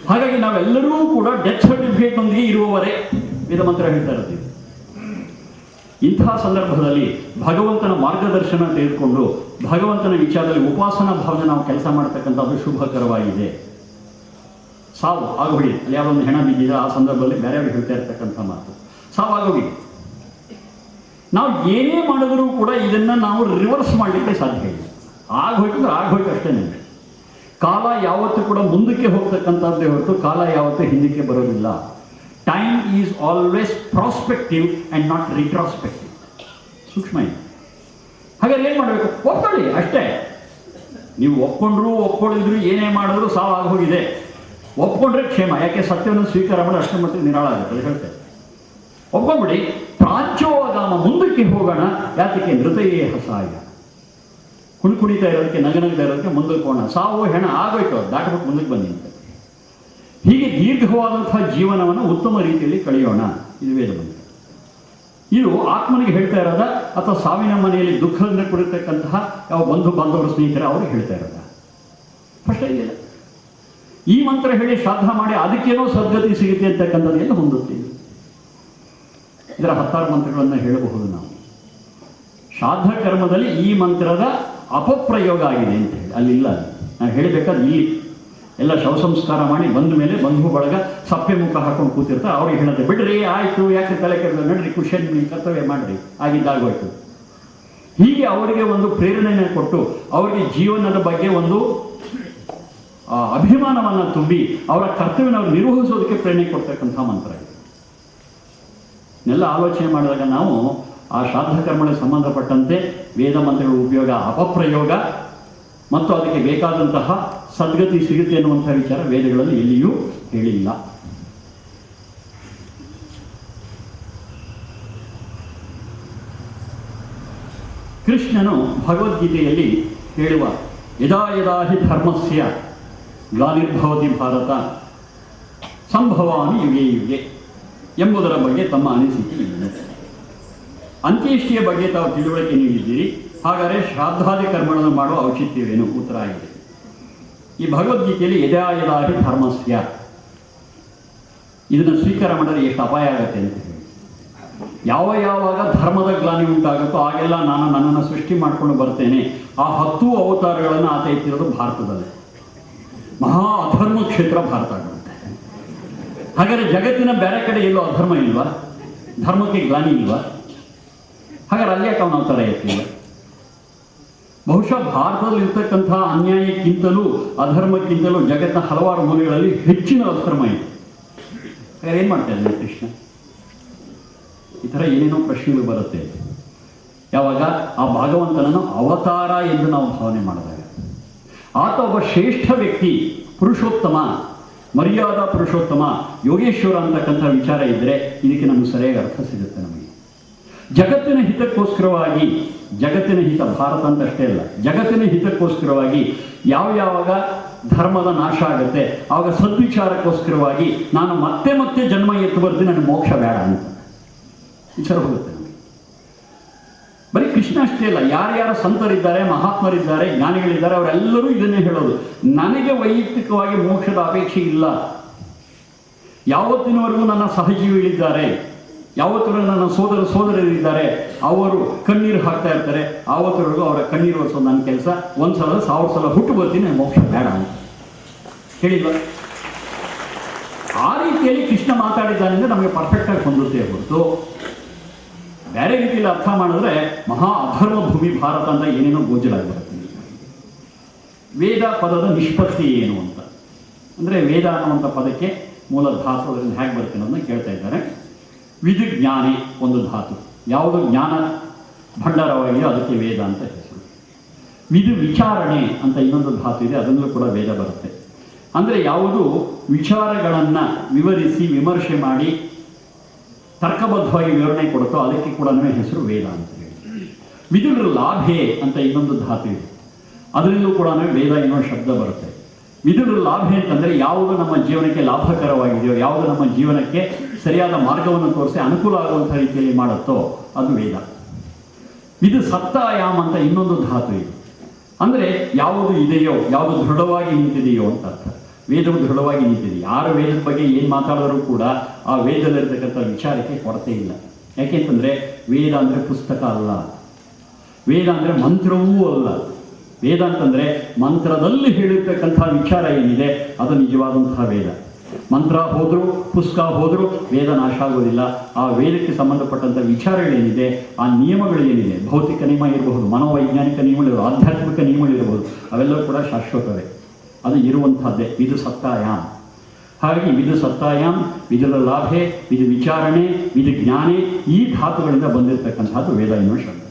Speaker 3: ಹಾಗಾಗಿ ನಾವೆಲ್ಲರೂ ಕೂಡ ಡೆತ್ ಸರ್ಟಿಫಿಕೇಟ್ನೊಂದಿಗೆ ಇರುವವರೇ ವೇದ ಮಂತ್ರ ಹೇಳ್ತಾ ಇರ್ತೀವಿ. ಇಂತಹ ಸಂದರ್ಭದಲ್ಲಿ ಭಗವಂತನ ಮಾರ್ಗದರ್ಶನ ತೆಗೆದುಕೊಂಡು ಭಗವಂತನ ವಿಚಾರದಲ್ಲಿ ಉಪಾಸನಾ ಭಾವನೆ ನಾವು ಕೆಲಸ ಮಾಡ್ತಕ್ಕಂಥದ್ದು ಶುಭಕರವಾಗಿದೆ. ಸಾವು ಆಗೋಗಿ ಅಲ್ಲಿ ಯಾವೊಂದು ಹೆಣ ಬಿದ್ದಿದೆ, ಆ ಸಂದರ್ಭದಲ್ಲಿ ಬೇರೆಯವ್ರಿಗೆ ಹೇಳ್ತಾ ಇರ್ತಕ್ಕಂಥ ಮಾತು ಸಾವು ಆಗೋಗಿದೆ. ನಾವು ಏನೇ ಮಾಡಿದ್ರೂ ಕೂಡ ಇದನ್ನು ನಾವು ರಿವರ್ಸ್ ಮಾಡಲಿಕ್ಕೆ ಸಾಧ್ಯ ಇಲ್ಲ. ಆಗೋಯ್ತಂದ್ರೆ ಆಗೋಯ್ತು ಅಷ್ಟೇ. ಕಾಲ ಯಾವತ್ತೂ ಕೂಡ ಮುಂದಕ್ಕೆ ಹೋಗ್ತಕ್ಕಂಥದ್ದೇ ಹೊರತು ಕಾಲ ಯಾವತ್ತೂ ಹಿಂದಕ್ಕೆ ಬರೋದಿಲ್ಲ. Time is always prospective and not retrospective. ಸೂಕ್ಷ್ಮ ಇದೆ. ಹಾಗಾದ್ರೆ ಏನು ಮಾಡಬೇಕು? ಒಪ್ಕೊಳ್ಳಿ ಅಷ್ಟೇ. ನೀವು ಒಪ್ಕೊಳ್ಳಿದ್ರು ಏನೇ ಮಾಡಿದ್ರು ಸಾವು ಆಗೋಗಿದೆ. ಒಪ್ಕೊಂಡ್ರೆ ಕ್ಷೇಮ. ಯಾಕೆ ಸತ್ಯವನ್ನು ಸ್ವೀಕಾರ ಮಾಡಿ ಅಷ್ಟೇ ಮಟ್ಟಿಗೆ ನಿರಾಳ ಆಗುತ್ತೆ. ಅದು ಹೇಳ್ತೇವೆ. ಒಪ್ಕೊಂಡ್ಬಿಡಿ. ಪ್ರಾಂಚೋಗಾಮ, ಮುಂದಕ್ಕೆ ಹೋಗೋಣ. ಯಾತಕ್ಕೆ? ನೃತಯೇ ಹಸಾಯ. ಕುಣಿತಾ ಇರೋದಕ್ಕೆ, ನಗನಗ್ತಾ ಇರೋದಕ್ಕೆ ಮುಂದಕ್ಕೆ ಹೋಗೋಣ. ಸಾವು ಹೆಣ ಆಗೋಯ್ತು, ದಾಟಬಿಟ್ಟು ಮುಂದಕ್ಕೆ ಬಂದಿ ಅಂತ. ಹೀಗೆ ದೀರ್ಘವಾದಂತಹ ಜೀವನವನ್ನು ಉತ್ತಮ ರೀತಿಯಲ್ಲಿ ಕಳೆಯೋಣ. ಇದು ವೇದ ಮಂತ್ರ. ಇದು ಆತ್ಮನಿಗೆ ಹೇಳ್ತಾ ಇರೋದ ಅಥವಾ ಸಾವಿನ ಮನೆಯಲ್ಲಿ ದುಃಖದಿಂದ ಕುಡಿತಕ್ಕಂತಹ ಯಾವ ಬಂಧು ಬಾಂಧವರು, ಸ್ನೇಹಿತರೆ ಅವ್ರಿಗೆ ಹೇಳ್ತಾ ಇರೋದ? ಫಸ್ಟ್ ಇದೆಯಲ್ಲ. ಈ ಮಂತ್ರ ಹೇಳಿ ಶ್ರಾದ್ದ ಮಾಡಿ ಅದಕ್ಕೇನೋ ಸದ್ಗತಿ ಸಿಗುತ್ತೆ ಅಂತಕ್ಕಂಥದ್ದೆಲ್ಲ ಹೊಂದುತ್ತೀವಿ. ಇದರ 16 ಮಂತ್ರಗಳನ್ನು ಹೇಳಬಹುದು ನಾವು. ಶ್ರಾದ್ದ ಕರ್ಮದಲ್ಲಿ ಈ ಮಂತ್ರದ ಅಪಪ್ರಯೋಗ ಆಗಿದೆ ಅಂತ ಹೇಳಿ ಅಲ್ಲಿಲ್ಲ. ನಾವು ಹೇಳಬೇಕಾದ್ರೆ ಇಲ್ಲಿ ಎಲ್ಲ ಶವ ಸಂಸ್ಕಾರ ಮಾಡಿ ಬಂದ ಮೇಲೆ ಬಂಧು ಬಳಗ ಸಪ್ಪೆ ಮುಖ ಹಾಕೊಂಡು ಕೂತಿರ್ತಾರೆ. ಅವ್ರಿಗೆ ಹೇಳುತ್ತೆ, ಬಿಡ್ರಿ ಆಯಿತು, ಯಾಕೆ ತಲೆ ಕೆಡೋದು, ನಡ್ರಿ ಖುಷಿಯನ್ನು ಕರ್ತವ್ಯ ಮಾಡಿರಿ, ಆಗಿದ್ದಾಗೋಯ್ತು. ಹೀಗೆ ಅವರಿಗೆ ಒಂದು ಪ್ರೇರಣೆಯನ್ನು ಕೊಟ್ಟು ಅವರಿಗೆ ಜೀವನದ ಬಗ್ಗೆ ಒಂದು ಅಭಿಮಾನವನ್ನು ತುಂಬಿ ಅವರ ಕರ್ತವ್ಯವನ್ನು ನಿರ್ವಹಿಸೋದಕ್ಕೆ ಪ್ರೇರಣೆ ಕೊಡ್ತಕ್ಕಂಥ ಮಂತ್ರ ಇದೆ. ಎಲ್ಲ ಆಲೋಚನೆ ಮಾಡಿದಾಗ ನಾವು ಆ ಶ್ರಾದ್ದ ಕರ್ಮಗಳಿಗೆ ಸಂಬಂಧಪಟ್ಟಂತೆ ವೇದ ಮಂತ್ರಗಳ ಉಪಯೋಗ, ಅಪಪ್ರಯೋಗ ಮತ್ತು ಅದಕ್ಕೆ ಬೇಕಾದಂತಹ ಸದ್ಗತಿ ಸಿಗುತ್ತೆ ಅನ್ನುವಂಥ ವಿಚಾರ ವೇದಗಳಲ್ಲಿ ಎಲ್ಲಿಯೂ ಹೇಳಿಲ್ಲ. ಕೃಷ್ಣನು ಭಗವದ್ಗೀತೆಯಲ್ಲಿ ಹೇಳುವ ಯದಾ ಯದಾ ಹಿ ಧರ್ಮಸ್ಯ ಗ್ಲಾನಿರ್ಭವತಿ ಭಾರತ ಸಂಭವಾಮಿ ಯುಗೆ ಯುಗೆ ಎಂಬುದರ ಬಗ್ಗೆ ತಮ್ಮ ಅನಿಸಿಕೆ ಇದೆ. ಅಂತ್ಯೇಷ್ಟಿಯ ಬಗ್ಗೆ ತಾವು ತಿಳುವಳಿಕೆ ನೀಡಿದ್ದೀರಿ. ಹಾಗಾದರೆ ಶ್ರಾದ್ದಾದಿ ಕರ್ಮಗಳನ್ನು ಮಾಡುವ ಔಚಿತ್ಯವೇನು? ಉತ್ತರ ಆಗಿದೆ. ಈ ಭಗವದ್ಗೀತೆಯಲ್ಲಿ ಯದಾ ಯದಾ ಹಿ ಧರ್ಮಸ್ಯ, ಇದನ್ನು ಸ್ವೀಕಾರ ಮಾಡಿದ್ರೆ ಎಷ್ಟು ಅಪಾಯ ಆಗುತ್ತೆ ಅಂತ ಹೇಳಿ. ಯಾವಾಗ ಧರ್ಮದ ಗ್ಲಾನಿ ಉಂಟಾಗುತ್ತೋ ಆಗೆಲ್ಲ ನಾನು ನನ್ನನ್ನು ಸೃಷ್ಟಿ ಮಾಡಿಕೊಂಡು ಬರ್ತೇನೆ. ಆ 10 ಅವತಾರಗಳನ್ನು ಆತ ಎತ್ತಿರೋದು ಭಾರತದಲ್ಲಿ. ಮಹಾ ಅಧರ್ಮ ಕ್ಷೇತ್ರ ಭಾರತ ಆಗುತ್ತೆ. ಹಾಗಾದರೆ ಜಗತ್ತಿನ ಬೇರೆ ಕಡೆ ಎಲ್ಲೋ ಅಧರ್ಮ ಇಲ್ವಾ? ಧರ್ಮಕ್ಕೆ ಗ್ಲಾನಿ ಇಲ್ವಾ? ಹಾಗಾದ್ರೆ ಅಲ್ಲಿ ಯಾಕೆ ಅವನ ಅವತಾರ ಎತ್ತಲಿಲ್ಲ? ಬಹುಶಃ ಭಾರತದಲ್ಲಿ ಇರ್ತಕ್ಕಂಥ ಅನ್ಯಾಯಕ್ಕಿಂತಲೂ ಅಧರ್ಮಕ್ಕಿಂತಲೂ ಜಗತ್ತಿನ ಹಲವಾರು ಮೂಲೆಗಳಲ್ಲಿ ಹೆಚ್ಚಿನ ಅಧರ್ಮ ಇದೆ. ಹಾಗಾದ್ರೆ ಏನು ಮಾಡ್ತಾ ಇದ್ದಾನೆ ಕೃಷ್ಣ? ಈ ಥರ ಏನೇನೋ ಪ್ರಶ್ನೆಗಳು ಬರುತ್ತೆ ಯಾವಾಗ ಆ ಭಗವಂತನನ್ನು ಅವತಾರ ಎಂದು ನಾವು ಭಾವನೆ ಮಾಡಿದಾಗ. ಆತ ಒಬ್ಬ ಶ್ರೇಷ್ಠ ವ್ಯಕ್ತಿ, ಪುರುಷೋತ್ತಮ, ಮರ್ಯಾದಾ ಪುರುಷೋತ್ತಮ, ಯೋಗೇಶ್ವರ ಅಂತಕ್ಕಂಥ ವಿಚಾರ ಇದ್ದರೆ ಇದಕ್ಕೆ ನಮಗೆ ಸರಿಯಾಗಿ ಅರ್ಥ ಸಿಗುತ್ತೆ. ನಮಗೆ ಜಗತ್ತಿನ ಹಿತಕ್ಕೋಸ್ಕರವಾಗಿ, ಜಗತ್ತಿನ ಹಿತ ಭಾರತ ಅಂತ ಅಷ್ಟೇ ಅಲ್ಲ, ಜಗತ್ತಿನ ಹಿತಕ್ಕೋಸ್ಕರವಾಗಿ ಯಾವಾಗ ಧರ್ಮದ ನಾಶ ಆಗುತ್ತೆ ಆವಾಗ ಸದ್ವಿಚಾರಕ್ಕೋಸ್ಕರವಾಗಿ ನಾನು ಮತ್ತೆ ಮತ್ತೆ ಜನ್ಮ ಎತ್ತು ಬರ್ತೀನಿ, ನನಗೆ ಮೋಕ್ಷ ಬೇಡ ಅಂತ ವಿಚಾರ ಹೋಗುತ್ತೆ ನಮಗೆ. ಬರೀ ಕೃಷ್ಣ ಅಷ್ಟೇ ಅಲ್ಲ, ಯಾರ್ಯಾರು ಸಂತರಿದ್ದಾರೆ, ಮಹಾತ್ಮರಿದ್ದಾರೆ, ಜ್ಞಾನಿಗಳಿದ್ದಾರೆ, ಅವರೆಲ್ಲರೂ ಇದನ್ನೇ ಹೇಳೋದು. ನನಗೆ ವೈಯಕ್ತಿಕವಾಗಿ ಮೋಕ್ಷದ ಅಪೇಕ್ಷೆ ಇಲ್ಲ. ಯಾವತ್ತಿನವರೆಗೂ ನನ್ನ ಸಹಜೀವಿಗಳಿದ್ದಾರೆ, ಯಾವತ್ತವರೆಗೂ ನನ್ನ ಸೋದರರಿದ್ದಾರೆ, ಅವರು ಕಣ್ಣೀರು ಹಾಕ್ತಾ ಇರ್ತಾರೆ, ಆವತ್ತವರೆಗೂ ಅವರ ಕಣ್ಣೀರು ಒರೆಸೋದು ನನ್ನ ಕೆಲಸ. 1 ಸಲ 1000 ಸಲ ಹುಟ್ಟು ಬರ್ತೀನಿ, ಮೋಕ್ಷ ಬೇಡ ಅಂತ ಹೇಳಿಲ್ವ? ಆ ರೀತಿಯಲ್ಲಿ ಕೃಷ್ಣ ಮಾತಾಡಿದ್ದಾನೆ ಅಂದರೆ ನಮಗೆ ಪರ್ಫೆಕ್ಟಾಗಿ ಹೊಂದುತ್ತೆ ಹೊರತು ಬೇರೆ ರೀತಿಯಲ್ಲಿ ಅರ್ಥ ಮಾಡಿದ್ರೆ ಮಹಾ ಅಧರ್ಮ ಭೂಮಿ ಭಾರತ ಅಂತ ಏನೇನೋ ಗೋಚರಾಗಿರುತ್ತೆ. ವೇದ ಪದದ ನಿಷ್ಪತ್ತಿ ಏನು ಅಂತ ಅಂದರೆ, ವೇದ ಅನ್ನುವಂಥ ಪದಕ್ಕೆ ಮೂಲ ಧಾತು ಅದರಿಂದ ಹೇಗೆ ಬರುತ್ತೆ ಅನ್ನೋದನ್ನ ಕೇಳ್ತಾ ಇದ್ದಾರೆ. ವಿಧಿಜ್ಞಾನಿ ಒಂದು ಧಾತು, ಯಾವುದು ಜ್ಞಾನ ಭಂಡಾರವಾಗಿದೆಯೋ ಅದಕ್ಕೆ ವೇದ ಅಂತ ಹೆಸರು. ವಿಧಿ ವಿಚಾರಣೆ ಅಂತ ಇನ್ನೊಂದು ಧಾತು ಇದೆ, ಅದರಲ್ಲೂ ಕೂಡ ವೇದ ಬರುತ್ತೆ. ಅಂದರೆ ಯಾವುದು ವಿಚಾರಗಳನ್ನು ವಿವರಿಸಿ ವಿಮರ್ಶೆ ಮಾಡಿ ತರ್ಕಬದ್ಧವಾಗಿ ವಿವರಣೆ ಕೊಡುತ್ತೋ ಅದಕ್ಕೆ ಕೂಡ ಹೆಸರು ವೇದ ಅಂತ ಹೇಳಿ. ವಿದುರ ಲಾಭೆ ಅಂತ ಇನ್ನೊಂದು ಧಾತು ಇದೆ, ಅದರಲ್ಲೂ ಕೂಡ ವೇದ ಎನ್ನುವ ಶಬ್ದ ಬರುತ್ತೆ. ವಿದುರ ಲಾಭೆ ಅಂತಂದರೆ ಯಾವುದು ನಮ್ಮ ಜೀವನಕ್ಕೆ ಲಾಭಕರವಾಗಿದೆಯೋ, ಯಾವುದು ನಮ್ಮ ಜೀವನಕ್ಕೆ ಸರಿಯಾದ ಮಾರ್ಗವನ್ನು ತೋರಿಸಿ ಅನುಕೂಲ ಆಗುವಂಥ ರೀತಿಯಲ್ಲಿ ಮಾಡುತ್ತೋ ಅದು ವೇದ. ಇದು ಸತ್ತಾಯಾಮ್ ಅಂತ ಇನ್ನೊಂದು ಧಾತು ಇದೆ, ಅಂದರೆ ಯಾವುದು ಇದೆಯೋ, ಯಾವುದು ದೃಢವಾಗಿ ನಿಂತಿದೆಯೋ ಅಂತ ಅರ್ಥ. ವೇದವು ದೃಢವಾಗಿ ನಿಂತಿದೆ. ಯಾರು ವೇದದ ಬಗ್ಗೆ ಏನು ಮಾತಾಡಿದರೂ ಕೂಡ ಆ ವೇದದಲ್ಲಿರ್ತಕ್ಕಂಥ ವಿಚಾರಕ್ಕೆ ಕೊರತೆ ಇಲ್ಲ. ಯಾಕೆಂತಂದರೆ ವೇದ ಅಂದರೆ ಪುಸ್ತಕ ಅಲ್ಲ, ವೇದ ಅಂದರೆ ಮಂತ್ರವೂ ಅಲ್ಲ. ವೇದ ಅಂತಂದರೆ ಮಂತ್ರದಲ್ಲಿ ಹೇಳಿರ್ತಕ್ಕಂಥ ವಿಚಾರ ಏನಿದೆ ಅದು ನಿಜವಾದಂತಹ ವೇದ. ಮಂತ್ರ ಹೋದರೂ ಪುಸ್ತಕ ಹೋದರೂ ವೇದ ನಾಶ ಆಗೋದಿಲ್ಲ. ಆ ವೇದಕ್ಕೆ ಸಂಬಂಧಪಟ್ಟಂಥ ವಿಚಾರಗಳೇನಿದೆ, ಆ ನಿಯಮಗಳೇನಿದೆ, ಭೌತಿಕ ನಿಯಮ ಇರಬಹುದು, ಮನೋವೈಜ್ಞಾನಿಕ ನಿಯಮಗಳಿರಬಹುದು, ಆಧ್ಯಾತ್ಮಿಕ ನಿಯಮಗಳಿರಬಹುದು, ಅವೆಲ್ಲವೂ ಕೂಡ ಶಾಶ್ವತವೇ. ಅದು ಇರುವಂಥದ್ದೇ ವಿದು ಸತ್ತಾಯಾಮ್. ಹಾಗಾಗಿ ವಿದು ಸತ್ತಾಯಾಮ್, ವಿದುರ ಲಾಭೆ, ವಿದು ವಿಚಾರಣೆ, ವಿದು ಜ್ಞಾನೆ, ಈ ಧಾತುಗಳಿಂದ ಬಂದಿರತಕ್ಕಂಥದ್ದು ವೇದ ಎನ್ನುವ ಶಬ್ದ.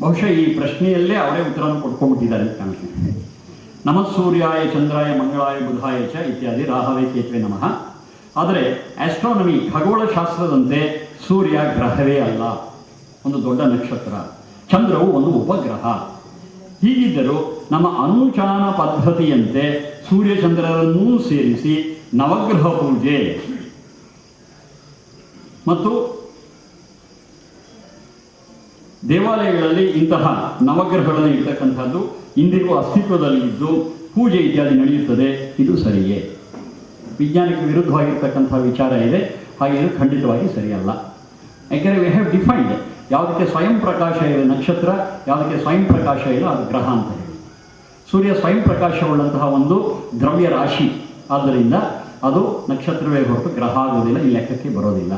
Speaker 3: ಬಹುಶಃ ಈ ಪ್ರಶ್ನೆಯಲ್ಲೇ ಅವರೇ ಉತ್ತರವನ್ನು ಕೊಟ್ಕೊಂಡ್ಬಿಟ್ಟಿದ್ದಾರೆ ಅಂತ ಕಾಣಿಸ್ತೀನಿ. ನಮಃ ಸೂರ್ಯಾಯ ಚಂದ್ರಾಯ ಮಂಗಳಾಯ ಬುಧಾಯ ಚ ಇತ್ಯಾದಿ ರಾಹವೇ ಕೇತ್ವೆ ನಮಃ. ಆದರೆ ಆಸ್ಟ್ರಾನಮಿ ಖಗೋಳಶಾಸ್ತ್ರದಂತೆ ಸೂರ್ಯ ಗ್ರಹವೇ ಅಲ್ಲ, ಒಂದು ದೊಡ್ಡ ನಕ್ಷತ್ರ. ಚಂದ್ರವು ಒಂದು ಉಪಗ್ರಹ. ಹೀಗಿದ್ದರೂ ನಮ್ಮ ಅನುಚಾನ ಪದ್ಧತಿಯಂತೆ ಸೂರ್ಯಚಂದ್ರರನ್ನೂ ಸೇರಿಸಿ ನವಗ್ರಹ ಪೂಜೆ ಮತ್ತು ದೇವಾಲಯಗಳಲ್ಲಿ ಇಂತಹ ನವಗ್ರಹಗಳನ್ನು ಇರ್ತಕ್ಕಂಥದ್ದು ಇಂದಿಗೂ ಅಸ್ತಿತ್ವದಲ್ಲಿ ಇದ್ದು ಪೂಜೆ ಇತ್ಯಾದಿ ನಡೆಯುತ್ತದೆ. ಇದು ಸರಿಯೇ? ವಿಜ್ಞಾನಕ್ಕೆ ವಿರುದ್ಧವಾಗಿರ್ತಕ್ಕಂಥ ವಿಚಾರ ಇದೆ, ಹಾಗೆ ಇದು ಖಂಡಿತವಾಗಿ ಸರಿಯಲ್ಲ. ಯಾಕೆಂದರೆ ವಿ ಹ್ಯಾವ್ ಡಿಫೈನ್ಡ್ ಯಾವುದಕ್ಕೆ ಸ್ವಯಂ ಪ್ರಕಾಶ ಇದೆ ನಕ್ಷತ್ರ, ಯಾವುದಕ್ಕೆ ಸ್ವಯಂ ಪ್ರಕಾಶ ಇಲ್ಲ ಅದು ಗ್ರಹ ಅಂತ ಹೇಳಿ. ಸೂರ್ಯ ಸ್ವಯಂ ಪ್ರಕಾಶವುಳ್ಳಂತಹ ಒಂದು ದ್ರವ್ಯ ರಾಶಿ, ಆದ್ದರಿಂದ ಅದು ನಕ್ಷತ್ರವೇ ಹೊರತು ಗ್ರಹ ಆಗೋದಿಲ್ಲ, ಈ ಲೆಕ್ಕಕ್ಕೆ ಬರೋದಿಲ್ಲ.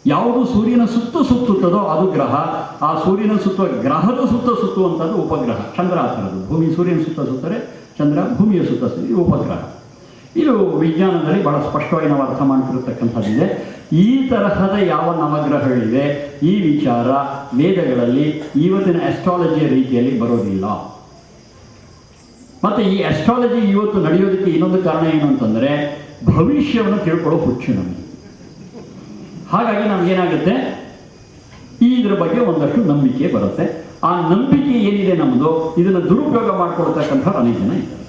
Speaker 3: ಯಾವುದು ಸೂರ್ಯನ ಸುತ್ತುತ್ತದೋ ಅದು ಗ್ರಹ. ಆ ಸೂರ್ಯನ ಗ್ರಹದ ಸುತ್ತುವಂಥದ್ದು ಉಪಗ್ರಹ. ಚಂದ್ರ ಆ ಥರದ್ದು, ಭೂಮಿ ಸೂರ್ಯನ ಸುತ್ತರೆ, ಚಂದ್ರ ಭೂಮಿಯ ಇದು ಉಪಗ್ರಹ. ಇದು ವಿಜ್ಞಾನದಲ್ಲಿ ಬಹಳ ಸ್ಪಷ್ಟವಾಗಿ ನಾವು ಅರ್ಥ ಮಾಡ್ತಿರತಕ್ಕಂಥದ್ದಿದೆ. ಈ ತರಹದ ಯಾವ ನವಗ್ರಹಗಳಿವೆ ಈ ವಿಚಾರ ವೇದಗಳಲ್ಲಿ ಇವತ್ತಿನ ಆಸ್ಟ್ರಾಲಜಿಯ ರೀತಿಯಲ್ಲಿ ಬರೋದಿಲ್ಲ. ಮತ್ತು ಈ ಆಸ್ಟ್ರಾಲಜಿ ಇವತ್ತು ನಡೆಯೋದಕ್ಕೆ ಇನ್ನೊಂದು ಕಾರಣ ಏನು ಅಂತಂದರೆ ಭವಿಷ್ಯವನ್ನು ತಿಳ್ಕೊಳ್ಳೋ ಹುಚ್ಚು ನಮಗೆ. ಹಾಗಾಗಿ ನಮಗೇನಾಗುತ್ತೆ, ಇದರ ಬಗ್ಗೆ ಒಂದಷ್ಟು ನಂಬಿಕೆ ಬರುತ್ತೆ. ಆ ನಂಬಿಕೆ ಏನಿದೆ ನಮ್ಮದು, ಇದನ್ನು ದುರುಪಯೋಗ ಮಾಡಿಕೊಳ್ತಕ್ಕಂಥ ಅನೇಕ ಜನ ಇದ್ದಾರೆ.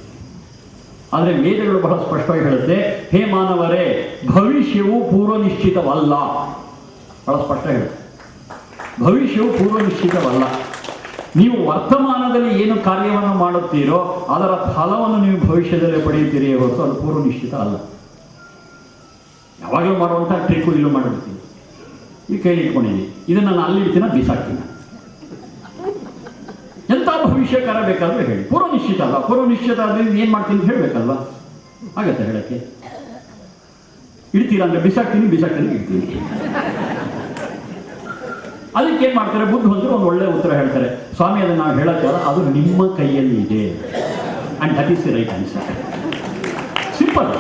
Speaker 3: ಆದರೆ ವೇದಗಳು ಬಹಳ ಸ್ಪಷ್ಟವಾಗಿ ಹೇಳುತ್ತೆ, ಹೇ ಮಾನವರೇ, ಭವಿಷ್ಯವು ಪೂರ್ವ ನಿಶ್ಚಿತವಲ್ಲ. ಬಹಳ ಸ್ಪಷ್ಟ ಹೇಳುತ್ತೆ, ಭವಿಷ್ಯವು ಪೂರ್ವ ನಿಶ್ಚಿತವಲ್ಲ. ನೀವು ವರ್ತಮಾನದಲ್ಲಿ ಏನು ಕಾರ್ಯವನ್ನು ಮಾಡುತ್ತೀರೋ ಅದರ ಫಲವನ್ನು ನೀವು ಭವಿಷ್ಯದಲ್ಲಿ ಪಡೆಯುತ್ತೀರಿ ಹೊರತು ಅದು ಪೂರ್ವ ನಿಶ್ಚಿತ ಅಲ್ಲ. ಯಾವಾಗಲೂ ಮಾಡುವಂಥ ಟ್ರಿಕ್ಕು ಇಲ್ಲೂ ಮಾಡಿರ್ತೀವಿ. ಈ ಕೈಲಿ ಇಟ್ಕೊಂಡಿದ್ದೀನಿ, ಇದನ್ನು ನಾನು ಅಲ್ಲಿ ಇಡ್ತೀನ ಬಿಸಾಕ್ತೀನಿ. ಎಂಥ ಭವಿಷ್ಯಕಾರ ಬೇಕಾದರೂ ಹೇಳಿ. ಪೂರ್ವ ನಿಶ್ಚಿತ ಅಲ್ಲ, ಪೂರ್ವ ನಿಶ್ಚಿತ ಆದ್ರಿಂದ ಏನು ಮಾಡ್ತೀನಿ ಅಂತ ಹೇಳಬೇಕಲ್ವಾ? ಆಗತ್ತೆ ಹೇಳಕ್ಕೆ. ಇಡ್ತೀರಾ ಅಂದರೆ ಬಿಸಾಕ್ತೀನಿ ಇಡ್ತೀನಿ. ಅದಕ್ಕೆ ಏನು ಮಾಡ್ತಾರೆ ಬುದ್ಧವಂತರು ಒಂದು ಒಳ್ಳೆ ಉತ್ತರ ಹೇಳ್ತಾರೆ. ಸ್ವಾಮಿ ಅದನ್ನು ನಾವು ಹೇಳೋಕ್ಕಲ್ಲ, ಅದು ನಿಮ್ಮ ಕೈಯಲ್ಲಿ ಇದೆ. And that is the right answer. Simple,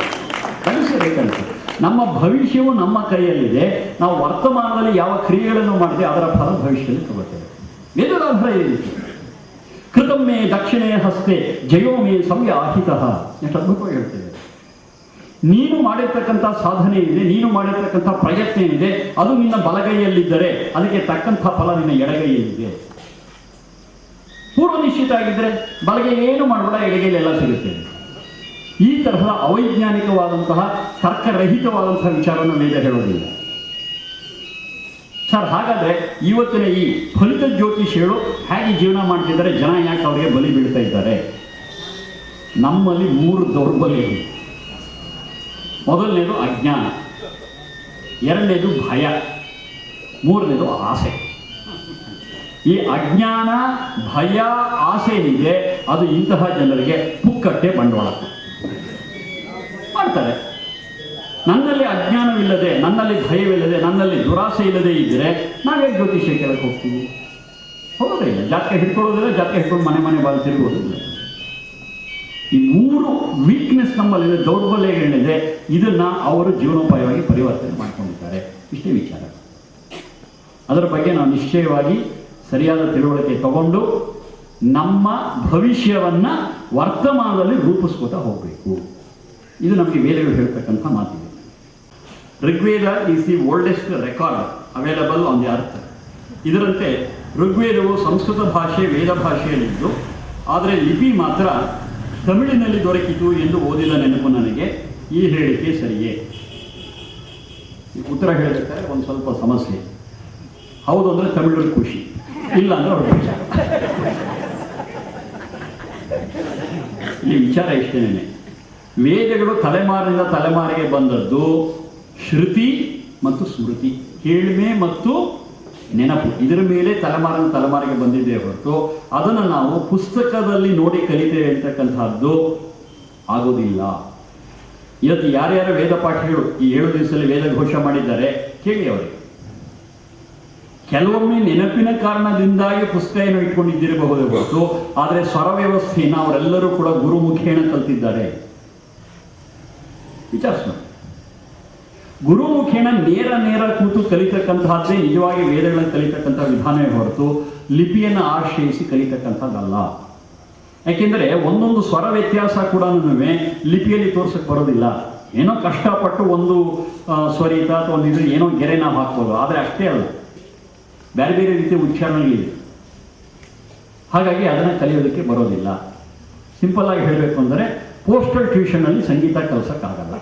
Speaker 3: that is the right answer. ನಮ್ಮ ಭವಿಷ್ಯವು ನಮ್ಮ ಕೈಯಲ್ಲಿದೆ. ನಾವು ವರ್ತಮಾನದಲ್ಲಿ ಯಾವ ಕ್ರಿಯೆಗಳನ್ನು ಮಾಡ್ತೇವೆ ಅದರ ಫಲ ಭವಿಷ್ಯದಲ್ಲಿ ತಗೋತೇವೆ. ವೇದದಾಧರ ಏನಿದೆ, ಕೃತಮ್ಮೆ ದಕ್ಷಿಣೆ ಹಸ್ತೆ ಜಯೋಮೇ ಸಂವ್ಯಾಹಿತ. ಎಷ್ಟು ಅದ್ಭುತವಾಗಿ ಹೇಳ್ತೇವೆ. ನೀನು ಮಾಡಿರ್ತಕ್ಕಂಥ ಸಾಧನೆ ಇದೆ, ನೀನು ಮಾಡಿರ್ತಕ್ಕಂಥ ಪ್ರಯತ್ನ ಏನಿದೆ, ಅದು ನಿನ್ನ ಬಲಗೈಯಲ್ಲಿದ್ದರೆ ಅದಕ್ಕೆ ತಕ್ಕಂಥ ಫಲ ನಿನ್ನ ಎಡಗೈಯಲ್ಲಿದೆ. ಪೂರ್ವ ನಿಶ್ಚಿತ ಆಗಿದ್ದರೆ ಬಲಗೈ ಏನು ಮಾಡಬೇಡ, ಎಡಗೈಲೆಲ್ಲ ಸಿಗುತ್ತೆ. ಈ ತರಹದ ಅವೈಜ್ಞಾನಿಕವಾದಂತಹ ತರ್ಕರಹಿತವಾದಂತಹ ವಿಚಾರವನ್ನು ವೇದ ಹೇಳೋದಿಲ್ಲ. ಸರ್, ಹಾಗಾದರೆ ಇವತ್ತಿನ ಈ ಫಲಿತ ಜ್ಯೋತಿಷಿಗಳು ಹೇಗೆ ಜೀವನ ಮಾಡ್ತಿದ್ದಾರೆ, ಜನ ಯಾಕೆ ಅವರಿಗೆ ಬಲಿ ಬೀಳ್ತಾ ಇದ್ದಾರೆ? ನಮ್ಮಲ್ಲಿ 3 ದೌರ್ಬಲ್ಯ ಇದೆ. ಮೊದಲನೇದು ಅಜ್ಞಾನ, ಎರಡನೇದು ಭಯ, ಮೂರನೇದು ಆಸೆ. ಈ ಅಜ್ಞಾನ, ಭಯ, ಆಸೆ ಏನಿದೆ ಅದು ಇಂತಹ ಜನರಿಗೆ ಪುಕ್ಕಟ್ಟೆ ಬಂಡವಾಳ ಮಾಡ್ತಾರೆ. ನನ್ನಲ್ಲಿ ಅಜ್ಞಾನವಿಲ್ಲದೆ, ನನ್ನಲ್ಲಿ ಭಯವಿಲ್ಲದೆ, ನನ್ನಲ್ಲಿ ದುರಾಸೆ ಇಲ್ಲದೆ ಇದ್ದರೆ ನಾವೇ ಜ್ಯೋತಿಷ್ಯ ಕೇಳಕ್ಕೆ ಹೋಗ್ತೀವಿ? ಹೋಗೋದೇ ಇಲ್ಲ. ಜಾತಕ ಹಿಡ್ಕೊಳ್ಳೋದಿಲ್ಲ, ಜಾತಕ ಹಿಡ್ಕೊಂಡು ಮನೆ ಬಾಲ್ ತಿರುಗೋದಿಲ್ಲ. ಈ 3 ವೀಕ್ನೆಸ್ ನಮ್ಮಲ್ಲಿದೆ, ದೌರ್ಬಲ್ಯಗಳಿದೆ. ಇದನ್ನು ಅವರು ಜೀವನೋಪಾಯವಾಗಿ ಪರಿವರ್ತನೆ ಮಾಡ್ಕೊಂಡಿದ್ದಾರೆ. ಇಷ್ಟೇ ವಿಚಾರ. ಅದರ ಬಗ್ಗೆ ನಾವು ನಿಶ್ಚಯವಾಗಿ ಸರಿಯಾದ ತಿಳುವಳಿಕೆ ತಗೊಂಡು ನಮ್ಮ ಭವಿಷ್ಯವನ್ನು ವರ್ತಮಾನದಲ್ಲಿ ರೂಪಿಸ್ಕೋತಾ ಹೋಗಬೇಕು. ಇದು ನಮಗೆ ವೇದಗಳು ಹೇಳ್ತಕ್ಕಂಥ ಮಾತಿದೆ. Rigveda is the oldest record available on the earth. ಇದರಂತೆ ಋಗ್ವೇದವು ಸಂಸ್ಕೃತ ಭಾಷೆ, ವೇದ ಭಾಷೆಯಲ್ಲಿದ್ದು, ಆದರೆ ಲಿಪಿ ಮಾತ್ರ ತಮಿಳಿನಲ್ಲಿ ದೊರಕಿತು ಎಂದು ಓದಿದ ನೆನಪು ನನಗೆ. ಈ ಹೇಳಿಕೆ ಸರಿಯೇ? ಉತ್ತರ ಹೇಳಬೇಕಾದ್ರೆ ಒಂದು ಸ್ವಲ್ಪ ಸಮಸ್ಯೆ. ಹೌದು ಅಂದರೆ ತಮಿಳರು ಖುಷಿ, ಇಲ್ಲ ಅಂದರೆ ಅವ್ರ ವಿಚಾರ. ಈ ವಿಚಾರ ಇಷ್ಟೇನೆ. ವೇದಗಳು ತಲೆಮಾರಿನಿಂದ ತಲೆಮಾರಿಗೆ ಬಂದದ್ದು ಶ್ರುತಿ ಮತ್ತು ಸ್ಮೃತಿ, ಕೇಳ್ಮೆ ಮತ್ತು ನೆನಪು. ಇದರ ಮೇಲೆ ತಲೆಮಾರಿನ ತಲೆಮಾರಿಗೆ ಬಂದಿದ್ದೇ ಹೊರತು ಅದನ್ನು ನಾವು ಪುಸ್ತಕದಲ್ಲಿ ನೋಡಿ ಕಲಿತೇವೆ ಅಂತಕ್ಕಂಥದ್ದು ಆಗೋದಿಲ್ಲ. ಇವತ್ತು ಯಾರ್ಯಾರ ವೇದ ಪಾಠಗಳು ಈ 7 ದಿವಸದಲ್ಲಿ ವೇದ ಘೋಷ ಮಾಡಿದ್ದಾರೆ ಕೇಳಿ ಅವರಿಗೆ. ಕೆಲವೊಮ್ಮೆ ನೆನಪಿನ ಕಾರಣದಿಂದಾಗಿ ಪುಸ್ತಕ ಇಟ್ಕೊಂಡಿದ್ದಿರಬಹುದೇ ಹೊರತು, ಆದರೆ ಸ್ವರ ವ್ಯವಸ್ಥೆಯನ್ನು ಅವರೆಲ್ಲರೂ ಕೂಡ ಗುರುಮುಖೇಣ ಕಲ್ತಿದ್ದಾರೆ. ವಿಚಾರಿಸೋಣ. ಗುರುಮುಖೇನ ನೇರ ಕೂತು ಕಲಿತಕ್ಕಂತಹದ್ದೇ ನಿಜವಾಗಿ ವೇದಗಳನ್ನು ಕಲಿತಕ್ಕಂಥ ವಿಧಾನವೇ ಹೊರತು ಲಿಪಿಯನ್ನು ಆಶ್ರಯಿಸಿ ಕಲಿತಕ್ಕಂಥದ್ದಲ್ಲ. ಯಾಕೆಂದರೆ ಒಂದೊಂದು ಸ್ವರ ವ್ಯತ್ಯಾಸ ಕೂಡ ಲಿಪಿಯಲ್ಲಿ ತೋರ್ಸಕ್ಕೆ ಬರೋದಿಲ್ಲ. ಏನೋ ಕಷ್ಟಪಟ್ಟು ಒಂದು ಸ್ವರಿತ ಅಥವಾ ಒಂದು ಇದು ಏನೋ ಗೆರೆ ನಾವು ಹಾಕ್ಬೋದು, ಆದರೆ ಅಷ್ಟೇ ಅಲ್ಲ, ಬೇರೆ ಬೇರೆ ರೀತಿಯ ಉಚ್ಚಾರಣೆಗಳಿದೆ. ಹಾಗಾಗಿ ಅದನ್ನು ಕಲಿಯೋದಕ್ಕೆ ಬರೋದಿಲ್ಲ. ಸಿಂಪಲ್ ಆಗಿ ಹೇಳಬೇಕು ಅಂದರೆ ಪೋಸ್ಟಲ್ ಟ್ಯೂಷನಲ್ಲಿ ಸಂಗೀತ ಕಲಿಸೋಕ್ಕಾಗಲ್ಲ.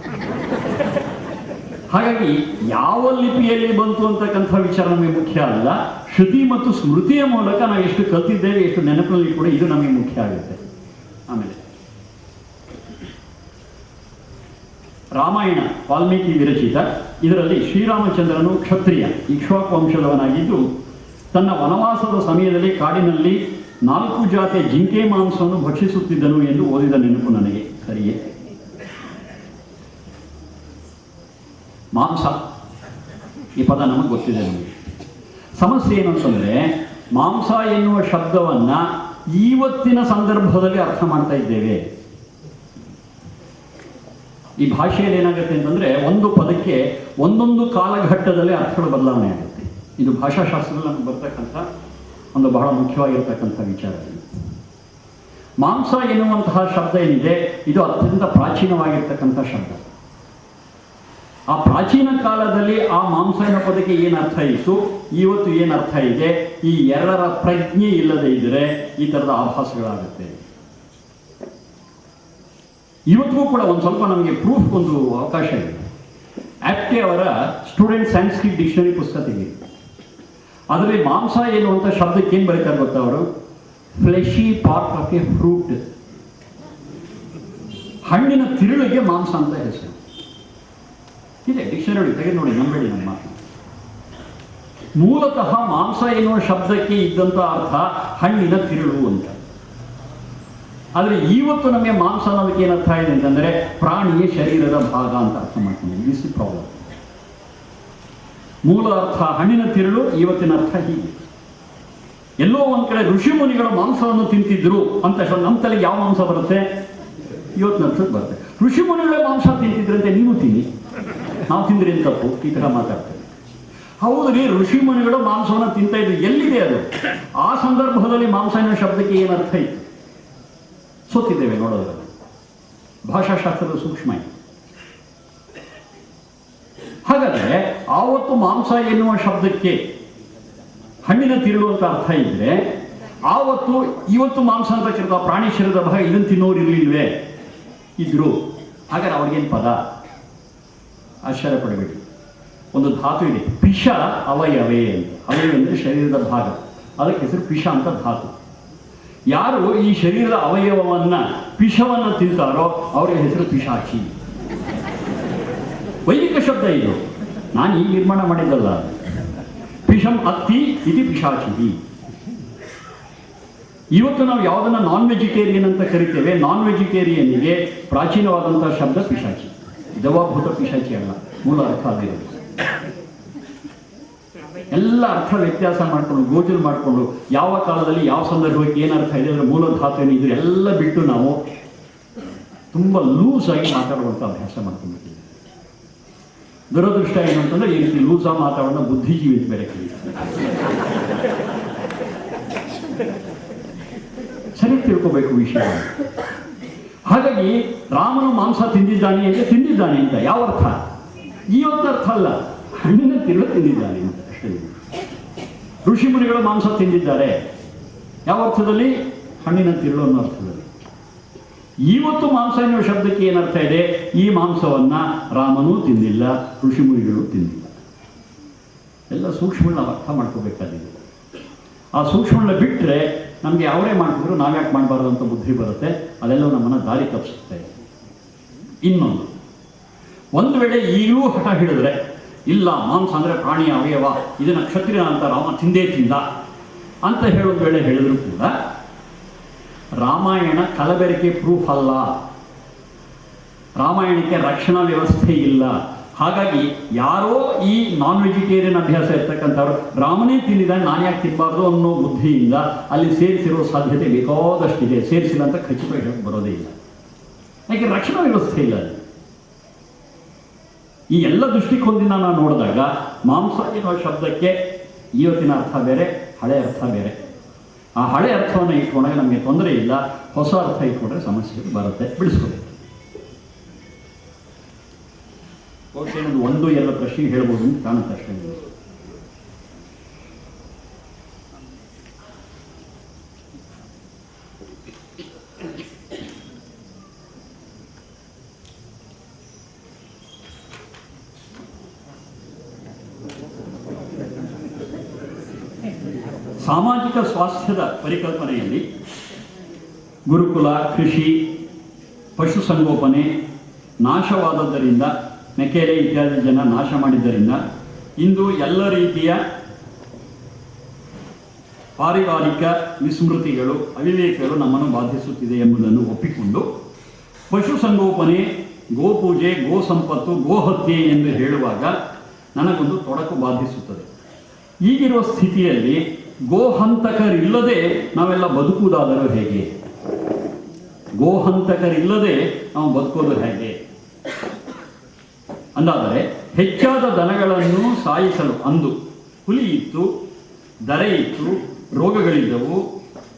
Speaker 3: ಹಾಗಾಗಿ ಯಾವ ಲಿಪಿಯಲ್ಲಿ ಬಂತು ಅಂತಕ್ಕಂಥ ವಿಚಾರ ನಮಗೆ ಮುಖ್ಯ ಅಲ್ಲ. ಶ್ರುತಿ ಮತ್ತು ಸ್ಮೃತಿಯ ಮೂಲಕ ನಾವು ಎಷ್ಟು ಕಲ್ತಿದ್ದೇವೆ, ಎಷ್ಟು ನೆನಪಿನಲ್ಲಿ ಕೂಡ ಇದು ನಮಗೆ ಮುಖ್ಯ ಆಗುತ್ತೆ. ಆಮೇಲೆ ರಾಮಾಯಣ ವಾಲ್ಮೀಕಿ ವಿರಚಿತ. ಇದರಲ್ಲಿ ಶ್ರೀರಾಮಚಂದ್ರನು ಕ್ಷತ್ರಿಯ ಇಕ್ಷ್ವಾಕು ವಂಶದವನಾಗಿದ್ದು ತನ್ನ ವನವಾಸದ ಸಮಯದಲ್ಲಿ ಕಾಡಿನಲ್ಲಿ 4 ಜಾತಿಯ ಜಿಂಕೆ ಮಾಂಸವನ್ನು ಭಕ್ಷಿಸುತ್ತಿದ್ದನು ಎಂದು ಓದಿದ ನೆನಪು ನನಗೆ. ಸರಿಯೇ? ಮಾಂಸ ಈ ಪದ ನಮಗೆ ಗೊತ್ತಿದೆ. ನಮಗೆ ಸಮಸ್ಯೆ ಏನು ಅಂತಂದರೆ, ಮಾಂಸ ಎನ್ನುವ ಶಬ್ದವನ್ನು ಇವತ್ತಿನ ಸಂದರ್ಭದಲ್ಲಿ ಅರ್ಥ ಮಾಡ್ತಾ ಇದ್ದೇವೆ. ಈ ಭಾಷೆಯಲ್ಲಿ ಏನಾಗುತ್ತೆ ಅಂತಂದರೆ, ಒಂದು ಪದಕ್ಕೆ ಒಂದೊಂದು ಕಾಲಘಟ್ಟದಲ್ಲಿ ಅರ್ಥಗಳ ಬದಲಾವಣೆ ಆಗುತ್ತೆ. ಇದು ಭಾಷಾಶಾಸ್ತ್ರದಲ್ಲಿ ನಮಗೆ ಬರ್ತಕ್ಕಂಥ ಒಂದು ಬಹಳ ಮುಖ್ಯವಾಗಿರ್ತಕ್ಕಂಥ ವಿಚಾರ. ಮಾಂಸ ಎನ್ನುವಂತಹ ಶಬ್ದ ಏನಿದೆ, ಇದು ಅತ್ಯಂತ ಪ್ರಾಚೀನವಾಗಿರ್ತಕ್ಕಂಥ ಶಬ್ದ. ಆ ಪ್ರಾಚೀನ ಕಾಲದಲ್ಲಿ ಆ ಮಾಂಸ ಎನ್ನುವ ಪದಕ್ಕೆ ಏನು ಅರ್ಥ ಇತ್ತು, ಇವತ್ತು ಏನು ಅರ್ಥ ಇದೆ, ಈ ಎರಡರ ಪ್ರಜ್ಞೆ ಇಲ್ಲದೆ ಇದ್ದರೆ ಈ ಥರದ ಆಭಾಸಗಳಾಗುತ್ತೆ. ಇವತ್ತಿಗೂ ಕೂಡ ಒಂದು ಸ್ವಲ್ಪ ನಮಗೆ ಪ್ರೂಫ್ ಒಂದು ಅವಕಾಶ ಇದೆ. ಆಪ್ಟೆ ಅವರ ಸ್ಟೂಡೆಂಟ್ ಸಂಸ್ಕೃತ್ ಡಿಕ್ಷನರಿ ಪುಸ್ತಕ ತೆಗೆದು ಅದರಲ್ಲಿ ಮಾಂಸ ಎನ್ನುವಂಥ ಶಬ್ದಕ್ಕೆ ಏನು ಬರೀತಾರೆ ಗೊತ್ತಾ ಅವರು? Fleshy part of A fruit. ಹಣ್ಣಿನ ತಿರುಳಿಗೆ ಮಾಂಸ ಅಂತ ಹೆಸರು ಇದೆ. ಡಿಕ್ಷನರಿ ತೆಗೆದು ನೋಡಿ, ನಂಬೇಡಿ ನಮ್ಮ ಮಾತು. ಮೂಲತಃ ಮಾಂಸ ಎನ್ನುವ ಶಬ್ದಕ್ಕೆ ಇದ್ದಂಥ ಅರ್ಥ ಹಣ್ಣಿನ ತಿರುಳು ಅಂತ. ಆದರೆ ಇವತ್ತು ನಮಗೆ ಮಾಂಸ ಅನ್ನೋದಕ್ಕೆ ಏನು ಅರ್ಥ ಇದೆ ಅಂತಂದರೆ ಪ್ರಾಣಿಯ ಶರೀರದ ಭಾಗ ಅಂತ ಅರ್ಥ ಮಾಡ್ಕೊಂಡಿದ್ದೀವಿ. This is problem. ಮೂಲ ಅರ್ಥ ಹಣ್ಣಿನ ತಿರುಳು, ಇವತ್ತಿನ ಅರ್ಥ ಹೀಗೆ. ಎಲ್ಲೋ ಒಂದು ಕಡೆ ಋಷಿ ಮುನಿಗಳು ಮಾಂಸವನ್ನು ತಿಂತಿದ್ರು ಅಂತ ನಮ್ಮ ತಲೆಗೆ ಯಾವ ಮಾಂಸ ಬರುತ್ತೆ? ಇವತ್ತಿನ ಅರ್ಥಕ್ಕೆ ಬರುತ್ತೆ. ಋಷಿ ಮುನಿಗಳೇ ಮಾಂಸ ತಿಂತಿದ್ರಂತೆ, ನೀವು ತಿನ್ನಿ, ನಾವು ತಿಂದ್ರಿ ಅಂತ ತಪ್ಪು, ಈ ಥರ ಮಾತಾಡ್ತೇವೆ. ಹೌದ್ರಿ, ಋಷಿ ಮುನಿಗಳು ಮಾಂಸವನ್ನು ತಿಂತ ಇದ್ರು, ಎಲ್ಲಿದೆ ಅದು? ಆ ಸಂದರ್ಭದಲ್ಲಿ ಮಾಂಸ ಎನ್ನುವ ಶಬ್ದಕ್ಕೆ ಏನು ಅರ್ಥ ಇತ್ತು? ಸೋತಿದ್ದೇವೆ ನೋಡೋದ್ರಲ್ಲಿ. ಭಾಷಾಶಾಸ್ತ್ರದ ಸೂಕ್ಷ್ಮ ಇದೆ. ಹಾಗಾದರೆ ಆವತ್ತು ಮಾಂಸ ಎನ್ನುವ ಶಬ್ದಕ್ಕೆ ಹಣ್ಣಿನ ತಿರುಳು ಅಂತ ಅರ್ಥ ಇದ್ರೆ, ಆವತ್ತು ಇವತ್ತು ಮಾಂಸ ಅಂತ ಕರೆದ ಪ್ರಾಣಿ ಶರೀರದ ಭಾಗ ಇದನ್ನು ತಿನ್ನೋರು ಇರಲಿಲ್ವೇ? ಇದ್ರು. ಹಾಗಾದ್ರೆ ಅವ್ರಿಗೇನು ಪದ? ಆಶ್ಚರ್ಯ ಪಡಬೇಡಿ. ಒಂದು ಧಾತು ಇದೆ, ಪಿಷ ಅವಯವೇ ಅಂತ. ಅವಯವೇ ಅಂದರೆ ಶರೀರದ ಭಾಗ, ಅದಕ್ಕೆ ಹೆಸರು ಪಿಷ ಅಂತ ಧಾತು. ಯಾರು ಈ ಶರೀರದ ಅವಯವವನ್ನು ಪಿಷವನ್ನು ತಿಂತಾರೋ ಅವರಿಗೆ ಹೆಸರು ಪಿಶಾಚಿ. ವೈದಿಕ ಶಬ್ದ ಇದು, ನಾನು ಈಗ ನಿರ್ಮಾಣ ಮಾಡಿದ್ದಲ್ಲ. ಪಿಷಂ ಅತ್ತಿ ಇದು ಪಿಶಾಚಿ. ಇವತ್ತು ನಾವು ಯಾವುದನ್ನು ನಾನ್ ವೆಜಿಟೇರಿಯನ್ ಅಂತ ಕರಿತೇವೆ, ನಾನ್ ವೆಜಿಟೇರಿಯನ್ನಿಗೆ ಪ್ರಾಚೀನವಾದಂತಹ ಶಬ್ದ ಪಿಶಾಚಿ. ದವಾಭೂತ ಪಿಶಾಚಿ ಅಲ್ಲ, ಮೂಲ ಅರ್ಥ ಅದಿರೋದು. ಎಲ್ಲ ಅರ್ಥ ವ್ಯತ್ಯಾಸ ಮಾಡಿಕೊಂಡು ಗೋಚರ ಮಾಡಿಕೊಂಡು ಯಾವ ಕಾಲದಲ್ಲಿ ಯಾವ ಸಂದರ್ಭಕ್ಕೆ ಏನು ಅರ್ಥ ಇದೆ ಅಂದರೆ ಮೂಲ ಧಾತು ಏನಿದ್ರು ಎಲ್ಲ ಬಿಟ್ಟು ನಾವು ತುಂಬ ಲೂಸ್ ಆಗಿ ಮಾತಾಡುವಂಥ ಅಭ್ಯಾಸ ಮಾಡ್ಕೊಂಡಿದ್ದೀವಿ. ದುರದೃಷ್ಟ ಏನು ಅಂತಂದ್ರೆ ಈ ರೀತಿ ಲೂಸಾಗಿ ಮಾತಾಡೋಣ ಬುದ್ಧಿಜೀವಿ ಅಂತ ಬೇರೆ ಕರೀತಾರೆ. ಸರಿ ತಿಳ್ಕೋಬೇಕು ವಿಷಯ. ಹಾಗಾಗಿ ರಾಮನು ಮಾಂಸ ತಿಂದಿದ್ದಾನೆ ಅಂದರೆ ತಿಂದಿದ್ದಾನೆ ಅಂತ ಯಾವ ಅರ್ಥ? ಇವತ್ತು ಅರ್ಥ ಅಲ್ಲ, ಹಣ್ಣಿನ ತಿರುಳು ತಿಂದಿದ್ದಾನೆ ಅಂತ ಅಷ್ಟೇ. ಋಷಿ ಮುನಿಗಳು ಮಾಂಸ ತಿಂದಿದ್ದಾರೆ ಯಾವ ಅರ್ಥದಲ್ಲಿ? ಹಣ್ಣಿನ ತಿರುಳು ಅನ್ನೋ ಅರ್ಥದಲ್ಲಿ. ಇವತ್ತು ಮಾಂಸ ಎನ್ನುವ ಶಬ್ದಕ್ಕೆ ಏನರ್ಥ ಇದೆ? ಈ ಮಾಂಸವನ್ನ ರಾಮನೂ ತಿಂದಿಲ್ಲ, ಋಷಿ ಮುನಿಗಳು ತಿಂದಿಲ್ಲ. ಎಲ್ಲ ಸೂಕ್ಷ್ಮಗಳನ್ನ ನಾವು ಅರ್ಥ ಮಾಡ್ಕೋಬೇಕಾಗಿದೆ. ಆ ಸೂಕ್ಷ್ಮಗಳನ್ನ ಬಿಟ್ಟರೆ ನಮಗೆ ಅವರೇ ಮಾಡ್ತಿದ್ರು ನಾವ್ಯಾಕೆ ಮಾಡಬಾರ್ದು ಅಂತ ಬುದ್ಧಿ ಬರುತ್ತೆ. ಅದೆಲ್ಲ ನಮ್ಮನ್ನು ದಾರಿ ತಪ್ಪಿಸುತ್ತೆ. ಇನ್ನೊಂದು, ಒಂದು ವೇಳೆ ಈಗಲೂ ಹಠ ಹಿಡಿದ್ರೆ ಇಲ್ಲ ಮಾಂಸ ಅಂದರೆ ಪ್ರಾಣಿಯ ಅವಯವ, ಇದನ್ನು ಕ್ಷತ್ರಿಯ ಅಂತ ರಾಮ ತಿಂದೇ ತಿಂದ ಅಂತ ಹೇಳೋದು ವೇಳೆ ಹೇಳಿದ್ರು ಕೂಡ ರಾಮಾಯಣ ಕಲಬೆರಕೆ ಪ್ರೂಫ್ ಅಲ್ಲ. ರಾಮಾಯಣಕ್ಕೆ ರಕ್ಷಣಾ ವ್ಯವಸ್ಥೆ ಇಲ್ಲ. ಹಾಗಾಗಿ ಯಾರೋ ಈ ನಾನ್ ವೆಜಿಟೇರಿಯನ್ ಅಭ್ಯಾಸ ಇರ್ತಕ್ಕಂಥವ್ರು ರಾಮನೇ ತಿಂದಿದ್ದಾನೆ ನಾನು ಯಾಕೆ ತಿನ್ನಬಾರ್ದು ಅನ್ನೋ ಬುದ್ಧಿಯಿಂದ ಅಲ್ಲಿ ಸೇರಿಸಿರೋ ಸಾಧ್ಯತೆ ಬೇಕಾದಷ್ಟಿದೆ. ಸೇರಿಸಿಲ್ಲ ಅಂತ ಖಚಿತವಾಗಿ ಬರೋದೇ ಇಲ್ಲ, ಯಾಕೆ ರಕ್ಷಣಾ ವ್ಯವಸ್ಥೆ ಇಲ್ಲ. ಈ ಎಲ್ಲ ದೃಷ್ಟಿಕೋನದಿಂದ ನಾವು ನೋಡಿದಾಗ ಮಾಂಸ ಎನ್ನುವ ಶಬ್ದಕ್ಕೆ ಇವತ್ತಿನ ಅರ್ಥ ಬೇರೆ, ಹಳೆ ಅರ್ಥ ಬೇರೆ. ಆ ಹಳೆ ಅರ್ಥವನ್ನು ಇಟ್ಕೊಂಡಾಗ ನಮಗೆ ತೊಂದರೆ ಇಲ್ಲ, ಹೊಸ ಅರ್ಥ ಇಟ್ಕೊಂಡ್ರೆ ಸಮಸ್ಯೆ ಬರುತ್ತೆ, ಬಿಡಿಸ್ಕೋಬೇಕು. ಓಕೆ, ಒಂದು ಎರಡು ಪ್ರಶ್ನೆ ಹೇಳ್ಬೋದು ಅಂತ ಕಾಣುತ್ತೆ ಅಷ್ಟೇ. ಸಾಮಾಜಿಕ ಸ್ವಾಸ್ಥ್ಯದ ಪರಿಕಲ್ಪನೆಯಲ್ಲಿ ಗುರುಕುಲ, ಕೃಷಿ, ಪಶುಸಂಗೋಪನೆ ನಾಶವಾದದ್ದರಿಂದ, ಮೆಕ್ಕೆಲೆ ಇತ್ಯಾದಿ ಜನ ನಾಶ ಮಾಡಿದ್ದರಿಂದ ಇಂದು ಎಲ್ಲ ರೀತಿಯ ಪಾರಿವಾರಿಕ ವಿಸ್ಮೃತಿಗಳು, ಅವಿವೇಕಗಳು ನಮ್ಮನ್ನು ಬಾಧಿಸುತ್ತಿದೆ ಎಂಬುದನ್ನು ಒಪ್ಪಿಕೊಂಡು ಪಶುಸಂಗೋಪನೆ, ಗೋಪೂಜೆ, ಗೋ ಸಂಪತ್ತು, ಗೋಹತ್ಯೆ ಎಂದು ಹೇಳುವಾಗ ನನಗೊಂದು ತೊಡಕು ಬಾಧಿಸುತ್ತದೆ. ಈಗಿರುವ ಸ್ಥಿತಿಯಲ್ಲಿ ಗೋಹಂತಕರಿಲ್ಲದೆ ನಾವೆಲ್ಲ ಬದುಕುವುದಾದರೂ ಹೇಗೆ? ಗೋಹಂತಕರಿಲ್ಲದೆ ನಾವು ಬದುಕೋದು ಹೇಗೆ ಅಂದಾದರೆ, ಹೆಚ್ಚಾದ ದನಗಳನ್ನು ಸಾಯಿಸಲು ಅಂದು ಹುಲಿ ಇತ್ತು, ದರೆ ಇತ್ತು, ರೋಗಗಳಿದ್ದವು.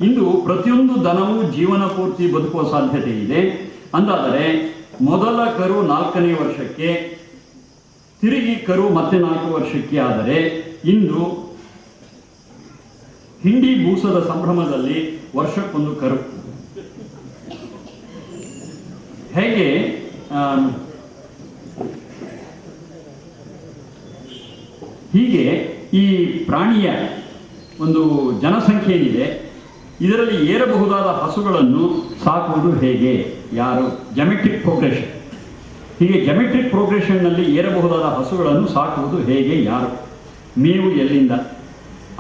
Speaker 3: ಇಂದು ಪ್ರತಿಯೊಂದು ದನವೂ ಜೀವನ ಪೂರ್ತಿ ಬದುಕುವ ಸಾಧ್ಯತೆ ಇದೆ ಅಂದಾದರೆ, ಮೊದಲ ಕರು 4ನೇ ವರ್ಷಕ್ಕೆ, ತಿರುಗಿ ಕರು ಮತ್ತೆ 4 ವರ್ಷಕ್ಕೆ ಆದರೆ, ಇಂದು ಹಿಂಡಿ ಬೂಸದ ಸಂಭ್ರಮದಲ್ಲಿ ವರ್ಷಕ್ಕೊಂದು ಕರು. ಹೇಗೆ ಹೀಗೆ ಈ ಪ್ರಾಣಿಯ ಒಂದು ಜನಸಂಖ್ಯೆ ಏನಿದೆ ಇದರಲ್ಲಿ ಏರಬಹುದಾದ ಹಸುಗಳನ್ನು ಸಾಕುವುದು ಹೇಗೆ? ಯಾರು? ಜೆಮೆಟ್ರಿಕ್ ಪ್ರೋಗ್ರೆಷನ್. ಹೀಗೆ ಜೆಮೆಟ್ರಿಕ್ ಪ್ರೋಗ್ರೆಷನ್ನಲ್ಲಿ ಏರಬಹುದಾದ ಹಸುಗಳನ್ನು ಸಾಕುವುದು ಹೇಗೆ? ಯಾರು? ಮೇವು ಎಲ್ಲಿಂದ,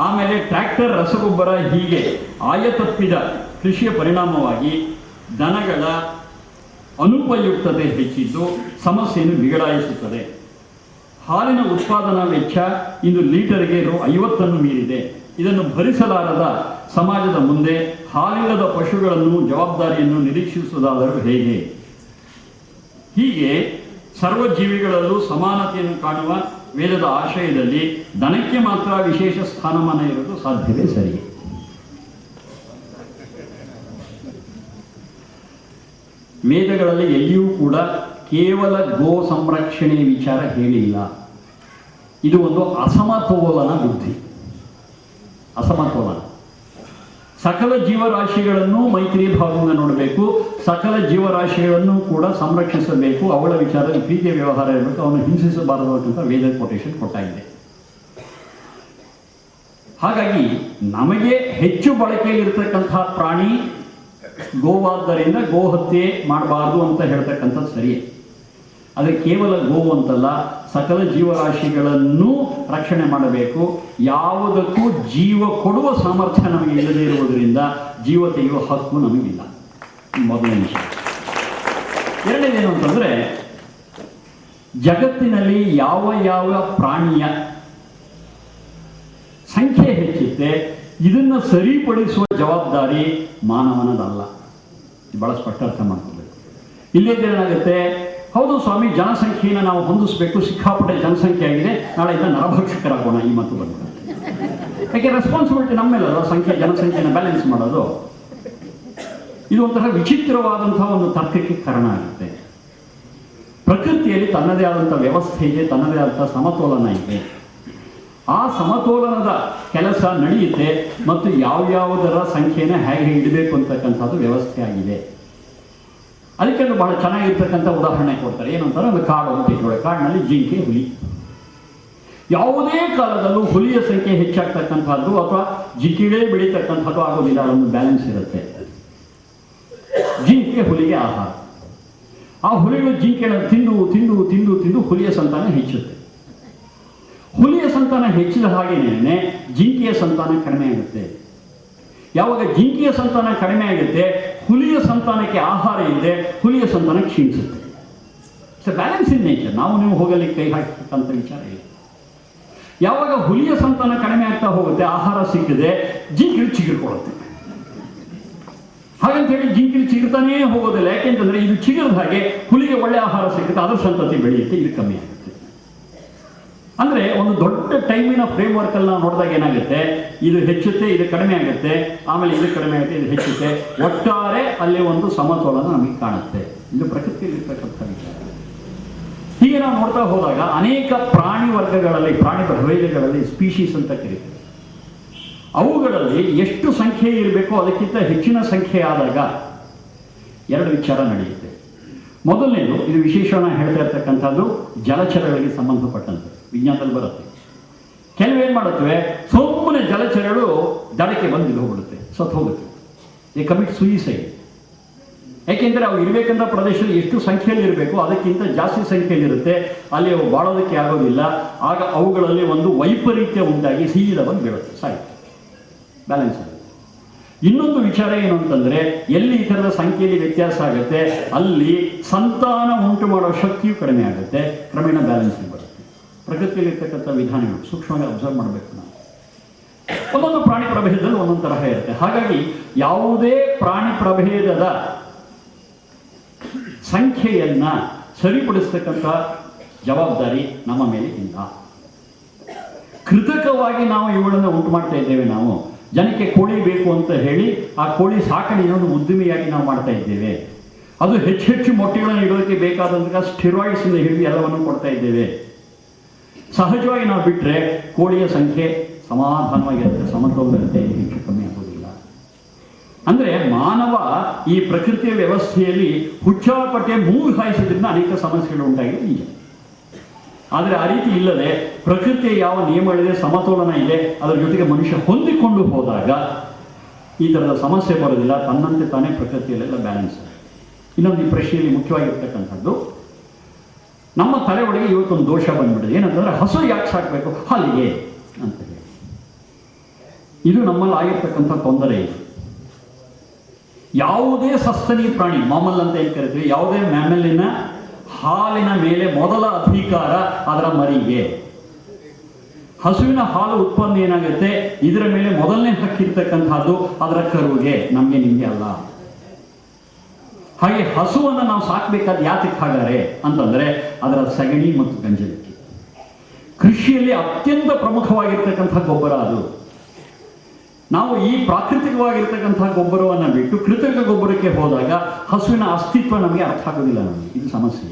Speaker 3: ಆಮೇಲೆ ಟ್ರ್ಯಾಕ್ಟರ್, ರಸಗೊಬ್ಬರ, ಹೀಗೆ ಆಯತಪ್ಪಿದ ಕೃಷಿಯ ಪರಿಣಾಮವಾಗಿ ದನಗಳ ಅನುಪಯುಕ್ತತೆ ಹೆಚ್ಚಿದ್ದು ಸಮಸ್ಯೆಯನ್ನು ಬಿಗಡಾಯಿಸುತ್ತದೆ. ಹಾಲಿನ ಉತ್ಪಾದನಾ ವೆಚ್ಚ ಇಂದು ಲೀಟರ್ಗೆ ರೂ. ಮೀರಿದೆ. ಇದನ್ನು ಭರಿಸಲಾರದ ಸಮಾಜದ ಮುಂದೆ ಹಾಲಿಲ್ಲದ ಪಶುಗಳನ್ನು ಜವಾಬ್ದಾರಿಯನ್ನು ನಿರೀಕ್ಷಿಸುವುದಾದರೂ ಹೇಗೆ? ಹೀಗೆ ಸರ್ವಜೀವಿಗಳಲ್ಲೂ ಸಮಾನತೆಯನ್ನು ಕಾಣುವ ವೇದದ ಆಶಯದಲ್ಲಿ ದನಕ್ಕೆ ಮಾತ್ರ ವಿಶೇಷ ಸ್ಥಾನಮಾನ ಇರುವುದು ಸಾಧ್ಯವೇ ಸರಿ? ವೇದಗಳಲ್ಲಿ ಎಲ್ಲಿಯೂ ಕೂಡ ಕೇವಲ ಗೋ ಸಂರಕ್ಷಣೆ ವಿಚಾರ ಹೇಳಿಲ್ಲ. ಇದು ಒಂದು ಅಸಮತೋಲನ ಬುದ್ಧಿ, ಅಸಮತೋಲನ. ಸಕಲ ಜೀವರಾಶಿಗಳನ್ನು ಮೈತ್ರಿ ಭಾವದಿಂದ ನೋಡಬೇಕು, ಸಕಲ ಜೀವರಾಶಿಗಳನ್ನು ಕೂಡ ಸಂರಕ್ಷಿಸಬೇಕು, ಅವಳ ವಿಚಾರದಲ್ಲಿ ಪ್ರೀತಿಯ ವ್ಯವಹಾರ ಇರಬೇಕು, ಅವನು ಹಿಂಸಿಸಬಾರದು ಅಂತ ವೇದ ಕೊಟೇಶನ್ ಕೊಟ್ಟಾಗಿದೆ. ಹಾಗಾಗಿ ನಮಗೆ ಹೆಚ್ಚು ಬಳಕೆಯಲ್ಲಿರ್ತಕ್ಕಂತಹ ಪ್ರಾಣಿ ಗೋವಾದ್ದರಿಂದ ಗೋಹತ್ಯೆ ಮಾಡಬಾರ್ದು ಅಂತ ಹೇಳ್ತಕ್ಕಂಥದ್ದು ಸರಿಯೇ. ಆದರೆ ಕೇವಲ ಗೋವು ಅಂತಲ್ಲ, ಸಕಲ ಜೀವರಾಶಿಗಳನ್ನು ರಕ್ಷಣೆ ಮಾಡಬೇಕು. ಯಾವುದಕ್ಕೂ ಜೀವ ಕೊಡುವ ಸಾಮರ್ಥ್ಯ ನಮಗೆ ಇಲ್ಲದೇ ಇರುವುದರಿಂದ ಜೀವ ತೆಗೆಯುವ ಹಕ್ಕು ನಮಗಿಲ್ಲ. ಮೊದಲನೇ ವಿಷಯ. ಎರಡನೇದೇನು ಅಂತಂದರೆ, ಜಗತ್ತಿನಲ್ಲಿ ಯಾವ ಯಾವ ಪ್ರಾಣಿಯ ಸಂಖ್ಯೆ ಹೆಚ್ಚುತ್ತೆ ಇದನ್ನು ಸರಿಪಡಿಸುವ ಜವಾಬ್ದಾರಿ ಮಾನವನದಲ್ಲ. ಬಹಳ ಸ್ಪಷ್ಟ ಅರ್ಥ ಮಾಡ್ಕೋಬೇಕು. ಇಲ್ಲೇನಾಗುತ್ತೆ, ಹೌದು ಸ್ವಾಮಿ, ಜನಸಂಖ್ಯೆಯನ್ನು ನಾವು ಹೊಂದಿಸಬೇಕು, ಸಿಕ್ಕಾಪಟ್ಟೆ ಜನಸಂಖ್ಯೆ ಆಗಿದೆ, ನಾಳೆಯಿಂದ ನರಭಕ್ಷಕರಾಗೋಣ, ಈ ಮಾತು ಬಂದ. ಯಾಕೆ ರೆಸ್ಪಾನ್ಸಿಬಿಲಿಟಿ ನಮ್ಮೇಲಲ್ಲ ಜನಸಂಖ್ಯೆಯನ್ನು ಬ್ಯಾಲೆನ್ಸ್ ಮಾಡೋದು. ಇದು ಒಂಥರ ವಿಚಿತ್ರವಾದಂತಹ ಒಂದು ತರ್ಕಕ್ಕೆ ಕಾರಣ ಆಗುತ್ತೆ. ಪ್ರಕೃತಿಯಲ್ಲಿ ತನ್ನದೇ ಆದಂಥ ವ್ಯವಸ್ಥೆ ಇದೆ, ತನ್ನದೇ ಆದಂಥ ಸಮತೋಲನ ಇದೆ. ಆ ಸಮತೋಲನದ ಕೆಲಸ ನಡೆಯುತ್ತೆ ಮತ್ತು ಯಾವ್ಯಾವುದರ ಸಂಖ್ಯೆಯನ್ನು ಹೇಗೆ ಇಡಬೇಕು ಅಂತಕ್ಕಂಥದ್ದು ವ್ಯವಸ್ಥೆ ಆಗಿದೆ. ಅದಕ್ಕೆ ಒಂದು ಬಹಳ ಚೆನ್ನಾಗಿರ್ತಕ್ಕಂಥ ಉದಾಹರಣೆ ಕೊಡ್ತಾರೆ. ಏನಂತಾರೆ, ಒಂದು ಕಾಡು ಅಂತ ಇಟ್ಕೊಳ್ಳಿ. ಕಾಡಿನಲ್ಲಿ ಜಿಂಕೆ, ಹುಲಿ. ಯಾವುದೇ ಕಾಲದಲ್ಲೂ ಹುಲಿಯ ಸಂಖ್ಯೆ ಹೆಚ್ಚಾಗ್ತಕ್ಕಂಥದ್ದು ಅಥವಾ ಜಿಂಕೆಗಳೇ ಬೆಳೀತಕ್ಕಂಥದ್ದು ಆಗೋದಿಲ್ಲ. ಒಂದು ಬ್ಯಾಲೆನ್ಸ್ ಇರುತ್ತೆ. ಜಿಂಕೆ ಹುಲಿಗೆ ಆಹಾರ. ಆ ಹುಲಿಗಳು ಜಿಂಕೆಗಳನ್ನು ತಿಂದು ತಿಂದು ತಿಂದು ತಿಂದು ಹುಲಿಯ ಸಂತಾನ ಹೆಚ್ಚುತ್ತೆ. ಹುಲಿಯ ಸಂತಾನ ಹೆಚ್ಚಿದ ಹಾಗೇನೆ ಜಿಂಕೆಯ ಸಂತಾನ ಕಡಿಮೆ ಆಗುತ್ತೆ. ಯಾವಾಗ ಜಿಂಕೆಯ ಸಂತಾನ ಕಡಿಮೆ ಆಗುತ್ತೆ, ಹುಲಿಯ ಸಂತಾನಕ್ಕೆ ಆಹಾರ ಇದೆ, ಹುಲಿಯ ಸಂತಾನ ಕ್ಷೀಣಿಸುತ್ತೆ. So balance in nature. ನಾವು ನೀವು ಹೋಗಲಿ ಕೈ ಹಾಕತಕ್ಕಂಥ ವಿಚಾರ ಇಲ್ಲ. ಯಾವಾಗ ಹುಲಿಯ ಸಂತಾನ ಕಡಿಮೆ ಆಗ್ತಾ ಹೋಗುತ್ತೆ, ಆಹಾರ ಸಿಕ್ಕದೆ, ಜಿಂಕೆಗಳು ಚಿಗುರ್ಕೊಳ್ಳುತ್ತೆ. ಹಾಗಂತ ಹೇಳಿ ಜಿಂಕೆಗಳು ಚಿಗುರ್ತಾನೇ ಹೋಗೋದಿಲ್ಲ. ಯಾಕೆಂತಂದ್ರೆ ಇದು ಚಿಗುರದ ಹಾಗೆ ಹುಲಿಗೆ ಒಳ್ಳೆ ಆಹಾರ ಸಿಗುತ್ತೆ, ಅದರ ಸಂತತಿ ಬೆಳೆಯುತ್ತೆ, ಇದು ಕಮ್ಮಿ ಆಗುತ್ತೆ. ಅಂದರೆ ಒಂದು ದೊಡ್ಡ ಟೈಮಿನ ಫ್ರೇಮ್ ವರ್ಕಲ್ಲಿ ನಾವು ನೋಡಿದಾಗ ಏನಾಗುತ್ತೆ, ಇದು ಹೆಚ್ಚುತ್ತೆ, ಇದು ಕಡಿಮೆ ಆಗುತ್ತೆ, ಆಮೇಲೆ ಇದು ಕಡಿಮೆ ಆಗುತ್ತೆ, ಇದು ಹೆಚ್ಚುತ್ತೆ. ಒಟ್ಟಾರೆ ಅಲ್ಲಿ ಒಂದು ಸಮತೋಲನ ನಮಗೆ ಕಾಣುತ್ತೆ. ಇದು ಪ್ರಕೃತಿಯಲ್ಲಿ ಇರ್ತಕ್ಕಂಥ ವಿಚಾರ. ಹೀಗೆ ನಾವು ನೋಡ್ತಾ ಹೋದಾಗ ಅನೇಕ ಪ್ರಾಣಿ ವರ್ಗಗಳಲ್ಲಿ, ಪ್ರಾಣಿ ಪ್ರಭೇದಗಳಲ್ಲಿ ಸ್ಪೀಶೀಸ್ ಅಂತ ಕರೀತಾರೆ. ಅವುಗಳಲ್ಲಿ ಎಷ್ಟು ಸಂಖ್ಯೆ ಇರಬೇಕೋ ಅದಕ್ಕಿಂತ ಹೆಚ್ಚಿನ ಸಂಖ್ಯೆ ಆದಾಗ ಎರಡು ವಿಚಾರ ನಡೆಯುತ್ತೆ. ಮೊದಲನೇದು, ಇದು ವಿಶೇಷವಾಗಿ ಹೇಳ್ತಾ ಇರ್ತಕ್ಕಂಥದ್ದು ಜಲಚರಗಳಿಗೆ ಸಂಬಂಧಪಟ್ಟಂತೆ ವಿಜ್ಞಾನದಲ್ಲಿ ಬರುತ್ತೆ. ಕೆಲವೇನು ಮಾಡುತ್ತವೆ, ಸುಮ್ಮನೆ ಜಲಚರಗಳು ದಡಕ್ಕೆ ಬಂದು ಹೋಗ್ಬಿಡುತ್ತೆ, ಸತ್ತು ಹೋಗುತ್ತೆ. They commit suicide. ಯಾಕೆಂದರೆ ಅವು ಇರಬೇಕಂತ ಪ್ರದೇಶದಲ್ಲಿ ಎಷ್ಟು ಸಂಖ್ಯೆಯಲ್ಲಿ ಇರಬೇಕು ಅದಕ್ಕಿಂತ ಜಾಸ್ತಿ ಸಂಖ್ಯೆಯಲ್ಲಿರುತ್ತೆ, ಅಲ್ಲಿ ಅವು ಬಾಳೋದಕ್ಕೆ ಆಗೋದಿಲ್ಲ. ಆಗ ಅವುಗಳಲ್ಲಿ ಒಂದು ವೈಪರೀತ್ಯ ಉಂಟಾಗಿ ಸೀದಾ ಬಂದು ಬೀಳುತ್ತೆ, ಸಾಯ್ತು, ಬ್ಯಾಲೆನ್ಸ್ ಆಗುತ್ತೆ. ಇನ್ನೊಂದು ವಿಚಾರ ಏನು ಅಂತಂದರೆ, ಎಲ್ಲಿ ಈ ಥರದ ಸಂಖ್ಯೆಯಲ್ಲಿ ವ್ಯತ್ಯಾಸ ಆಗುತ್ತೆ ಅಲ್ಲಿ ಸಂತಾನ ಉಂಟು ಮಾಡೋ ಶಕ್ತಿಯು ಕಡಿಮೆ ಆಗುತ್ತೆ, ಕ್ರಮೇಣ ಬ್ಯಾಲೆನ್ಸ್ ಬರುತ್ತೆ. ಪ್ರಕೃತಿಯಲ್ಲಿ ಇರ್ತಕ್ಕಂಥ ವಿಧಾನಗಳು ಸೂಕ್ಷ್ಮವಾಗಿ ಅಬ್ಸರ್ವ್ ಮಾಡಬೇಕು ನಾವು. ಒಂದೊಂದು ಪ್ರಾಣಿ ಪ್ರಭೇದದಲ್ಲಿ ಒಂದೊಂದು ತರಹ ಇರುತ್ತೆ. ಹಾಗಾಗಿ ಯಾವುದೇ ಪ್ರಾಣಿ ಪ್ರಭೇದದ ಸಂಖ್ಯೆಯನ್ನ ಸರಿಪಡಿಸ್ತಕ್ಕಂಥ ಜವಾಬ್ದಾರಿ ನಮ್ಮ ಮೇಲೆ ಇಲ್ಲ. ಕೃತಕವಾಗಿ ನಾವು ಇವುಗಳನ್ನು ಉಂಟು ಮಾಡ್ತಾ ಇದ್ದೇವೆ. ನಾವು ಜನಕ್ಕೆ ಕೋಳಿ ಬೇಕು ಅಂತ ಹೇಳಿ ಆ ಕೋಳಿ ಸಾಕಣೆ ಇನ್ನೊಂದು ಉದ್ದಿಮೆಯಾಗಿ ನಾವು ಮಾಡ್ತಾ ಇದ್ದೇವೆ. ಅದು ಹೆಚ್ಚು ಹೆಚ್ಚು ಮೊಟ್ಟೆಗಳನ್ನು ಇಡೋದಕ್ಕೆ ಬೇಕಾದಂತಹ ಸ್ಟಿರಾಯ್ಡ್ಸ್ ಇಂದ ಹಿಡಿದು ಎಲ್ಲವನ್ನು ಕೊಡ್ತಾ ಇದ್ದೇವೆ. ಸಹಜವಾಗಿ ನಾವು ಬಿಟ್ಟರೆ ಕೋಳಿಯ ಸಂಖ್ಯೆ ಸಮಾಧಾನವಾಗಿರುತ್ತೆ, ಸಮತೋಲನತೆ ಹೆಚ್ಚು ಕಮ್ಮಿ ಆಗೋದಿಲ್ಲ. ಅಂದರೆ ಮಾನವ ಈ ಪ್ರಕೃತಿಯ ವ್ಯವಸ್ಥೆಯಲ್ಲಿ ಹುಚ್ಚಾಪಟ್ಟೆ ಮೂಗು ಹಾಯಿಸೋದ್ರಿಂದ ಅನೇಕ ಸಮಸ್ಯೆಗಳು ಉಂಟಾಗಿದೆ ನಿಜ. ಆದರೆ ಆ ರೀತಿ ಇಲ್ಲದೆ ಪ್ರಕೃತಿಯ ಯಾವ ನಿಯಮಗಳಿದೆ, ಸಮತೋಲನ ಇದೆ, ಅದರ ಜೊತೆಗೆ ಮನುಷ್ಯ ಹೊಂದಿಕೊಂಡು ಹೋದಾಗ ಈ ಥರದ ಸಮಸ್ಯೆ ಬರೋದಿಲ್ಲ. ತನ್ನಂತೆ ತಾನೇ ಪ್ರಕೃತಿಯಲ್ಲೆಲ್ಲ ಬ್ಯಾಲೆನ್ಸ್. ಇನ್ನೊಂದು ಈ ಪ್ರಶ್ನೆಯಲ್ಲಿ ಮುಖ್ಯವಾಗಿರ್ತಕ್ಕಂಥದ್ದು, ನಮ್ಮ ತಲೆ ಒಳಗೆ ಇವತ್ತೊಂದು ದೋಷ ಬಂದ್ಬಿಟ್ಟಿದೆ. ಏನಂತಂದ್ರೆ ಹಸು ಯಾಕೆ ಸಾಕಬೇಕು? ಹಾಲಿಗೆ. ಅಂತ ಹೇಳಿ. ಇದು ನಮ್ಮಲ್ಲಿ ಆಗಿರ್ತಕ್ಕಂಥ ತೊಂದರೆ ಇದೆ. ಯಾವುದೇ ಸಸ್ತನಿ ಪ್ರಾಣಿ, ಮಾಮಲ್ ಅಂತ ಏನು ಕರಿತೀವಿ, ಯಾವುದೇ ಮ್ಯಾಮಲಿನ ಹಾಲಿನ ಮೇಲೆ ಮೊದಲ ಅಧಿಕಾರ ಅದರ ಮರಿಗೆ. ಹಸುವಿನ ಹಾಲು ಉತ್ಪನ್ನ ಏನಾಗುತ್ತೆ, ಇದರ ಮೇಲೆ ಮೊದಲನೇ ಹಕ್ಕಿರ್ತಕ್ಕಂಥದ್ದು ಅದರ ಕರುವಿಗೆ, ನಮಗೆ ನಿಮಗೆ ಅಲ್ಲ. ಹಾಗೆ ಹಸುವನ್ನು ನಾವು ಸಾಕಬೇಕಾದ ಯಾತಕ್ಕೆ ಹಾಗಾರೆ ಅಂತಂದ್ರೆ ಅದರ ಸಗಣಿ ಮತ್ತು ಗಂಜಲಕ್ಕೆ. ಕೃಷಿಯಲ್ಲಿ ಅತ್ಯಂತ ಪ್ರಮುಖವಾಗಿರ್ತಕ್ಕಂಥ ಗೊಬ್ಬರ ಅದು. ನಾವು ಈ ಪ್ರಾಕೃತಿಕವಾಗಿರ್ತಕ್ಕಂಥ ಗೊಬ್ಬರವನ್ನು ಬಿಟ್ಟು ಕೃತಕ ಗೊಬ್ಬರಕ್ಕೆ ಹೋದಾಗ ಹಸುವಿನ ಅಸ್ತಿತ್ವ ನಮಗೆ ಅರ್ಥ ಆಗೋದಿಲ್ಲ. ನಮಗೆ ಇದು ಸಮಸ್ಯೆ.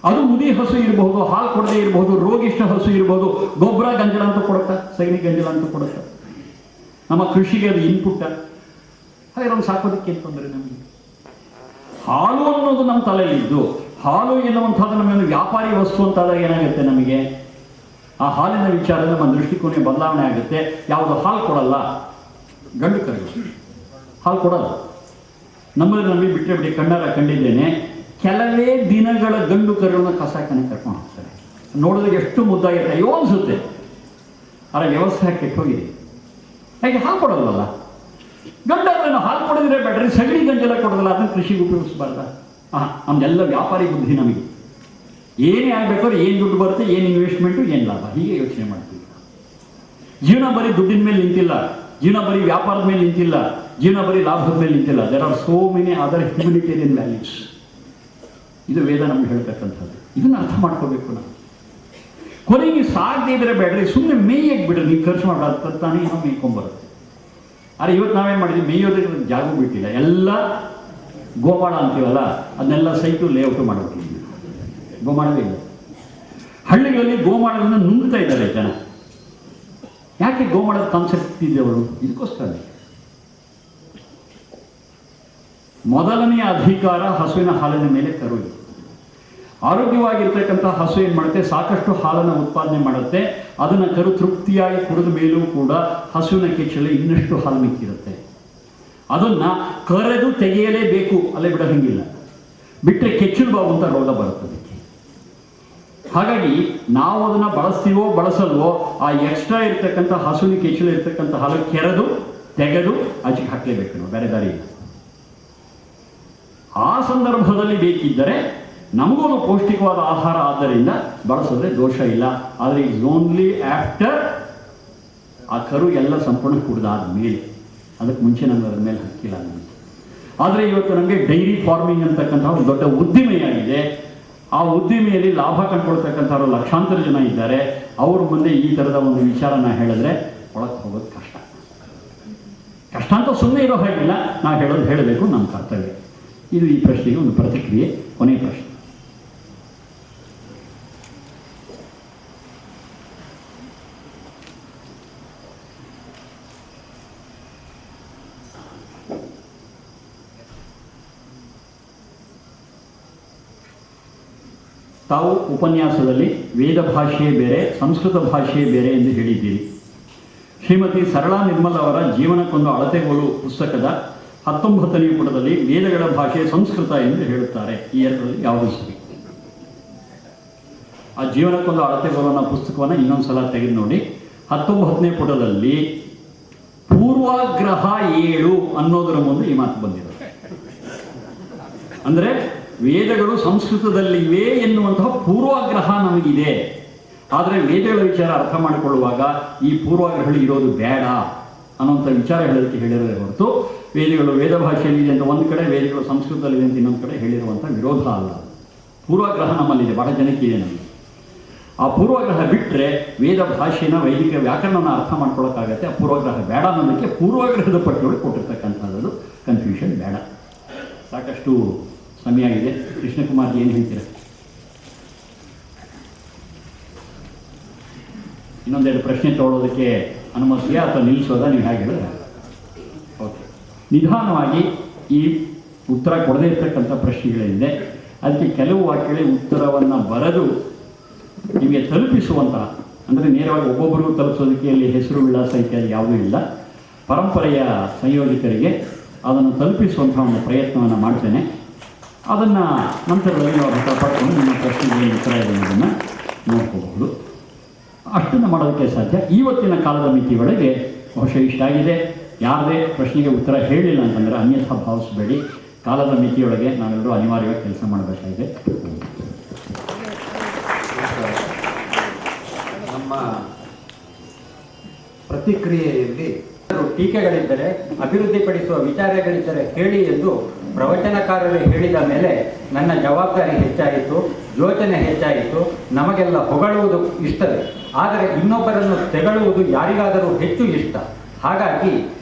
Speaker 3: ಅದು ಮುದಿ ಹಸು ಇರಬಹುದು, ಹಾಲು ಕೊಡದೆ ಇರಬಹುದು, ರೋಗಿಷ್ಠ ಹಸು ಇರಬಹುದು, ಗೊಬ್ಬರ ಗಂಜಲ ಅಂತ ಕೊಡುತ್ತಾ, ಸಗಣಿ ಗಂಜಲ ಅಂತ ಕೊಡುತ್ತಾ, ನಮ್ಮ ಕೃಷಿಗೆ ಅದು ಇನ್ಪುಟ್ಟ. ಹಾಗೆ ನಾವು ಸಾಕೋದಕ್ಕೆ ಏನು ತೊಂದರೆ ನಮಗೆ? ಹಾಲು ಅನ್ನೋದು ನಮ್ಮ ತಲೆಯಲ್ಲಿದ್ದು, ಹಾಲು ಎನ್ನುವಂಥದ್ದು ನಮಗೆ ವ್ಯಾಪಾರಿ ವಸ್ತು ಅಂತಾದಾಗ ಏನಾಗುತ್ತೆ, ನಮಗೆ ಆ ಹಾಲಿನ ವಿಚಾರ ನಮ್ಮ ದೃಷ್ಟಿಕೋನ ಬದಲಾವಣೆ ಆಗುತ್ತೆ. ಯಾವುದು ಹಾಲು ಕೊಡಲ್ಲ, ಗಂಡು ಕರುಗಳು ಹಾಲು ಕೊಡಲ್ಲ. ನಮ್ಮಲ್ಲಿ ನಮಗೆ ಬಿಟ್ಟರೆ ಬಿಡಿ ಕಣ್ಣಾರ ಕಂಡಿದ್ದೇನೆ, ಕೆಲವೇ ದಿನಗಳ ಗಂಡು ಕರುಗಳನ್ನ ಕಸಾಕನೆ ಕರ್ಕೊಂಡು ಹೋಗ್ತಾರೆ. ನೋಡಿದ್ರೆ ಎಷ್ಟು ಮುದ್ದಾಗಿರುತ್ತೆ, ಅಯ್ಯೋ ಅನ್ಸುತ್ತೆ. ಆದರೆ ವ್ಯವಸ್ಥೆ ಕೆಟ್ಟೋಗಿದೆ. ಹಾಗೆ ಹಾಲು ಕೊಡೋದಲ್ಲ, ಗಂಡಾದ್ರೆ ನಾವು ಹಾಲು ಕೊಡಿದ್ರೆ ಬೇಡ್ರಿ, ಸಗಣಿ ಗಂಜಲ ಕೊಡೋದಲ್ಲ, ಅದನ್ನು ಕೃಷಿಗೆ ಉಪಯೋಗಿಸಬಾರ್ದ? ನಮ್ದೆಲ್ಲ ವ್ಯಾಪಾರಿ ಬುದ್ಧಿ. ನಮಗೆ ಏನೇ ಆಗಬೇಕಾದ್ರೆ ಏನು ದುಡ್ಡು ಬರುತ್ತೆ, ಏನು ಇನ್ವೆಸ್ಟ್ಮೆಂಟು, ಏನು ಲಾಭ, ಹೀಗೆ ಯೋಚನೆ ಮಾಡ್ತೀವಿ. ಜೀವನ ಬರೀ ದುಡ್ಡಿನ ಮೇಲೆ ನಿಂತಿಲ್ಲ, ಜೀವನ ಬರೀ ವ್ಯಾಪಾರದ ಮೇಲೆ ನಿಂತಿಲ್ಲ, ಜೀವನ ಬರೀ ಲಾಭದ ಮೇಲೆ ನಿಂತಿಲ್ಲ. There are so many other humanitarian values. ಇದು ವೇದ ನಮ್ಗೆ ಹೇಳ್ತಕ್ಕಂಥದ್ದು. ಇದನ್ನು ಅರ್ಥ ಮಾಡ್ಕೋಬೇಕು ನಾವು. ಕೊನೆಗೆ ಸಾಗದೇ ಇದ್ರೆ ಬೇಡ್ರಿ, ಸುಮ್ಮನೆ ಮೇಯಕ್ಕೆ ಬಿಡ್ರಿ, ನೀವು ಖರ್ಚು ಮಾಡೋದು ತಾನೇ ಏನೋ ಮೇಯ್ಕೊಂಬರುತ್ತೆ. ಆದರೆ ಇವತ್ತು ನಾವೇನು ಮಾಡಿದ್ವಿ, ಮೇಯೋದಕ್ಕೆ ಜಾಗ ಬಿಟ್ಟಿಲ್ಲ. ಎಲ್ಲ ಗೋಮಾಳ ಅಂತೀವಲ್ಲ, ಅದನ್ನೆಲ್ಲ ಸೈಟು ಲೇಔಟು ಮಾಡಬೇಕು. ಗೋಮಾಳವೇ ಇಲ್ಲ. ಹಳ್ಳಿಗಳಲ್ಲಿ ಗೋಮಾಳದಿಂದ ನುಂಗ್ತಾ ಇದ್ದಾರೆ ಜನ. ಯಾಕೆ ಗೋಮಾಳದ ಕಾನ್ಸೆಪ್ಟ್ ಇದೆ ಅವರು? ಇದಕ್ಕೋಸ್ಕರ ಮೊದಲನೆಯ ಅಧಿಕಾರ ಹಸುವಿನ ಹಾಲಿನ ಮೇಲೆ ಕರು. ಆರೋಗ್ಯವಾಗಿರ್ತಕ್ಕಂಥ ಹಸು ಏನು ಮಾಡುತ್ತೆ, ಸಾಕಷ್ಟು ಹಾಲನ್ನು ಉತ್ಪಾದನೆ ಮಾಡುತ್ತೆ. ಅದನ್ನು ಕರು ತೃಪ್ತಿಯಾಗಿ ಕುಡಿದ ಮೇಲೂ ಕೂಡ ಹಸುವಿನ ಕೆಚ್ಚಲು ಇನ್ನಷ್ಟು ಹಾಲು ಮಿಕ್ಕಿರುತ್ತೆ. ಅದನ್ನು ಕರೆದು ತೆಗೆಯಲೇಬೇಕು, ಅಲ್ಲೇ ಬಿಡೋಂಗಿಲ್ಲ. ಬಿಟ್ಟರೆ ಕೆಚ್ಚಲು ಬಾವು ಅಂತ ರೋಗ ಬರುತ್ತದೆ. ಹಾಗಾಗಿ ನಾವು ಅದನ್ನು ಬಳಸ್ತೀವೋ ಬಳಸಲ್ವೋ, ಆ ಎಕ್ಸ್ಟ್ರಾ ಇರ್ತಕ್ಕಂಥ ಹಸುವಿನ ಕೆಚ್ಚಲು ಇರ್ತಕ್ಕಂಥ ಹಾಲು ಕೆರೆದು ತೆಗೆದು ಆಚೆಗೆ ಹಾಕಲೇಬೇಕು ನಾವು, ಬೇರೆ ದಾರಿ ಇಲ್ಲ. ಆ ಸಂದರ್ಭದಲ್ಲಿ ಬೇಕಿದ್ದರೆ ನಮಗೂ ಪೌಷ್ಟಿಕವಾದ ಆಹಾರ ಆದ್ದರಿಂದ ಬಳಸಿದ್ರೆ ದೋಷ ಇಲ್ಲ. ಆದರೆ ಇಟ್ಸ್ ಓನ್ಲಿ ಆಫ್ಟರ್ ಆ ಕರು ಎಲ್ಲ ಸಂಪೂರ್ಣ ಕುಡಿದಾದ ಮೇಲೆ, ಅದಕ್ಕೆ ಮುಂಚೆ ನಮ್ಗೆ ಅದ್ರ ಮೇಲೆ ಹಕ್ಕಿಲ್ಲ ನಮಗೆ. ಆದರೆ ಇವತ್ತು ನಮಗೆ ಡೈರಿ ಫಾರ್ಮಿಂಗ್ ಅಂತಕ್ಕಂಥ ಒಂದು ದೊಡ್ಡ ಉದ್ದಿಮೆಯಾಗಿದೆ. ಆ ಉದ್ದಿಮೆಯಲ್ಲಿ ಲಾಭ ಕಂಡುಕೊಳ್ತಕ್ಕಂಥವ್ರು ಲಕ್ಷಾಂತರ ಜನ ಇದ್ದಾರೆ. ಅವ್ರ ಮುಂದೆ ಈ ಥರದ ಒಂದು ವಿಚಾರನ ಹೇಳಿದ್ರೆ ಒಳಗೆ ಹೋಗೋದು ಕಷ್ಟ. ಕಷ್ಟ ಅಂತ ಸುಮ್ಮನೆ ಇರೋ ಹಾಗಿಲ್ಲ, ನಾವು ಹೇಳಬೇಕು, ನಮ್ಮ ಕರ್ತವ್ಯ. ಇದು ಈ ಪ್ರಶ್ನೆಗೆ ಒಂದು ಪ್ರತಿಕ್ರಿಯೆ. ಕೊನೆಯ ಪ್ರಶ್ನೆ. ತಾವು ಉಪನ್ಯಾಸದಲ್ಲಿ ವೇದ ಭಾಷೆಯೇ ಬೇರೆ, ಸಂಸ್ಕೃತ ಭಾಷೆಯೇ ಬೇರೆ ಎಂದು ಹೇಳಿದ್ದೀರಿ. ಶ್ರೀಮತಿ ಸರಳಾ ನಿರ್ಮಲ್ ಅವರ ಜೀವನಕ್ಕೊಂದು ಅಳತೆಗೋಲು ಪುಸ್ತಕದ 19ನೇ ಪುಟದಲ್ಲಿ ವೇದಗಳ ಭಾಷೆ ಸಂಸ್ಕೃತ ಎಂದು ಹೇಳುತ್ತಾರೆ. ಈ ಎರಡರಲ್ಲಿ ಯಾವುದು ಸರಿ? ಆ ಜೀವನಕ್ಕೊಂದು ಅಳತೆಗೋಲು ಅನ್ನೋ ಪುಸ್ತಕವನ್ನು ಇನ್ನೊಂದು ಸಲ ತೆಗೆದು ನೋಡಿ. 19ನೇ ಪುಟದಲ್ಲಿ ಪೂರ್ವಾಗ್ರಹ 7 ಅನ್ನೋದರ ಮುಂದೆ ಈ ಮಾತು ಬಂದಿದೆ. ಅಂದರೆ ವೇದಗಳು ಸಂಸ್ಕೃತದಲ್ಲಿವೆ ಎನ್ನುವಂತಹ ಪೂರ್ವಾಗ್ರಹ ನಮಗಿದೆ. ಆದರೆ ವೇದಗಳ ವಿಚಾರ ಅರ್ಥ ಮಾಡಿಕೊಳ್ಳುವಾಗ ಈ ಪೂರ್ವಾಗ್ರಹಗಳು ಇರೋದು ಬೇಡ ಅನ್ನೋಂಥ ವಿಚಾರ ಹೇಳೋದಕ್ಕೆ ಹೇಳಿರೋದೇ ಹೊರತು ವೇದಗಳು ವೇದ ಭಾಷೆಯಲ್ಲಿದೆ ಅಂತ ಒಂದು ಕಡೆ, ವೇದಗಳು ಸಂಸ್ಕೃತದಲ್ಲಿದೆ ಅಂತ ಇನ್ನೊಂದು ಕಡೆ ಹೇಳಿರುವಂಥ ವಿರೋಧ ಅಲ್ಲ. ಪೂರ್ವಾಗ್ರಹ ನಮ್ಮಲ್ಲಿದೆ, ಬಹಳ ಜನಕ್ಕಿದೆ ನಮಗೆ. ಆ ಪೂರ್ವಾಗ್ರಹ ಬಿಟ್ಟರೆ ವೇದ ಭಾಷೆನ, ವೈದಿಕ ವ್ಯಾಕರಣವನ್ನು ಅರ್ಥ ಮಾಡ್ಕೊಳ್ಳೋಕ್ಕಾಗತ್ತೆ. ಆ ಪೂರ್ವಾಗ್ರಹ ಬೇಡ ಅನ್ನೋದಕ್ಕೆ ಪೂರ್ವಾಗ್ರಹದ ಪಟ್ಟಿಗಳು ಕೊಟ್ಟಿರ್ತಕ್ಕಂಥದ್ದು. ಕನ್ಫ್ಯೂಷನ್ ಬೇಡ. ಸಾಕಷ್ಟು ಸಮಯ ಆಗಿದೆ. ಕೃಷ್ಣಕುಮಾರ್ಜಿ ಏನು ಹೇಳ್ತೀರ? ಇನ್ನೊಂದೆರಡು ಪ್ರಶ್ನೆ ತಗೊಳ್ಳೋದಕ್ಕೆ ಅನುಮತಿಯಾ ಅಥವಾ ನಿಲ್ಲಿಸೋದಾ? ನೀವು ಹೇಗೆ ಹೇಳಿದ್ರೆ ಓಕೆ. ನಿಧಾನವಾಗಿ ಈ ಉತ್ತರ ಕೊಡದೇ ಇರ್ತಕ್ಕಂಥ ಪ್ರಶ್ನೆಗಳಿದೆ. ಅದಕ್ಕೆ ಕೆಲವು ವಾಕ್ಯಗಳಿಗೆ ಉತ್ತರವನ್ನು ಬರೆದು ನಿಮಗೆ ತಲುಪಿಸುವಂತಹ, ಅಂದರೆ ನೇರವಾಗಿ ಒಬ್ಬೊಬ್ಬರಿಗೂ ತಲುಪಿಸೋದಕ್ಕೆ ಅಲ್ಲಿ ಹೆಸರು, ವಿಳಾಸ ಇತ್ಯಾದಿ ಯಾವುದೂ ಇಲ್ಲ. ಪರಂಪರೆಯ ಸಂಯೋಜಕರಿಗೆ ಅದನ್ನು ತಲುಪಿಸುವಂತಹ ಒಂದು ಪ್ರಯತ್ನವನ್ನು ಮಾಡ್ತೇನೆ. ಅದನ್ನು ನಂತರದಲ್ಲಿ ನಾವು ಪಡ್ಕೊಂಡು ನಿಮ್ಮ ಪ್ರಶ್ನೆಗೆ ಉತ್ತರ ಇದೆ ಅನ್ನೋದನ್ನು ನೋಡ್ಕೋಬಹುದು. ಅಷ್ಟನ್ನು ಮಾಡೋದಕ್ಕೆ ಸಾಧ್ಯ. ಇವತ್ತಿನ ಕಾಲದ ಮಿತಿಯೊಳಗೆ ಬಹುಶಃ ಇಷ್ಟ ಆಗಿದೆ. ಯಾರದೇ ಪ್ರಶ್ನೆಗೆ ಉತ್ತರ ಹೇಳಿಲ್ಲ ಅಂತಂದರೆ ಅನ್ಯಥಾ ಭಾವಿಸಬೇಡಿ. ಕಾಲದ ಮಿತಿಯೊಳಗೆ ನಾವೆಲ್ಲರೂ ಅನಿವಾರ್ಯವಾಗಿ ಕೆಲಸ ಮಾಡಬೇಕಾಗಿದೆ.
Speaker 2: ನಮ್ಮ ಪ್ರತಿಕ್ರಿಯೆಯಲ್ಲಿ
Speaker 4: ಟೀಕೆಗಳಿದ್ದರೆ, ಅಭಿವೃದ್ಧಿಪಡಿಸುವ ವಿಚಾರಗಳಿದ್ದರೆ ಹೇಳಿ ಎಂದು ಪ್ರವಚನಕಾರರು ಹೇಳಿದ ಮೇಲೆ ನನ್ನ ಜವಾಬ್ದಾರಿ ಹೆಚ್ಚಾಯಿತು, ಯೋಚನೆ ಹೆಚ್ಚಾಯಿತು. ನಮಗೆಲ್ಲ ಹೊಗಳುವುದು ಇಷ್ಟವೇ, ಆದರೆ ಇನ್ನೊಬ್ಬರನ್ನು ತೆಗಳುವುದು ಯಾರಿಗಾದರೂ ಹೆಚ್ಚು ಇಷ್ಟ. ಹಾಗಾಗಿ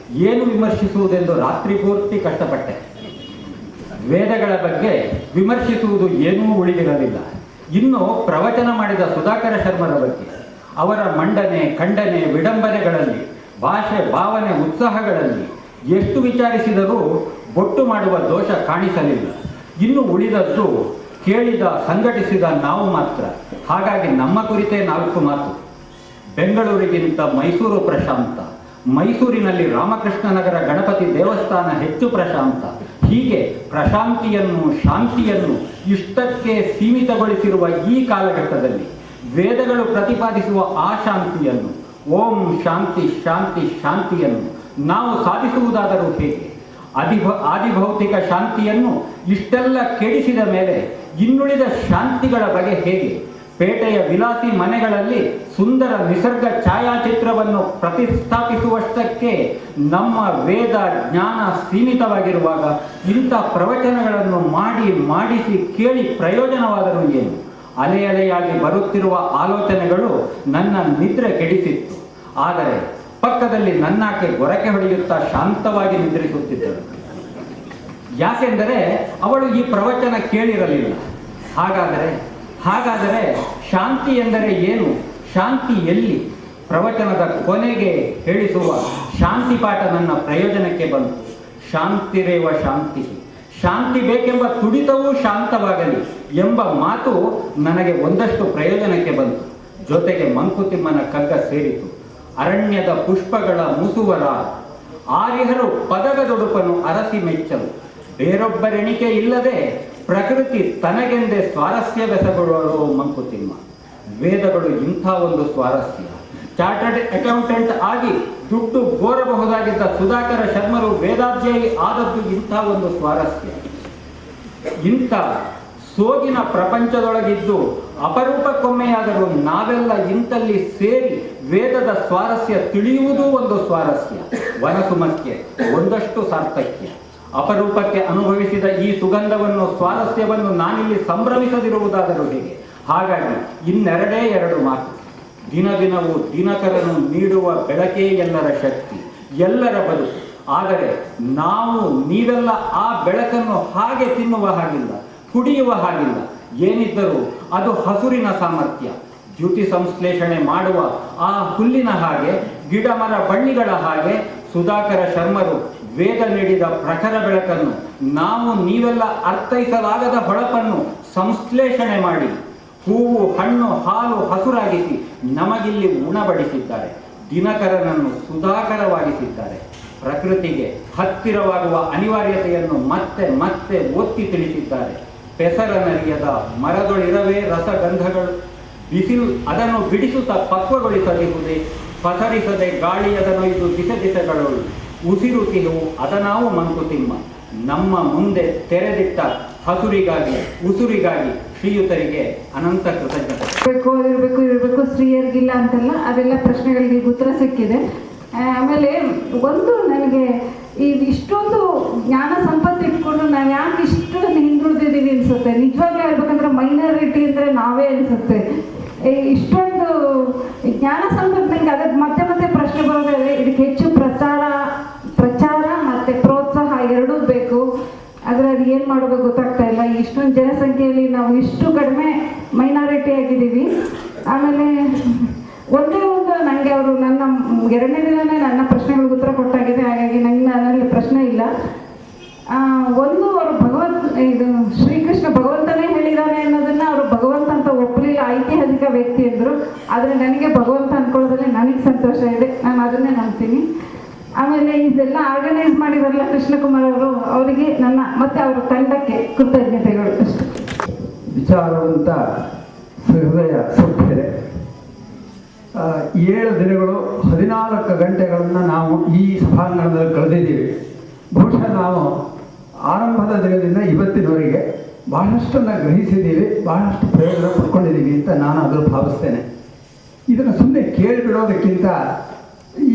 Speaker 4: ಏನು ವಿಮರ್ಶಿಸುವುದೆಂದು ರಾತ್ರಿ ಪೂರ್ತಿ ಕಷ್ಟಪಟ್ಟೆ. ವೇದಗಳ ಬಗ್ಗೆ ವಿಮರ್ಶಿಸುವುದು ಏನೂ ಉಳಿದಿರಲಿಲ್ಲ. ಇನ್ನು ಪ್ರವಚನ ಮಾಡಿದ ಸುಧಾಕರ ಶರ್ಮರ ಬಗ್ಗೆ, ಅವರ ಮಂಡನೆ, ಖಂಡನೆ, ವಿಡಂಬನೆಗಳಲ್ಲಿ, ಭಾಷೆ, ಭಾವನೆ, ಉತ್ಸಾಹಗಳಲ್ಲಿ ಎಷ್ಟು ವಿಚಾರಿಸಿದರೂ ಬೊಟ್ಟು ಮಾಡುವ ದೋಷ ಕಾಣಿಸಲಿಲ್ಲ. ಇನ್ನು ಉಳಿದದ್ದು ಕೇಳಿದ, ಸಂಘಟಿಸಿದ ನಾವು ಮಾತ್ರ. ಹಾಗಾಗಿ ನಮ್ಮ ಕುರಿತೇ 4 ಮಾತು. ಬೆಂಗಳೂರಿಗಿಂತ ಮೈಸೂರು ಪ್ರಶಾಂತ, ಮೈಸೂರಿನಲ್ಲಿ ರಾಮಕೃಷ್ಣನಗರ ಗಣಪತಿ ದೇವಸ್ಥಾನ ಹೆಚ್ಚು ಪ್ರಶಾಂತ. ಹೀಗೆ ಪ್ರಶಾಂತಿಯನ್ನು, ಶಾಂತಿಯನ್ನು ಇಷ್ಟಕ್ಕೆ ಸೀಮಿತಗೊಳಿಸಿರುವ ಈ ಕಾಲಘಟ್ಟದಲ್ಲಿ ವೇದಗಳು ಪ್ರತಿಪಾದಿಸುವ ಆ ಶಾಂತಿಯನ್ನು, ಓಂ ಶಾಂತಿ ಶಾಂತಿ ಶಾಂತಿಯನ್ನು ನಾವು ಸಾಧಿಸುವುದಾದರೂ ಹೇಗೆ? ಆದಿಭೌತಿಕ ಶಾಂತಿಯನ್ನು ಇಷ್ಟೆಲ್ಲ ಕೆಡಿಸಿದ ಮೇಲೆ ಇನ್ನುಳಿದ ಶಾಂತಿಗಳ ಬಗೆ ಹೇಗೆ? ಪೇಟೆಯ ವಿಲಾಸಿ ಮನೆಗಳಲ್ಲಿ ಸುಂದರ ನಿಸರ್ಗ ಛಾಯಾಚಿತ್ರವನ್ನು ಪ್ರತಿಷ್ಠಾಪಿಸುವಷ್ಟಕ್ಕೆ ನಮ್ಮ ವೇದ ಜ್ಞಾನ ಸೀಮಿತವಾಗಿರುವಾಗ ಇಂಥ ಪ್ರವಚನಗಳನ್ನು ಮಾಡಿಸಿ ಕೇಳಿ ಪ್ರಯೋಜನವಾದರೂ ಏನು? ಅಲೆ ಅಲೆಯಾಗಿ ಬರುತ್ತಿರುವ ಆಲೋಚನೆಗಳು ನನ್ನ ನಿದ್ರೆ ಕೆಡಿಸಿತ್ತು. ಆದರೆ ಪಕ್ಕದಲ್ಲಿ ನನ್ನಾಕೆ ಗೊರಕೆ ಹೊಡೆಯುತ್ತಾ ಶಾಂತವಾಗಿ ನಿದ್ರಿಸುತ್ತಿದ್ದಳು. ಯಾಕೆಂದರೆ ಅವಳು ಈ ಪ್ರವಚನ ಕೇಳಿರಲಿಲ್ಲ. ಹಾಗಾದರೆ ಶಾಂತಿ ಎಂದರೆ ಏನು? ಶಾಂತಿ ಎಲ್ಲಿ? ಪ್ರವಚನದ ಕೊನೆಗೆ ಹೇಳಿಸುವ ಶಾಂತಿ ಪಾಠ ನನ್ನ ಪ್ರಯೋಜನಕ್ಕೆ ಬಂತು. ಶಾಂತಿರೇವ ಶಾಂತಿ, ಶಾಂತಿ ಬೇಕೆಂಬ ತುಡಿತವೂ ಶಾಂತವಾಗಲಿ ಎಂಬ ಮಾತು ನನಗೆ ಒಂದಷ್ಟು ಪ್ರಯೋಜನಕ್ಕೆ ಬಂತು. ಜೊತೆಗೆ ಮಂಕುತಿಮ್ಮನ ಕಗ್ಗ ಸೇರಿತು. ಅರಣ್ಯದ ಪುಷ್ಪಗಳ ಮುಸುವರ ಆರಿಹರು ಪದಗದೊಡುಪನು ಅರಸಿ ಮೆಚ್ಚಲು, ಬೇರೊಬ್ಬರೆಣಿಕೆ ಇಲ್ಲದೆ ಪ್ರಕೃತಿ ತನಗೆಂದೇ ಸ್ವಾರಸ್ಯ ಬೆಸಗೊಳ್ಳೋ ಮಂಕುತಿಮ್ಮ. ವೇದಗಳು ಇಂಥ ಒಂದು ಸ್ವಾರಸ್ಯ. ಚಾರ್ಟರ್ಡ್ ಅಕೌಂಟೆಂಟ್ ಆಗಿ ದುಡ್ಡು ಗೋರಬಹುದಾಗಿದ್ದ ಸುಧಾಕರ ಶರ್ಮರು ವೇದಾಧ್ಯಾಯಿ ಆದದ್ದು ಇಂಥ ಒಂದು ಸ್ವಾರಸ್ಯ. ಇಂಥ ಸೋಗಿನ ಪ್ರಪಂಚದೊಳಗಿದ್ದು ಅಪರೂಪಕ್ಕೊಮ್ಮೆಯಾದರೂ ನಾವೆಲ್ಲ ಇಂಥಲ್ಲಿ ಸೇರಿ ವೇದದ ಸ್ವಾರಸ್ಯ ತಿಳಿಯುವುದೂ ಒಂದು ಸ್ವಾರಸ್ಯ. ವನಸುಮಕ್ಕೆ ಒಂದಷ್ಟು ಸಾರ್ಥಕ್ಯ. ಅಪರೂಪಕ್ಕೆ ಅನುಭವಿಸಿದ ಈ ಸುಗಂಧವನ್ನು, ಸ್ವಾರಸ್ಯವನ್ನು ನಾನಿಲ್ಲಿ ಸಂಭ್ರಮಿಸದಿರುವುದಾದರೂ ಹೇಗೆ? ಹಾಗಾಗಿ 2 ಮಾತು. ದಿನದಿನವೂ ದಿನಕರನು ನೀಡುವ ಬೆಳಕೇ ಎಲ್ಲರ ಶಕ್ತಿ, ಎಲ್ಲರ ಬದುಕು. ಆದರೆ ನೀವೆಲ್ಲ ಆ ಬೆಳಕನ್ನು ಹಾಗೆ ತಿನ್ನುವ ಹಾಗಿಲ್ಲ, ಕುಡಿಯುವ ಹಾಗಿಲ್ಲ. ಏನಿದ್ದರೂ ಅದು ಹಸುರಿನ ಸಾಮರ್ಥ್ಯ. ದ್ಯುತಿ ಸಂಶ್ಲೇಷಣೆ ಮಾಡುವ ಆ ಹುಲ್ಲಿನ ಹಾಗೆ, ಗಿಡ ಮರ ಬಳ್ಳಿಗಳ ಹಾಗೆ ಸುಧಾಕರ ಶರ್ಮರು ವೇದ ನೀಡಿದ ಪ್ರಖರ ಬೆಳಕನ್ನು, ನೀವೆಲ್ಲ ಅರ್ಥೈಸಲಾಗದ ಹೊಳಪನ್ನು ಸಂಶ್ಲೇಷಣೆ ಮಾಡಿ ಹೂವು, ಹಣ್ಣು, ಹಾಲು ಹಸುರಾಗಿಸಿ ನಮಗಿಲ್ಲಿ ಉಣಬಡಿಸಿದ್ದಾರೆ. ದಿನಕರನನ್ನು ಸುಧಾಕರವಾಗಿಸಿದ್ದಾರೆ. ಪ್ರಕೃತಿಗೆ ಹತ್ತಿರವಾಗುವ ಅನಿವಾರ್ಯತೆಯನ್ನು ಮತ್ತೆ ಮತ್ತೆ ಒತ್ತಿ ತಿಳಿಸಿದ್ದಾರೆ. ಪೆಸರನರಿಯದ ಮರದೊಳಿರವೇ ರಸಗಂಧಗಳು, ಬಿಸಿಲು ಅದನ್ನು ಬಿಡಿಸುತ್ತಾ ಪಕ್ವಗೊಳಿಸದಿರುವುದೇ, ಪಸರಿಸದೆ ಗಾಳಿಯದನೊಯ್ದು ದಿಸೆಗಳು ಉಸಿರುತಿರುವು ಅದನಾವು ಮಂಕುತಿಮ್ಮ. ನಮ್ಮ ಮುಂದೆ ತೆರೆದಿಟ್ಟ ಹಸುರಿಗಾಗಿ, ಉಸುರಿಗಾಗಿ ಶ್ರೀಯುತರಿಗೆ ಅನಂತ ಕೃತಜ್ಞತೆ.
Speaker 5: ಇರಬೇಕು ಸ್ತ್ರೀಯರಿಗಿಲ್ಲ ಅಂತಲ್ಲ, ಅದೆಲ್ಲ ಪ್ರಶ್ನೆಗಳಿಗೆ ಉತ್ತರ ಸಿಕ್ಕಿದೆ. ಆಮೇಲೆ ಒಂದು ನನಗೆ ಇಷ್ಟೊಂದು ಜ್ಞಾನ ಸಂಪತ್ತು ಇಟ್ಕೊಂಡು ನಾವು ಯಾಕೆ ಇಷ್ಟೊಂದು ಹಿಂದುಳಿದಿದ್ದೀವಿ ಅನಿಸುತ್ತೆ. ನಿಜವಾಗ್ಲೂ ಹೇಳ್ಬೇಕಂದ್ರೆ ಮೈನಾರಿಟಿ ಅಂದರೆ ನಾವೇ ಅನಿಸುತ್ತೆ. ಇಷ್ಟೊಂದು ಜ್ಞಾನ ಸಂಪತ್ತು ನನಗೆ ಅದಕ್ಕೆ ಮತ್ತೆ ಮತ್ತೆ ಪ್ರಶ್ನೆ ಬರೋದಾದ್ರೆ ಇದಕ್ಕೆ ಹೆಚ್ಚು ಪ್ರಚಾರ ಮತ್ತು ಪ್ರೋತ್ಸಾಹ ಎರಡೂ ಬೇಕು. ಆದರೆ ಅದು ಏನು ಮಾಡೋದು ಗೊತ್ತಾಗ್ತಾ ಇಲ್ಲ. ಇಷ್ಟೊಂದು ಜನಸಂಖ್ಯೆಯಲ್ಲಿ ನಾವು ಇಷ್ಟು ಕಡಿಮೆ ಮೈನಾರಿಟಿ ಆಗಿದ್ದೀವಿ. ಆಮೇಲೆ ಒಂದೇ ಒಂದು ನನಗೆ ಅವರು ನನ್ನ 2ನೇ ದಿನವೇ ನನ್ನ ಪ್ರಶ್ನೆಗಳಿಗೆ ಉತ್ತರ ಕೊಟ್ಟಾಗಿದೆ. ಹಾಗಾಗಿ ನನ್ನಲ್ಲಿ ಪ್ರಶ್ನೆ ಇಲ್ಲ. ಒಂದು ಅವರು ಇದು ಶ್ರೀಕೃಷ್ಣ ಭಗವಂತನೇ ಹೇಳಿದ್ದಾನೆ ಅನ್ನೋದನ್ನ ಅವರು ಭಗವಂತ ಅಂತ ಒಪ್ಪಲಿಲ್ಲ, ಐತಿಹಾಸಿಕ ವ್ಯಕ್ತಿ ಅಂದರು. ಆದರೆ ನನಗೆ ಭಗವಂತ ಅನ್ಕೊಳ್ಳೋದ್ರಲ್ಲಿ ನನಗೆ ಸಂತೋಷ ಇದೆ, ನಾನು ಅದನ್ನೇ ನಂಬ್ತೀನಿ. ಆಮೇಲೆ ಇದೆಲ್ಲ ಆರ್ಗನೈಸ್ ಮಾಡಿದಾರಲ್ಲ ಕೃಷ್ಣಕುಮಾರ್ ಅವರು, ಅವರಿಗೆ ನನ್ನ ಮತ್ತೆ ಅವರ ತಂಡಕ್ಕೆ ಕೃತಜ್ಞತೆಗಳು. ಅಷ್ಟೇ.
Speaker 6: ವಿಚಾರವಂತ ಹೃದಯ ಸಭ್ಯರೇ, 7 ದಿನಗಳು 14 ಗಂಟೆಗಳನ್ನು ನಾವು ಈ ಸಭಾಂಗಣದಲ್ಲಿ ಕಳೆದಿದ್ದೀವಿ. ಬಹುಶಃ ನಾವು ಆರಂಭದ ದಿನದಿಂದ ಇವತ್ತಿನವರೆಗೆ ಬಹಳಷ್ಟನ್ನು ಗ್ರಹಿಸಿದ್ದೀವಿ, ಬಹಳಷ್ಟು ಪ್ರಯೋಜನ ಪಡ್ಕೊಂಡಿದ್ದೀವಿ ಅಂತ ನಾನು ಅದನ್ನು ಭಾವಿಸ್ತೇನೆ. ಇದನ್ನು ಸುಮ್ಮನೆ ಕೇಳಿಬಿಡೋದಕ್ಕಿಂತ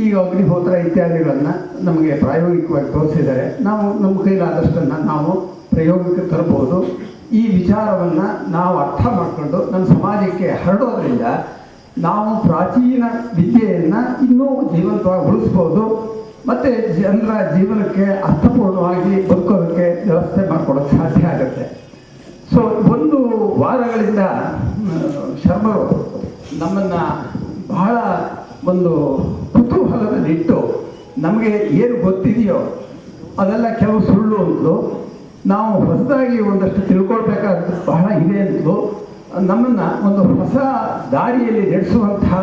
Speaker 6: ಈಗ ಅಗ್ನಿಹೋತ್ರ ಇತ್ಯಾದಿಗಳನ್ನು ನಮಗೆ ಪ್ರಾಯೋಗಿಕವಾಗಿ ತೋರಿಸಿದ್ದಾರೆ. ನಾವು ನಮ್ಮ ಕೈಲಾದಷ್ಟನ್ನು ನಾವು ಪ್ರಯೋಗಕ್ಕೆ ತರಬಹುದು. ಈ ವಿಚಾರವನ್ನು ನಾವು ಅರ್ಥ ಮಾಡಿಕೊಂಡು ನಮ್ಮ ಸಮಾಜಕ್ಕೆ ಹರಡೋದ್ರಿಂದ ನಾವು ಪ್ರಾಚೀನ ವಿದ್ಯೆಯನ್ನು ಇನ್ನೂ ಜೀವಂತವಾಗಿ ಉಳಿಸ್ಬೋದು ಮತ್ತು ಜನರ ಜೀವನಕ್ಕೆ ಅರ್ಥಪೂರ್ಣವಾಗಿ ಬದುಕೋದಕ್ಕೆ ವ್ಯವಸ್ಥೆ ಮಾಡಿಕೊಡೋಕ್ಕೆ ಸಾಧ್ಯ ಆಗುತ್ತೆ. ಸೊ 1 ವಾರಗಳಿಂದ ಶರ್ಮರು ನಮ್ಮನ್ನು ಬಹಳ ಒಂದು ಕುತೂಹಲದಲ್ಲಿಟ್ಟು ನಮಗೆ ಏನು ಗೊತ್ತಿದೆಯೋ ಅದೆಲ್ಲ ಕೆಲವು ಸುಳ್ಳು ಅಂತಲೂ, ನಾವು ಹೊಸದಾಗಿ ಒಂದಷ್ಟು ತಿಳ್ಕೊಳ್ಬೇಕಾದ ಬಹಳ ಇದೆ ಅಂತಲೂ ನಮ್ಮನ್ನು ಒಂದು ಹೊಸ ದಾರಿಯಲ್ಲಿ ನಡೆಸುವಂತಹ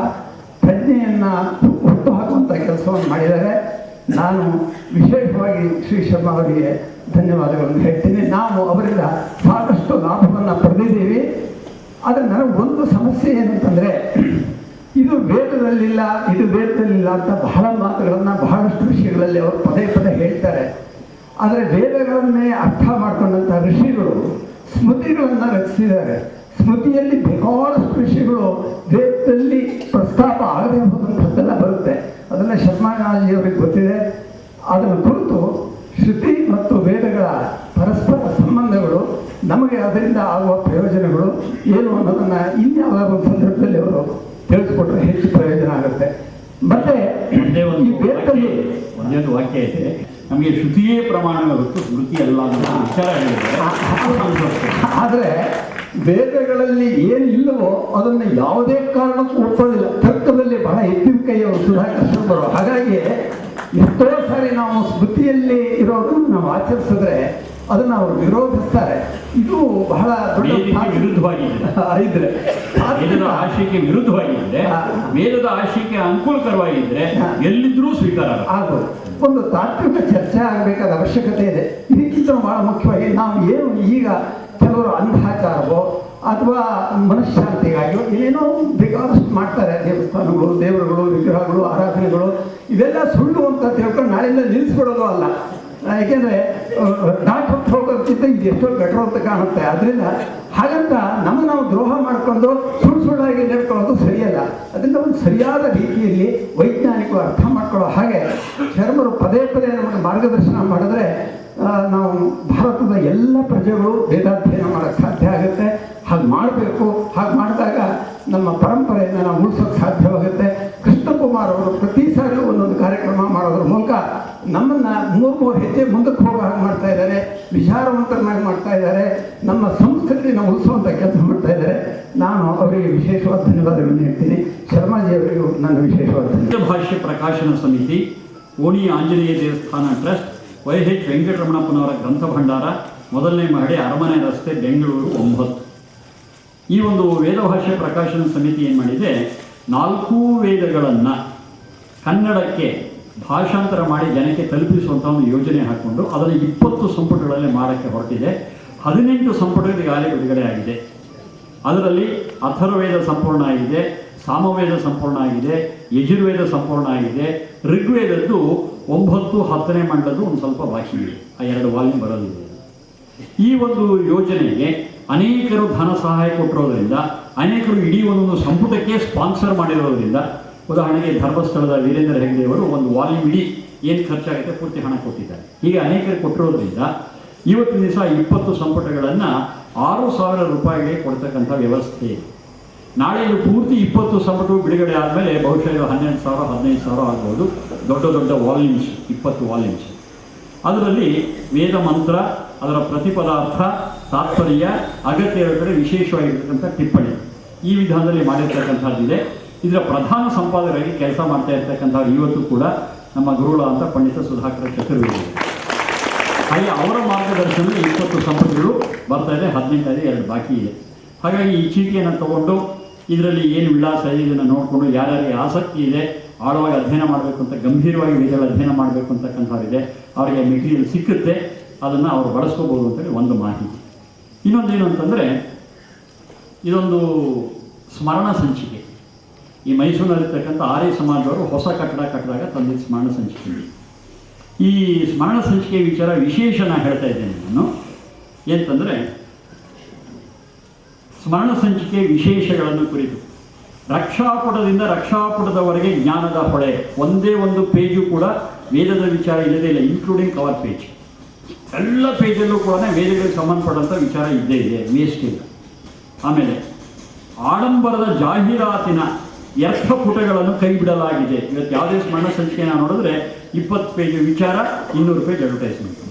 Speaker 6: ಪ್ರಜ್ಞೆಯನ್ನು ಹುಟ್ಟು ಹಾಕುವಂಥ ಕೆಲಸವನ್ನು ಮಾಡಿದ್ದಾರೆ. ನಾನು ವಿಶೇಷವಾಗಿ ಶ್ರೀ ಶರ್ಮಾ ಅವರಿಗೆ ಧನ್ಯವಾದಗಳನ್ನು ಹೇಳ್ತೀನಿ. ನಾವು ಅವರಿಂದ ಸಾಕಷ್ಟು ಲಾಭವನ್ನು ಪಡೆದಿದ್ದೀವಿ. ಆದರೆ ನನಗೆ ಒಂದು ಸಮಸ್ಯೆ ಏನಂತಂದರೆ, ಇದು ವೇದದಲ್ಲಿಲ್ಲ ಅಂತ ಬಹಳ ಮಾತುಗಳನ್ನು ಬಹಳಷ್ಟು ವಿಷಯಗಳಲ್ಲಿ ಅವರು ಪದೇ ಪದೇ ಹೇಳ್ತಾರೆ. ಆದರೆ ವೇದಗಳನ್ನೇ ಅರ್ಥ ಮಾಡ್ಕೊಂಡಂಥ ಋಷಿಗಳು ಸ್ಮೃತಿಗಳನ್ನು ರಚಿಸಿದ್ದಾರೆ. ಸ್ಮೃತಿಯಲ್ಲಿ ಬೇಕಾದಷ್ಟು ವಿಷಯಗಳು ವೇದದಲ್ಲಿ ಪ್ರಸ್ತಾಪ ಆಗದೆ ಹೋದಂಥದ್ದೆಲ್ಲ ಬರುತ್ತೆ. ಅದನ್ನು ಶರ್ಮಾಜಿಯವರಿಗೆ ಗೊತ್ತಿದೆ. ಅದನ್ನು ಕುರಿತು ಶ್ರುತಿ ಮತ್ತು ವೇದಗಳ ಪರಸ್ಪರ ಸಂಬಂಧಗಳು, ನಮಗೆ ಅದರಿಂದ ಆಗುವ ಪ್ರಯೋಜನಗಳು ಏನು ಅನ್ನೋದನ್ನು ಇನ್ಯಾವುದಾದ್ರು ಒಂದು ಸಂದರ್ಭದಲ್ಲಿ ಅವರು ತಿಳಿಸ್ಕೊಟ್ರೆ ಹೆಚ್ಚು ಪ್ರಯೋಜನ ಆಗುತ್ತೆ. ಮತ್ತೆ ಈ ವೇದದಲ್ಲಿ
Speaker 3: ಒಂದೇ ಒಂದು ವಾಕ್ಯ ಇದೆ, ನಮಗೆ ಶ್ರುತಿಯೇ ಪ್ರಮಾಣ ಹೊರತು ಸ್ಮೃತಿ ಅಲ್ಲ ಅನ್ನೋ ವಿಚಾರ ಹೇಳಿದ್ದಾರೆ.
Speaker 6: ಆದರೆ ವೇದಗಳಲ್ಲಿ ಏನು ಇಲ್ಲವೋ ಅದನ್ನು ಯಾವುದೇ ಕಾರಣಕ್ಕೂ ಒಪ್ಪೋದಿಲ್ಲ. ತರ್ಕದಲ್ಲಿ ಬಹಳ ಎತ್ತಿನ ಸುಧಾಕರ್ ಶರ್ಮರು. ಹಾಗಾಗಿ ಎಷ್ಟೋ ಸಾರಿ ನಾವು ಸ್ಮೃತಿಯಲ್ಲಿ ಇರೋದನ್ನು ನಾವು ಆಚರಿಸಿದ್ರೆ ಅದನ್ನು ಅವರು ವಿರೋಧಿಸ್ತಾರೆ. ಇದು ಬಹಳ ದೊಡ್ಡ
Speaker 3: ವಿರುದ್ಧವಾಗಿದ್ರೆ, ವೇದದ ಆಶಯಕ್ಕೆ ವಿರುದ್ಧವಾಗಿದ್ರೆ, ವೇದದ ಆಶಯಕ್ಕೆ ಅನುಕೂಲಕರವಾಗಿದ್ರೆ ಎಲ್ಲಿದ್ರೂ ಸ್ವೀಕಾರ
Speaker 6: ಆಗ್ಬೋದು. ಒಂದು ತಾತ್ವಿಕ ಚರ್ಚೆ ಆಗಬೇಕಾದ ಅವಶ್ಯಕತೆ ಇದೆ. ಇದಕ್ಕಿಂತ ಬಹಳ ಮುಖ್ಯವಾಗಿ ನಾವು ಏನು ಈಗ ಕೆಲವರು ಅಂಧಾಚಾರವೋ ಅಥವಾ ಮನಃಶಾಂತಿಗಾಗಿಯೋ ಏನೇನೋ ಬೇಕಾದಷ್ಟು ಮಾಡ್ತಾರೆ. ದೇವಸ್ಥಾನಗಳು, ದೇವರುಗಳು, ವಿಗ್ರಹಗಳು, ಆರಾಧನೆಗಳು ಇವೆಲ್ಲ ಸುಳ್ಳು ಅಂತ ತಿಳ್ಕೊಂಡು ನಾಳೆಯಿಂದ ನಿಲ್ಲಿಸ್ಬಿಡೋದು ಅಲ್ಲ. ಯಾಕೆಂದರೆ ಡಾಕ್ಟರ್ ಹೋಗೋದಕ್ಕಿಂತ ಇದು ಎಷ್ಟೋ ಬೆಟ್ರು ಅಂತ ಕಾಣುತ್ತೆ. ಅದರಿಂದ ಹಾಗಂತ ನಾವು ದ್ರೋಹ ಮಾಡಿಕೊಂಡು ಸುಳ್ಳಾಗಿ ನಡ್ಕೊಳ್ಳೋದು ಸರಿಯಲ್ಲ. ಅದರಿಂದ ಒಂದು ಸರಿಯಾದ ರೀತಿಯಲ್ಲಿ ವೈಜ್ಞಾನಿಕ ಅರ್ಥ ಮಾಡ್ಕೊಳ್ಳೋ ಹಾಗೆ ಶರ್ಮರು ಪದೇ ಪದೇ ನಮಗೆ ಮಾರ್ಗದರ್ಶನ ಮಾಡಿದ್ರೆ ನಾವು ಭಾರತದ ಎಲ್ಲ ಪ್ರಜೆಗಳು ವೇದಾಧ್ಯಯನ ಮಾಡೋಕ್ಕೆ ಸಾಧ್ಯ ಆಗುತ್ತೆ. ಹಾಗೆ ಮಾಡಬೇಕು. ಹಾಗೆ ಮಾಡಿದಾಗ ನಮ್ಮ ಪರಂಪರೆಯನ್ನು ನಾವು ಉಳಿಸೋಕ್ಕೆ ಸಾಧ್ಯವಾಗುತ್ತೆ. ಕೃಷ್ಣಕುಮಾರ್ ಅವರು ಪ್ರತಿ ಸಾರಿ ಒಂದೊಂದು ಕಾರ್ಯಕ್ರಮ ಮಾಡೋದ್ರ ಮೂಲಕ ನಮ್ಮನ್ನು 3 ಹೆಜ್ಜೆ ಮುಂದಕ್ಕೆ ಹೋಗೋ ಹಾಗೆ ಮಾಡ್ತಾ ಇದ್ದಾರೆ. ವಿಚಾರವಂತರನ್ನಾಗಿ ಮಾಡ್ತಾ ಇದ್ದಾರೆ. ನಮ್ಮ ಸಂಸ್ಕೃತಿನ ಉಳಿಸುವಂಥ ಕೆಲಸ ಮಾಡ್ತಾ ಇದ್ದಾರೆ. ನಾನು ಅವರಿಗೆ ವಿಶೇಷವಾದ ಧನ್ಯವಾದಗಳನ್ನು ಹೇಳ್ತೀನಿ. ಶರ್ಮಾಜಿಯವರಿಗೂ ನನ್ನ ವಿಶೇಷವಾದ ಧನ್ಯವಾದ.
Speaker 3: ಭಾಷ್ಯ ಪ್ರಕಾಶನ ಸಮಿತಿ, ಓಣಿ ಆಂಜನೇಯ ದೇವಸ್ಥಾನ ಟ್ರಸ್ಟ್, YH ವೆಂಕಟರಮಣಪ್ಪನವರ ಗ್ರಂಥ ಭಂಡಾರ, 1ನೇ ಮಹಡಿ, ಅರಮನೆ ರಸ್ತೆ, ಬೆಂಗಳೂರು 9. ಈ ಒಂದು ವೇದಭಾಷ್ಯ ಪ್ರಕಾಶನ ಸಮಿತಿ ಏನು ಮಾಡಿದೆ, 4 ವೇದಗಳನ್ನು ಕನ್ನಡಕ್ಕೆ ಭಾಷಾಂತರ ಮಾಡಿ ಜನಕ್ಕೆ ತಲುಪಿಸುವಂಥ ಒಂದು ಯೋಜನೆ ಹಾಕ್ಕೊಂಡು ಅದನ್ನು 20 ಸಂಪುಟಗಳಲ್ಲಿ ಮಾಡೋಕ್ಕೆ ಹೊರಟಿದೆ. 18 ಸಂಪುಟಗಳು ಈಗಾಗಲೇ ಬಿಡುಗಡೆ ಆಗಿದೆ. ಅದರಲ್ಲಿ ಅಥರ್ವವೇದ ಸಂಪೂರ್ಣ ಆಗಿದೆ, ಸಾಮವೇದ ಸಂಪೂರ್ಣ ಆಗಿದೆ, ಯಜುರ್ವೇದ ಸಂಪೂರ್ಣ ಆಗಿದೆ. ಋಗ್ವೇದದ್ದು 9, 10ನೇ ಮಂಡಲದ್ದು ಒಂದು ಸ್ವಲ್ಪ ಬಾಕಿ ಇದೆ. ಆ 2 ವಾಲ್ಯೂಮ್ ಬರೋದಿದೆ. ಈ ಒಂದು ಯೋಜನೆಗೆ ಅನೇಕರು ಧನ ಸಹಾಯ ಕೊಟ್ಟಿರೋದ್ರಿಂದ, ಅನೇಕರು ಇಡೀ ಒಂದೊಂದು ಸಂಪುಟಕ್ಕೆ ಸ್ಪಾನ್ಸರ್ ಮಾಡಿರೋದ್ರಿಂದ, ಉದಾಹರಣೆಗೆ ಧರ್ಮಸ್ಥಳದ ವೀರೇಂದ್ರ ಹೆಗ್ಡೆಯವರು ಒಂದು ವಾಲ್ಯೂಮ್ ಇಡೀ ಏನು ಖರ್ಚಾಗುತ್ತೆ ಪೂರ್ತಿ ಹಣ ಕೊಟ್ಟಿದ್ದಾರೆ. ಹೀಗೆ ಅನೇಕರು ಕೊಟ್ಟಿರೋದ್ರಿಂದ ಇವತ್ತಿನ ದಿವಸ 20 ಸಂಪುಟಗಳನ್ನು 6,000 ರೂಪಾಯಿಗೆ ಕೊಡ್ತಕ್ಕಂಥ ವ್ಯವಸ್ಥೆ ಇದೆ. ನಾಳೆ ಇದು ಪೂರ್ತಿ 20 ಸಂಪುಟಗಳು ಬಿಡುಗಡೆ ಆದಮೇಲೆ ಬಹುಶಃ 12,000, 15,000 ಆಗ್ಬೋದು. ದೊಡ್ಡ ವಾಲ್ಯೂಮ್ಸ್, 20 ವಾಲ್ಯೂಮ್ಸ್. ಅದರಲ್ಲಿ ವೇದ ಮಂತ್ರ, ಅದರ ಪ್ರತಿಪದಾರ್ಥ, ತಾತ್ಪರ್ಯ, ಅಗತ್ಯ ಕಡೆ ವಿಶೇಷವಾಗಿರ್ತಕ್ಕಂಥ ಟಿಪ್ಪಣಿ ಈ ವಿಧಾನದಲ್ಲಿ ಮಾಡಿರ್ತಕ್ಕಂಥದ್ದಿದೆ. ಇದರ ಪ್ರಧಾನ ಸಂಪಾದಕರಾಗಿ ಕೆಲಸ ಮಾಡ್ತಾ ಇರ್ತಕ್ಕಂಥವ್ರು ಇವತ್ತು ಕೂಡ ನಮ್ಮ ಗುರುಗಳಾದಂಥ ಪಂಡಿತ ಸುಧಾಕರ ಚತುರ್ವೇದಿ. ಹಾಗೆ ಅವರ ಮಾರ್ಗದರ್ಶನದಲ್ಲಿ 20 ಸಂಪುಟಗಳು ಬರ್ತಾ ಇದೆ. 18 2 ಬಾಕಿ ಇದೆ. ಹಾಗಾಗಿ ಈ ಚೀಟಿಯನ್ನು ತಗೊಂಡು ಇದರಲ್ಲಿ ಏನು ವಿಳಾಸ ಇದೆ ಇದನ್ನು ನೋಡಿಕೊಂಡು ಯಾರ್ಯಾರಿಗೆ ಆಸಕ್ತಿ ಇದೆ, ಆಳವಾಗಿ ಅಧ್ಯಯನ ಮಾಡಬೇಕು ಅಂತ, ಗಂಭೀರವಾಗಿ ವೇದಗಳ ಅಧ್ಯಯನ ಮಾಡಬೇಕು ಅಂತಕ್ಕಂಥವ್ರಿದೆ, ಅವರಿಗೆ ಮೆಟೀರಿಯಲ್ ಸಿಕ್ಕುತ್ತೆ. ಅದನ್ನು ಅವರು ಬಳಸ್ಕೋಬೋದು ಅಂತೇಳಿ ಒಂದು ಮಾಹಿತಿ. ಇನ್ನೊಂದೇನು ಅಂತಂದರೆ, ಇದೊಂದು ಸ್ಮರಣ ಸಂಚಿಕೆ. ಈ ಮೈಸೂರಿನಲ್ಲಿರ್ತಕ್ಕಂಥ ಆರ್ಯ ಸಮಾಜದವರು ಹೊಸ ಕಟ್ಟಡ ಕಟ್ಟಿದಾಗ ತಂದಿದ್ದ ಸ್ಮರಣ ಸಂಚಿಕೆ. ಈ ಸ್ಮರಣ ಸಂಚಿಕೆ ವಿಚಾರ ವಿಶೇಷನ ಹೇಳ್ತಾ ಇದ್ದೇನೆ ನಾನು. ಏನಂತಂದರೆ ಸ್ಮರಣ ಸಂಚಿಕೆ ವಿಶೇಷಗಳನ್ನು ಕುರಿತು ರಕ್ಷಾಪುಟದಿಂದ ರಕ್ಷಾಪುಟದವರೆಗೆ ಜ್ಞಾನದ ಹೊಳೆ, ಒಂದೇ ಒಂದು ಪೇಜು ಕೂಡ ವೇದದ ವಿಚಾರ ಇಲ್ಲದೇ ಇಲ್ಲ, ಇನ್ಕ್ಲೂಡಿಂಗ್ ಕವರ್ ಪೇಜ್. ಎಲ್ಲ ಪೇಜಲ್ಲೂ ಕೂಡ ವೇದಗಳಿಗೆ ಸಂಬಂಧಪಟ್ಟಂಥ ವಿಚಾರ ಇದ್ದೇ ಇದೆ, ವೇಸ್ಟ್ ಇಲ್ಲ. ಆಮೇಲೆ ಆಡಂಬರದ ಜಾಹೀರಾತಿನ ವ್ಯರ್ಥ ಪುಟಗಳನ್ನು ಕೈ ಬಿಡಲಾಗಿದೆ. ಇವತ್ತು ಯಾವುದೇ ಸ್ಮರಣ ಸಂಚಿಕೆನ ನೋಡಿದ್ರೆ 20 ಪೇಜ್ ವಿಚಾರ, 200 ಪೇಜ್ ಅಡ್ವರ್ಟೈಸ್ಮೆಂಟ್,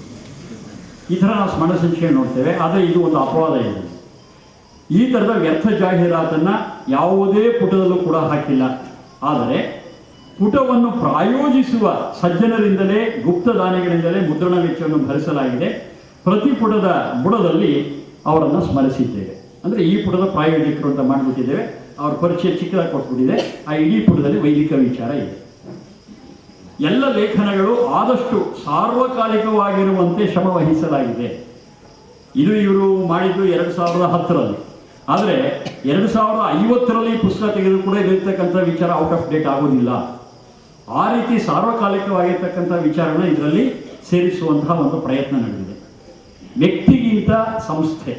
Speaker 3: ಈ ಥರ ನಾವು ಸ್ಮರಣ ಸಂಚಿಕೆ ನೋಡ್ತೇವೆ. ಆದರೆ ಇದು ಒಂದು ಅಪವಾದ ಇದೆ. ಈ ಥರದ ವ್ಯರ್ಥ ಜಾಹೀರಾತನ್ನು ಯಾವುದೇ ಪುಟದಲ್ಲೂ ಕೂಡ ಹಾಕಿಲ್ಲ. ಆದರೆ ಪುಟವನ್ನು ಪ್ರಾಯೋಜಿಸುವ ಸಜ್ಜನರಿಂದಲೇ, ಗುಪ್ತದಾನಿಗಳಿಂದಲೇ ಮುದ್ರಣ ವೆಚ್ಚವನ್ನು ಭರಿಸಲಾಗಿದೆ. ಪ್ರತಿ ಪುಟದ ಬುಡದಲ್ಲಿ ಅವರನ್ನು ಸ್ಮರಿಸಿದ್ದೇವೆ. ಅಂದರೆ ಈ ಪುಟದ ಪ್ರಾಯೋಜಕರು ಅಂತ ಮಾಡಿಬಿಟ್ಟಿದ್ದೇವೆ. ಅವ್ರ ಪರಿಚಯ ಚಿಕ್ಕದಾಗಿ ಕೊಟ್ಬಿಟ್ಟಿದೆ. ಆ ಇಡೀ ಪುಟದಲ್ಲಿ ವೈದಿಕ ವಿಚಾರ ಇದೆ. ಎಲ್ಲ ಲೇಖನಗಳು ಆದಷ್ಟು ಸಾರ್ವಕಾಲಿಕವಾಗಿರುವಂತೆ ಶ್ರಮ ವಹಿಸಲಾಗಿದೆ. ಇದು ಇವರು ಮಾಡಿದ್ದು 2010ರಲ್ಲಿ. ಆದರೆ 2050ರಲ್ಲಿ ಪುಸ್ತಕ ತೆಗೆದು ಕೂಡ ಇಲ್ಲಿರ್ತಕ್ಕಂಥ ವಿಚಾರ ಔಟ್ ಆಫ್ ಡೇಟ್ ಆಗೋದಿಲ್ಲ. ಆ ರೀತಿ ಸಾರ್ವಕಾಲಿಕವಾಗಿರ್ತಕ್ಕಂಥ ವಿಚಾರನ ಇದರಲ್ಲಿ ಸೇರಿಸುವಂತಹ ಒಂದು ಪ್ರಯತ್ನ ನಡೆದಿದೆ. ವ್ಯಕ್ತಿಗಿಂತ ಸಂಸ್ಥೆ,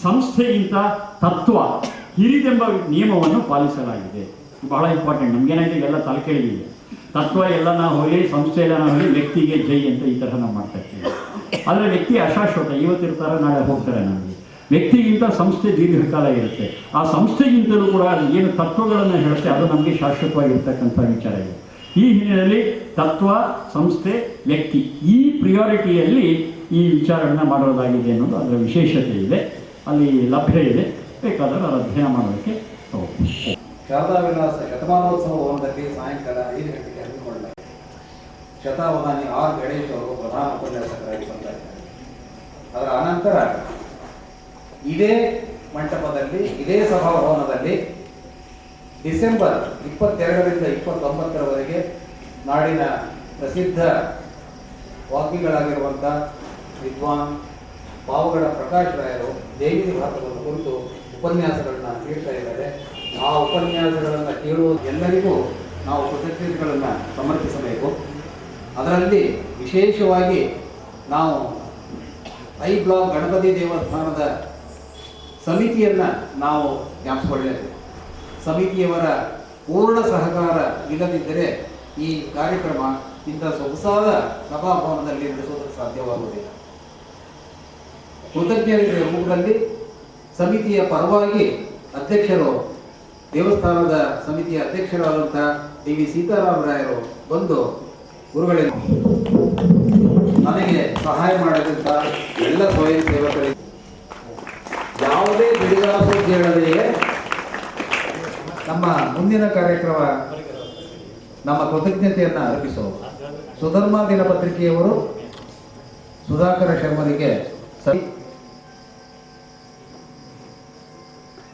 Speaker 3: ಸಂಸ್ಥೆಗಿಂತ ತತ್ವ ಹಿರಿದೆಂಬ ನಿಯಮವನ್ನು ಪಾಲಿಸಲಾಗಿದೆ. ಬಹಳ ಇಂಪಾರ್ಟೆಂಟ್. ನಮಗೇನಾಗಿದೆ, ಎಲ್ಲ ತಲೆಕೆಳಗಿದೆ. ತತ್ವ ಎಲ್ಲನ ಹೋಗಲಿ, ಸಂಸ್ಥೆ ಎಲ್ಲನ ಹೋಗಲಿ, ವ್ಯಕ್ತಿಗೆ ಜೈ ಅಂತ ಈ ಥರ ನಾವು ಮಾಡ್ತಾ ಇರ್ತೀವಿ. ಆದರೆ ವ್ಯಕ್ತಿ ಅಶಾಶ್ವತ, ಇವತ್ತಿರ್ತಾರೆ ನಾಳೆ ಹೋಗ್ತಾರೆ. ನಮಗೆ ವ್ಯಕ್ತಿಗಿಂತ ಸಂಸ್ಥೆ ದೀರ್ಘಕಾಲ ಇರುತ್ತೆ. ಆ ಸಂಸ್ಥೆಗಿಂತಲೂ ಕೂಡ ಏನು ತತ್ವಗಳನ್ನು ಹೇಳುತ್ತೆ ಅದು ನಮಗೆ ಶಾಶ್ವತವಾಗಿರ್ತಕ್ಕಂಥ ವಿಚಾರ ಇದೆ. ಈ ಹಿನ್ನೆಲೆಯಲ್ಲಿ ತತ್ವ, ಸಂಸ್ಥೆ, ವ್ಯಕ್ತಿ, ಈ ಪ್ರಿಯಾರಿಟಿಯಲ್ಲಿ ಈ ವಿಚಾರಗಳನ್ನ ಮಾಡೋದಾಗಿದೆ ಅನ್ನೋದು ಅದರ ವಿಶೇಷತೆ ಇದೆ. ಅಲ್ಲಿ ಲಭ್ಯ ಇದೆ, ಬೇಕಾದರೆ ಅದರ ಅಧ್ಯಯನ ಮಾಡೋದಕ್ಕೆ ಹೋಗ್ತೀವಿ.
Speaker 2: ಶಾರದಾ ವಿಲಾಸ ಶತಮಾನೋತ್ಸವ ಭವನದಲ್ಲಿ ಸಾಯಂಕಾಲ 5 ಗಂಟೆಗೆ ಹಮ್ಮಿಕೊಳ್ಳಲಾಗಿದೆ. ಶತಾವಧಾನಿ ಆರ್ ಗಣೇಶ್ ಅವರು ಪ್ರಧಾನ ಉಪನ್ಯಾಸಕರಾಗಿ ಬರ್ತಾ ಇದ್ದಾರೆ. ಅದರ ಅನಂತರ ಇದೇ ಮಂಟಪದಲ್ಲಿ, ಇದೇ ಸಭಾಭವನದಲ್ಲಿ ಡಿಸೆಂಬರ್ 22ರಿಂದ 29ರವರೆಗೆ ನಾಡಿನ ಪ್ರಸಿದ್ಧ ವಾಗ್ಮಿಗಳಾಗಿರುವಂಥ ವಿದ್ವಾನ್ ಪಾವಗಡ ಪ್ರಕಾಶ್ ರಾಯರು ದೇವಿ ಭಾರತವನ್ನು ಕುರಿತು ಉಪನ್ಯಾಸಗಳನ್ನ ನೀಡ್ತಾ ಇದ್ದಾರೆ. ಆ ಉಪನ್ಯಾಸಗಳನ್ನು ಕೇಳುವ ಎಲ್ಲರಿಗೂ ನಾವು ಕೃತಜ್ಞತೆಗಳನ್ನು ಸಮರ್ಪಿಸಬೇಕು. ಅದರಲ್ಲಿ ವಿಶೇಷವಾಗಿ ನಾವು ಐ ಬ್ಲಾಕ್ ಗಣಪತಿ ದೇವಸ್ಥಾನದ ಸಮಿತಿಯನ್ನು ನಾವು ಜ್ಞಾಪಿಸಿಕೊಳ್ಳಬೇಕು. ಸಮಿತಿಯವರ ಪೂರ್ಣ ಸಹಕಾರ ಇಲ್ಲದಿದ್ದರೆ ಈ ಕಾರ್ಯಕ್ರಮ ಇಂಥ ಸೊಗಸಾದ ಸಭಾಭವನದಲ್ಲಿ ನಡೆಸುವುದಕ್ಕೆ ಸಾಧ್ಯವಾಗುವುದಿಲ್ಲ. ಕೃತಜ್ಞತೆಯ ರೂಪದಲ್ಲಿ ಸಮಿತಿಯ ಪರವಾಗಿ ಅಧ್ಯಕ್ಷರು, ದೇವಸ್ಥಾನದ ಸಮಿತಿಯ ಅಧ್ಯಕ್ಷರಾದಂಥ ಡಿ.ವಿ. ಸೀತಾರಾಮರಾಯರು ಬಂದು ಗುರುಗಳಿಗೆ ನನಗೆ ಸಹಾಯ ಮಾಡದಂಥ ಎಲ್ಲ ಸ್ವಯಂ ಸೇವಕರಿಗೆ ಯಾವುದೇ ಬಿಡುಗಾಸುದ್ದಿ ಹೇಳದೆಯೇ ನಮ್ಮ ಮುಂದಿನ ಕಾರ್ಯಕ್ರಮ ನಮ್ಮ ಕೃತಜ್ಞತೆಯನ್ನು ಅರ್ಪಿಸೋದು. ಸುಧರ್ಮ ದಿನಪತ್ರಿಕೆಯವರು ಸುಧಾಕರ ಶರ್ಮರಿಗೆ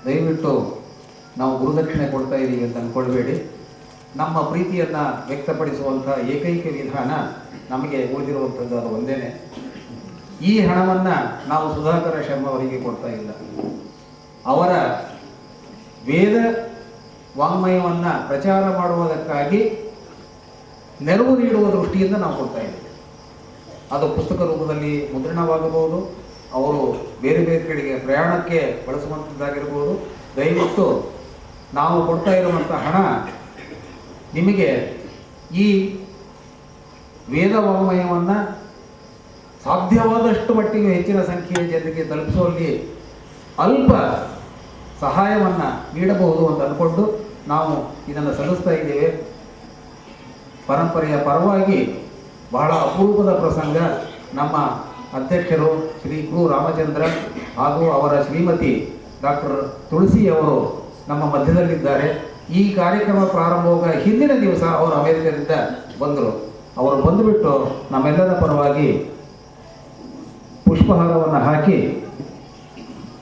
Speaker 2: ದಯವಿಟ್ಟು ನಾವು ಗುರುದಕ್ಷಿಣೆ ಕೊಡ್ತಾ ಇದ್ದೀವಿ ಅಂತ ಅಂದ್ಕೊಳ್ಬೇಡಿ. ನಮ್ಮ ಪ್ರೀತಿಯನ್ನು ವ್ಯಕ್ತಪಡಿಸುವಂಥ ಏಕೈಕ ವಿಧಾನ ನಮಗೆ ಉಳಿದಿರುವಂಥದ್ದು ಅದು ಒಂದೇನೆ. ಈ ಹಣವನ್ನು ನಾವು ಸುಧಾಕರ ಶರ್ಮ ಅವರಿಗೆ ಕೊಡ್ತಾ ಇಲ್ಲ. ಅವರ ವೇದ ವಾಂಗ್ಮಯವನ್ನು ಪ್ರಚಾರ ಮಾಡುವುದಕ್ಕಾಗಿ ನೆರವು ನೀಡುವ ದೃಷ್ಟಿಯಿಂದ ನಾವು ಕೊಡ್ತಾ ಇದ್ದೇವೆ. ಅದು ಪುಸ್ತಕ ರೂಪದಲ್ಲಿ ಮುದ್ರಣವಾಗಬಹುದು, ಅವರು ಬೇರೆ ಬೇರೆ ಕಡೆಗೆ ಪ್ರಯಾಣಕ್ಕೆ ಬಳಸುವಂಥದ್ದಾಗಿರ್ಬೋದು. ದಯವಿಟ್ಟು ನಾವು ಕೊಡ್ತಾ ಇರುವಂಥ ಹಣ ನಿಮಗೆ ಈ ವೇದ ವಾಂಗ್ಮಯವನ್ನು ಸಾಧ್ಯವಾದಷ್ಟು ಮಟ್ಟಿಗೆ ಹೆಚ್ಚಿನ ಸಂಖ್ಯೆಯ ಜನರಿಗೆ ತಲುಪಿಸುವಲ್ಲಿ ಅಲ್ಪ ಸಹಾಯವನ್ನು ನೀಡಬಹುದು ಅಂತ ಅಂದ್ಕೊಂಡು ನಾವು ಇದನ್ನು ಸಲ್ಲಿಸ್ತಾ ಇದ್ದೇವೆ. ಪರಂಪರೆಯ ಪರವಾಗಿ ಬಹಳ ಅಪರೂಪದ ಪ್ರಸಂಗ. ನಮ್ಮ ಅಧ್ಯಕ್ಷರು ಶ್ರೀ ಗುರು ರಾಮಚಂದ್ರ ಹಾಗೂ ಅವರ ಶ್ರೀಮತಿ ಡಾಕ್ಟರ್ ತುಳಸಿಯವರು ನಮ್ಮ ಮಧ್ಯದಲ್ಲಿದ್ದಾರೆ. ಈ ಕಾರ್ಯಕ್ರಮ ಪ್ರಾರಂಭವಾಗ ಹಿಂದಿನ ದಿವಸ ಅವರು ಅಮೆರಿಕದಿಂದ ಬಂದರು. ಅವರು ಬಂದುಬಿಟ್ಟು ನಮ್ಮೆಲ್ಲರ ಪರವಾಗಿ ಪುಷ್ಪಹಾರವನ್ನು ಹಾಕಿ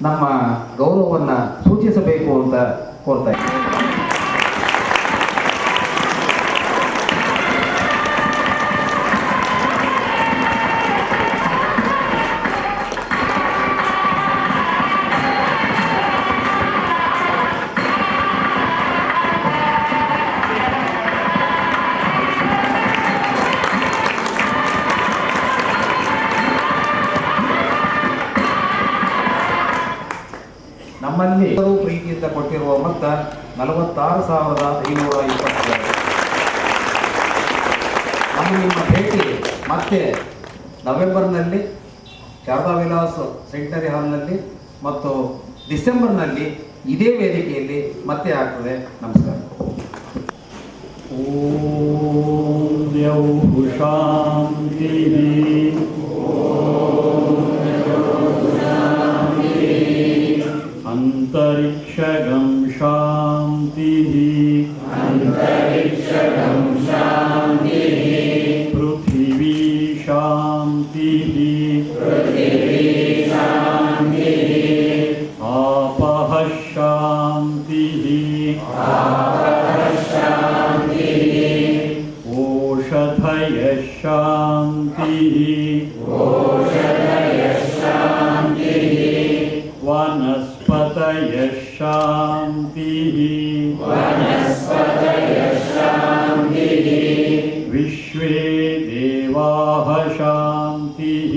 Speaker 2: ನಮ್ಮ ಗೌರವವನ್ನು ಸೂಚಿಸಬೇಕು ಅಂತ ಕೋರ್ತಾ ಇದ್ದಾರೆ. ನಮ್ಮಲ್ಲಿ ಎಲ್ಲರೂ ಪ್ರೀತಿಯಿಂದ ಕೊಟ್ಟಿರುವ ಮೊತ್ತ 46,520. ನಿಮ್ಮ ಭೇಟಿ ಮತ್ತೆ ನವೆಂಬರ್ನಲ್ಲಿ ಶಾರದಾ ವಿಲಾಸ್ ಸೆಂಟರಿ ಹಾಲ್ನಲ್ಲಿ ಮತ್ತು ಡಿಸೆಂಬರ್ನಲ್ಲಿ ಇದೇ ವೇದಿಕೆಯಲ್ಲಿ ಮತ್ತೆ ಆಗ್ತದೆ. ನಮಸ್ಕಾರ.
Speaker 3: ಓಂ ದ್ಯೌಃ ಶಾಂತಿಃ. ಅಂತರಿಕ್ಷಗಂ ಶಾಂತಿಃ. ಪೃಥಿವೀ ಶಾಂತಿಃ. ಆಪಃ ಶಾಂತಿಃ. ಓಷಧಯಃ ಶಾಂತಿಃ. ವನಸ್ಪತಯಃ ಶಾಂತಿಃ. ವಿಶ್ವೇ ದೇವಾಃ ಶಾಂತಿಃ.